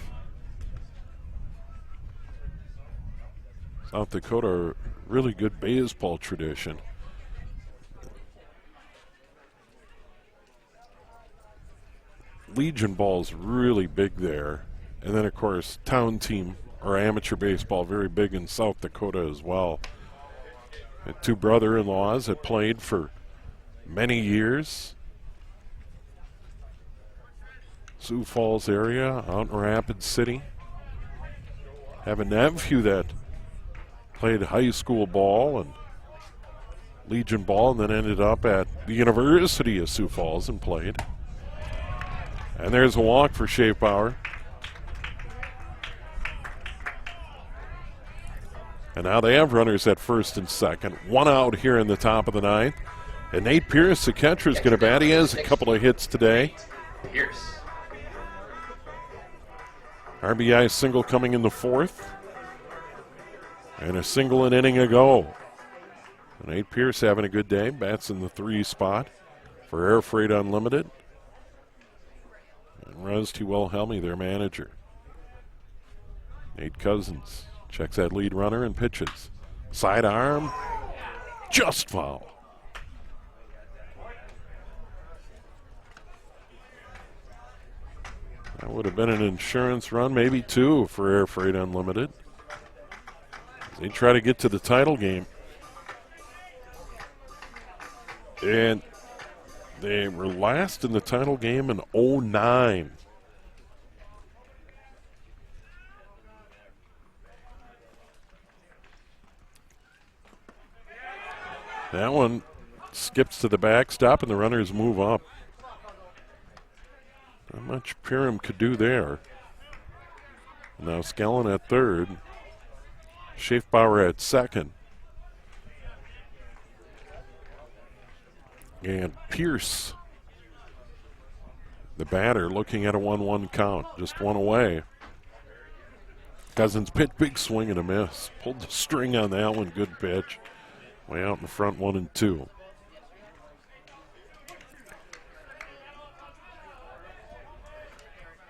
South Dakota, really good baseball tradition. Legion ball's really big there. And then, of course, town team or amateur baseball, very big in South Dakota as well. Had two brother-in-laws that played for many years. Sioux Falls area, out in Rapid City. Have a nephew that played high school ball and Legion ball and then ended up at the University of Sioux Falls and played. And there's a walk for Schaefbauer. And now they have runners at first and second. One out here in the top of the ninth. And Nate Pierce, the catcher, is going to bat. He has a couple of hits today. Pierce. RBI single coming in the fourth. And a single an inning ago. Nate Pierce having a good day. Bats in the 3 spot for Air Freight Unlimited. And Rusty Wilhelmy, their manager. Nate Cousins checks that lead runner and pitches. Sidearm, just foul. That would have been an insurance run, maybe 2 for Air Freight Unlimited. They try to get to the title game. And they were last in the title game in 2009. That one skips to the backstop and the runners move up. Not much Pyram could do there. Now Skellen at third. Schaefbauer at second. And Pierce, the batter, looking at a 1-1 count. Just one away. Cousins pitch, big swing and a miss. Pulled the string on that one, good pitch. Way out in front, 1-2.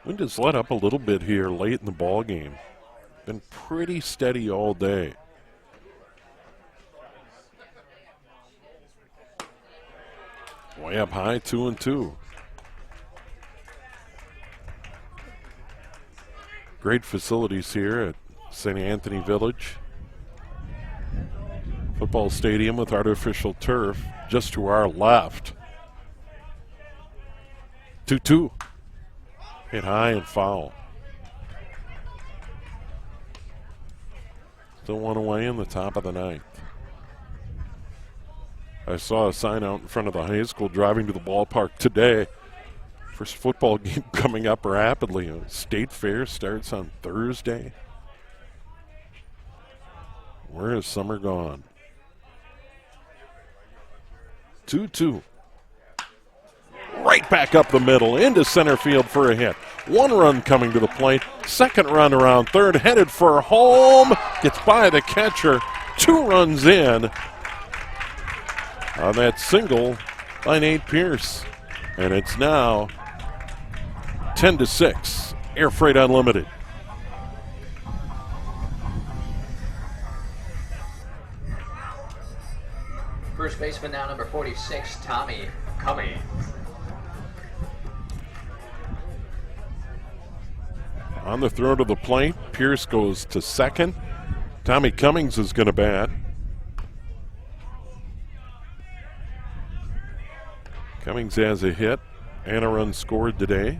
Wind has let up a little bit here late in the ball game. Been pretty steady all day. Way up high, 2-2. Great facilities here at St. Anthony Village. Football stadium with artificial turf just to our left. 2-2. Hit high and foul. Still one away in the top of the ninth. I saw a sign out in front of the high school driving to the ballpark today. First football game coming up rapidly. State Fair starts on Thursday. Where is summer gone? 2-2. Right back up the middle into center field for a hit. 1 run coming to the plate. 2nd run around third, headed for home. Gets by the catcher. 2 runs in on that single by Nate Pierce. And it's now 10-6. Air Freight Unlimited. First baseman now, number 46, Tommy Cummings. On the throw to the plate, Pierce goes to second. Tommy Cummings is going to bat. Cummings has a hit and a run scored today.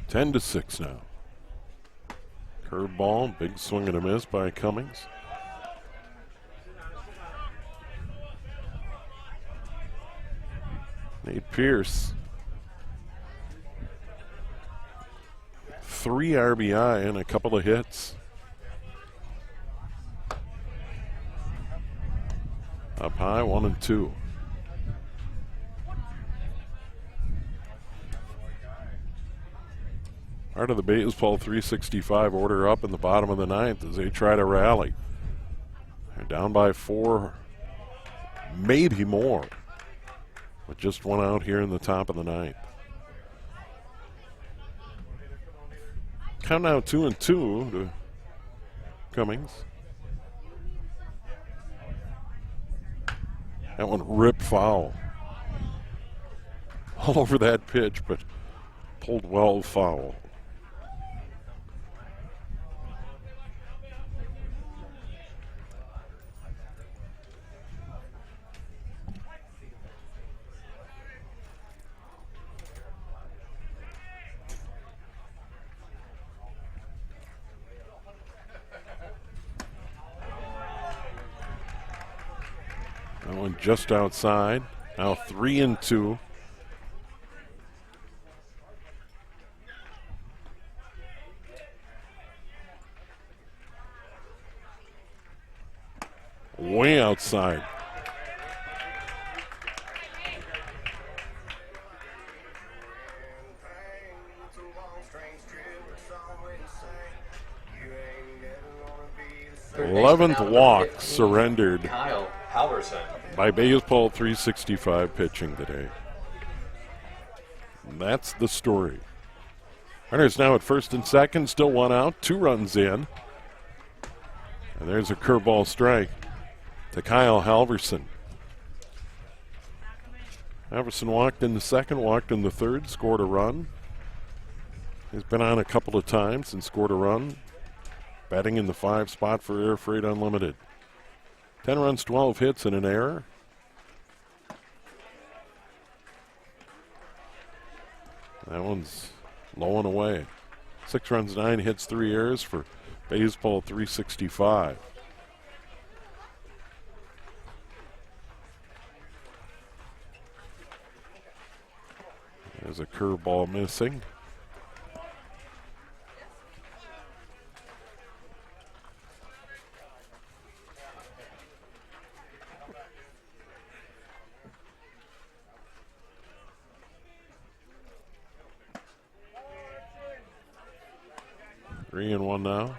Ten to 6 now. Curveball, big swing and a miss by Cummings. Nate Pierce, 3 RBI and a couple of hits. Up high, 1-2. Part of the baseball 365 order up in the bottom of the ninth as they try to rally. They're down by 4, maybe more, with just 1 out here in the top of the ninth. Count now 2-2 to Cummings. That one ripped foul. All over that pitch, but pulled well foul. That one just outside. Now 3-2. Way outside. Eleventh walk surrendered Kyle Halverson by Baseball 365 pitching today. And that's the story. Runners now at first and second, still one out, 2 runs in. And there's a curveball strike to Kyle Halverson. Halverson walked in the second, walked in the third, scored a run. He's been on a couple of times and scored a run. Batting in the 5 spot for Air Freight Unlimited. 10 runs, 12 hits, and an error. That one's low and away. 6 runs, 9 hits, 3 errors for Baseball 365. There's a curveball missing. Three and one now.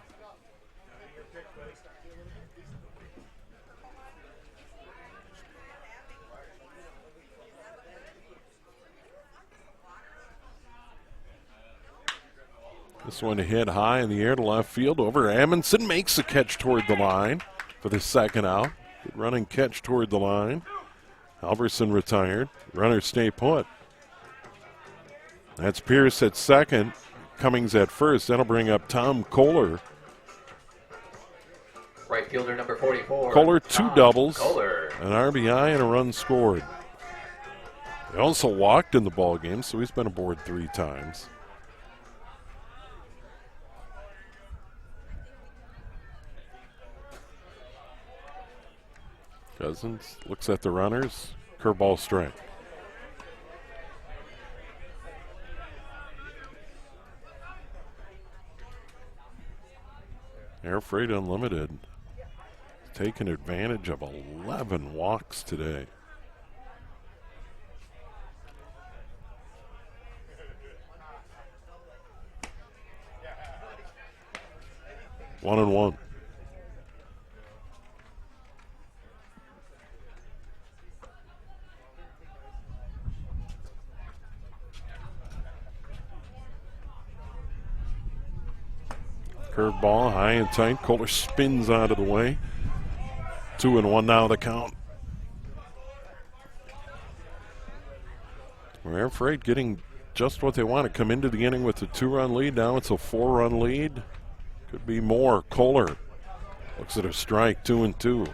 This one hit high in the air to left field over Amundsen. Makes a catch toward the line for the second out. Good running catch toward the line. Halverson retired. Runners stay put. That's Pierce at second. Cummings at first. That'll bring up Tom Kohler. Right fielder number 44. Kohler, 2 doubles, Kohler. an RBI, and a run scored. He also walked in the ball game, so he's been aboard 3 times. Cousins looks at the runners. Curveball strike. Air Freight Unlimited taking advantage of 11 walks today. One and one. Curveball, high and tight. Kohler spins out of the way. 2 and 1 now the count. Air Freight getting just what they want to come into the inning with a 2-run lead. Now it's a 4-run lead. Could be more. Kohler looks at a strike, 2 and 2.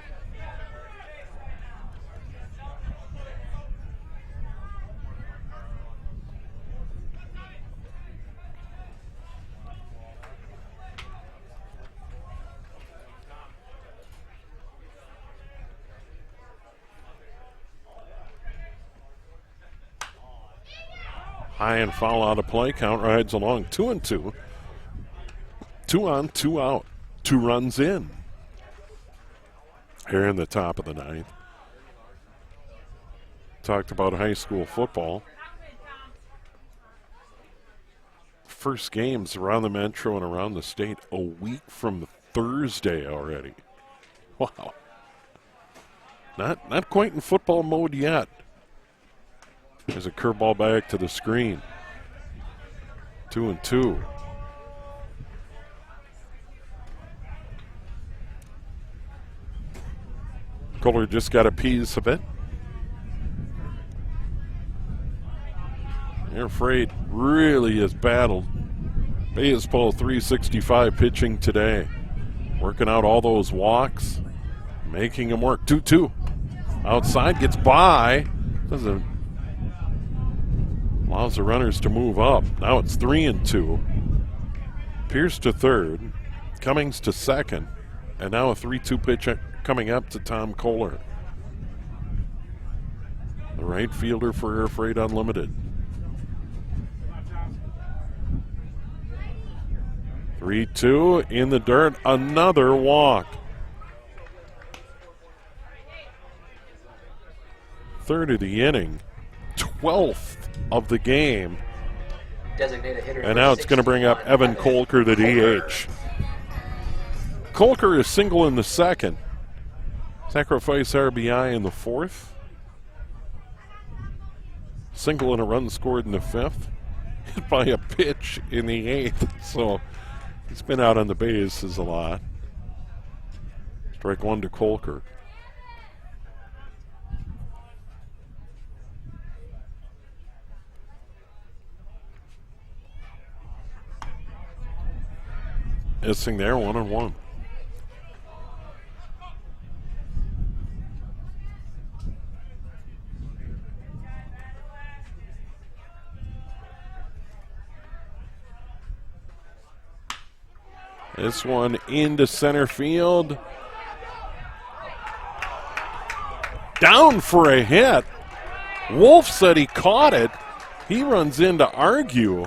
High and foul out of play. Count rides along. 2 and 2. 2 on, 2 out. 2 runs in. Here in the top of the 9th. Talked about high school football. First games around the metro and around the state a week from Thursday already. Wow. Not quite in football mode yet. There's a curveball back to the screen. 2 and 2. Kohler just got a piece of it. Air Freight really has battled baseball 365 pitching today. Working out all those walks, making them work. 2-2. Outside, gets by. Doesn't allows the runners to move up. Now it's 3-2. Pierce to third. Cummings to second. And now a 3-2 pitch coming up to Tom Kohler, the right fielder for Air Freight Unlimited. 3-2 in the dirt. Another walk. Third of the inning. 12th of the game. Designated hitter And now it's going to bring up Evan Kolker, the DH. Kolker is single in the second. Sacrifice RBI in the fourth. Single and a run scored in the fifth. Hit by a pitch in the eighth. So he's been out on the bases a lot. Strike one to Kolker. Missing there, 1-1. This one into center field. Down for a hit. Wolf said he caught it. He runs in to argue.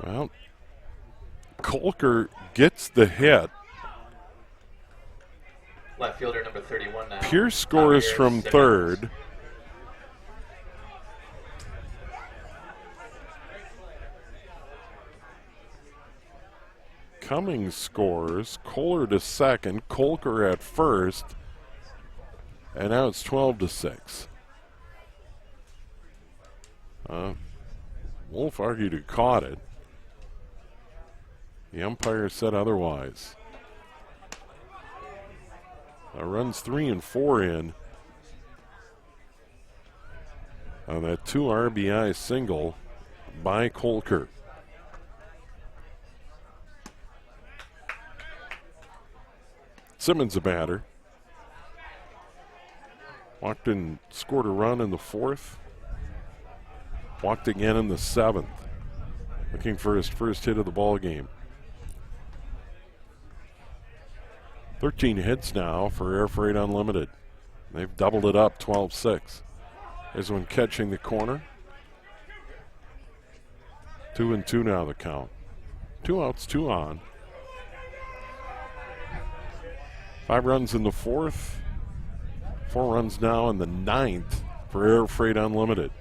Well, Kolker gets the hit. Left fielder number 31 now. Pierce scores from third. Cummings scores. Kohler to second. Kolker at first. And now it's 12-6. Wolf argued he caught it. The umpire said otherwise. Runs 3 and 4 in on that 2 RBI single by Kolker. Simmons a batter. Walked and scored a run in the fourth. Walked again in the seventh. Looking for his first hit of the ball game. 13 hits now for Air Freight Unlimited. They've doubled it up, 12-6. There's one catching the corner. 2-2 now the count. 2 outs, 2 on. 5 runs in the fourth. 4 runs now in the ninth for Air Freight Unlimited.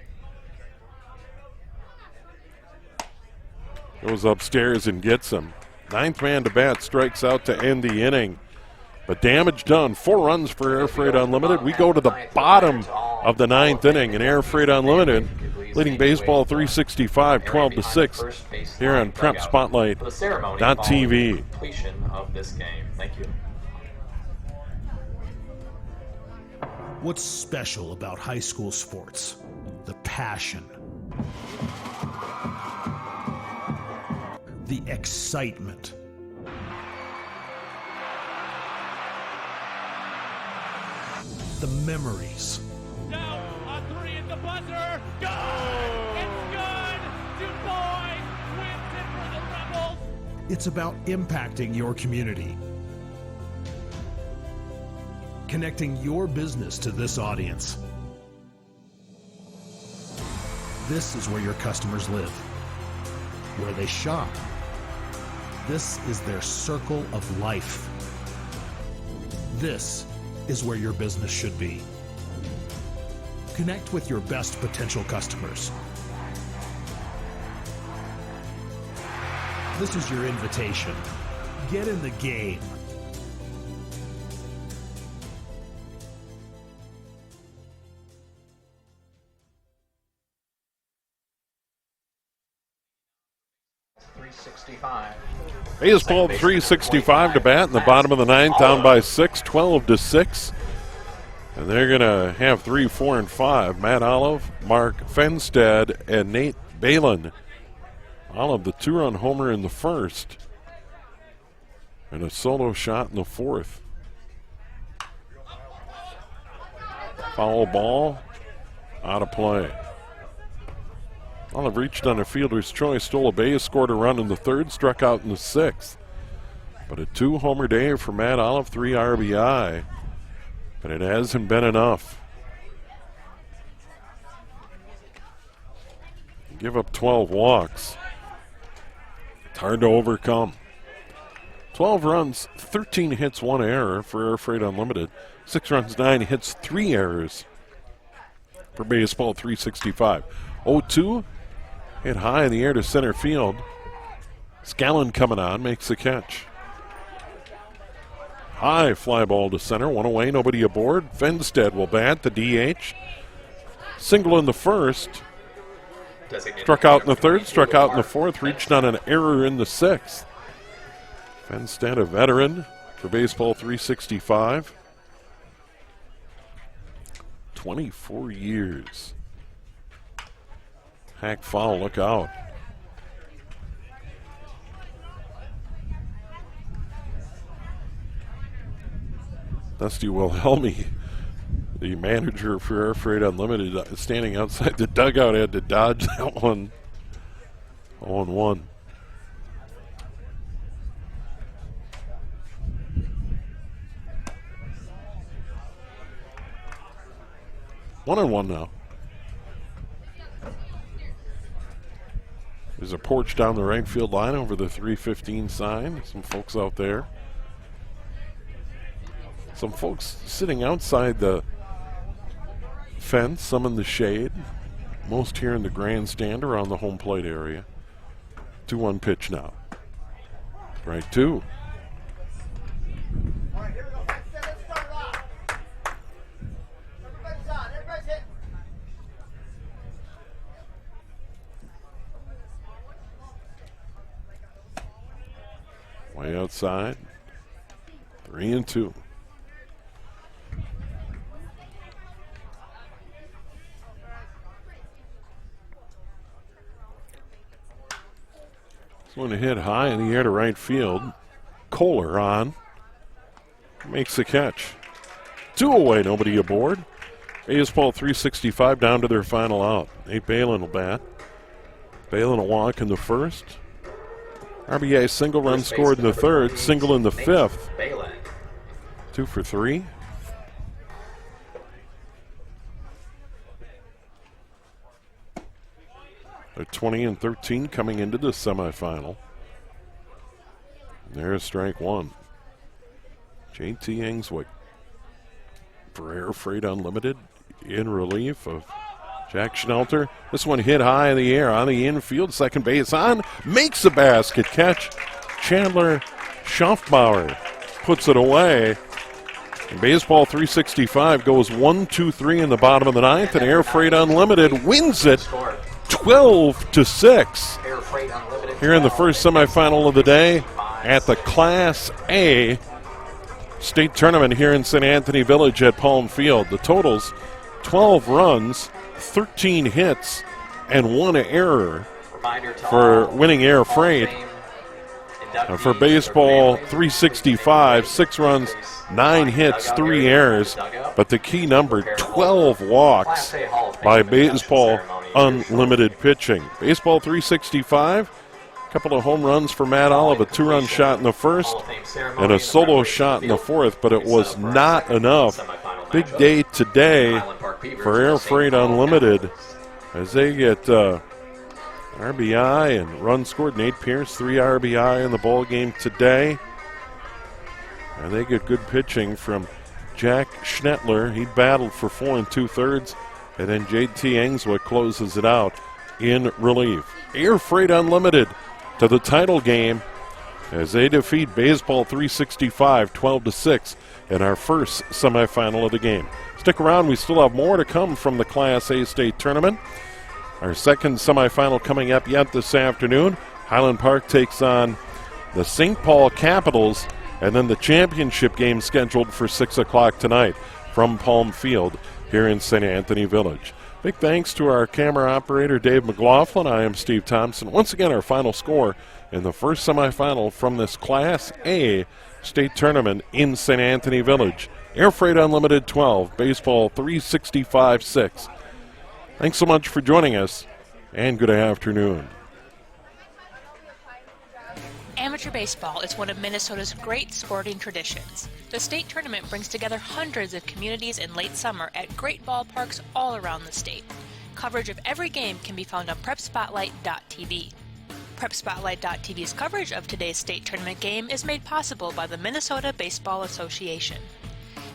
Goes upstairs and gets him. 9th man to bat, strikes out to end the inning. But damage done. 4 runs for Air Freight Unlimited. We go to the bottom of the 9th inning, and Air Freight Unlimited leading baseball 365, 12-6 here on PrepSpotlight.tv. Completion of this game. Thank you. What's special about high school sports? The passion. The excitement. The memories. Down on 3 at the buzzer. Good! It's good! Du Bois wins it for the Rebels. It's about impacting your community. Connecting your business to this audience. This is where your customers live, where they shop. This is their circle of life. This is where your business should be. Connect with your best potential customers. This is your invitation. Get in the game. 365. Baseball 365 to bat in the bottom of the ninth, down by 6, 12-6. And they're going to have 3, 4, and 5. Matt Olive, Mark Fenstead, and Nate Balin. Olive, the 2-run homer in the first, and a solo shot in the fourth. Foul ball, out of play. Olive reached on a fielder's choice, stole a base, scored a run in the third, struck out in the sixth. But a 2-homer day for Matt Olive, 3 RBI. But it hasn't been enough. Give up 12 walks. It's hard to overcome. 12 runs, 13 hits, 1 error for Air Freight Unlimited. 6 runs, 9 hits, 3 errors for Baseball 365. 0-2, hit high in the air to center field. Scallon coming on, makes the catch. High fly ball to center, 1 away, nobody aboard. Fenstead will bat, the DH. Single in the first. Struck out in the third, struck out in the fourth, reached on an error in the sixth. Fenstead, a veteran for Baseball 365. 24 years. Hack foul, look out. Dusty Wilhelmi, the manager for Air Freight Unlimited, standing outside the dugout, had to dodge that one. 0-1. One and one now. There's a porch down the right field line over the 315 sign. Some folks out there. Some folks sitting outside the fence, some in the shade. Most here in the grandstand around the home plate area. 2-1 pitch now. Right 2. Way outside. 3-2. This one hit high in the air to right field. Kohler on. Makes the catch. 2 away, nobody aboard. Baseball 365 down to their final out. Nate Balin will bat. Balin will walk in the first. RBI single, run scored in the third, single in the fifth. 2 for 3. They're 20-13 coming into the semifinal. There's strike 1. JT Engswick for Air Freight Unlimited in relief of Jack Schnelter. This one hit high in the air on the infield. Second base on. Makes a basket catch. Chandler Schaffbauer puts it away. And Baseball 365 goes 1-2-3 in the bottom of the ninth. And Air Freight Unlimited wins it 12-6 here in the first semifinal of the day at the Class A state tournament here in St. Anthony Village at Palm Field. The totals, 12 runs, 13 hits, and 1 error for winning Air Freight. For Baseball 365, 6 runs, 9 hits, 3 errors, but the key number, 12 walks by Baseball Unlimited pitching. Baseball 365, a couple of home runs for Matt Olive, a 2-run shot in the first and a solo shot in the fourth, but it was not enough. Big day today for Air Freight Unlimited as they get RBI and run scored. Nate Pierce, 3 RBI in the ball game today. And they get good pitching from Jack Schnetler. He battled for 4 2/3. And then JT Engswick closes it out in relief. Air Freight Unlimited to the title game as they defeat Baseball 365 12-6 in our first semifinal of the game. Stick around. We still have more to come from the Class A state tournament. Our second semifinal coming up yet this afternoon. Highland Park takes on the St. Paul Capitals, and then the championship game scheduled for 6 o'clock tonight from Palm Field here in St. Anthony Village. Big thanks to our camera operator, Dave McLaughlin. I am Steve Thompson. Once again, our final score in the first semifinal from this Class A state tournament in St. Anthony Village. Air Freight Unlimited 12, Baseball 365-6. Thanks so much for joining us, and good afternoon. Amateur baseball is one of Minnesota's great sporting traditions. The state tournament brings together hundreds of communities in late summer at great ballparks all around the state. Coverage of every game can be found on PrepSpotlight.tv. PrepSpotlight.tv's coverage of today's state tournament game is made possible by the Minnesota Baseball Association,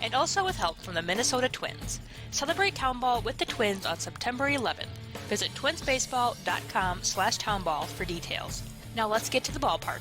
and also with help from the Minnesota Twins. Celebrate Town Ball with the Twins on September 11th. Visit twinsbaseball.com/townball for details. Now let's get to the ballpark.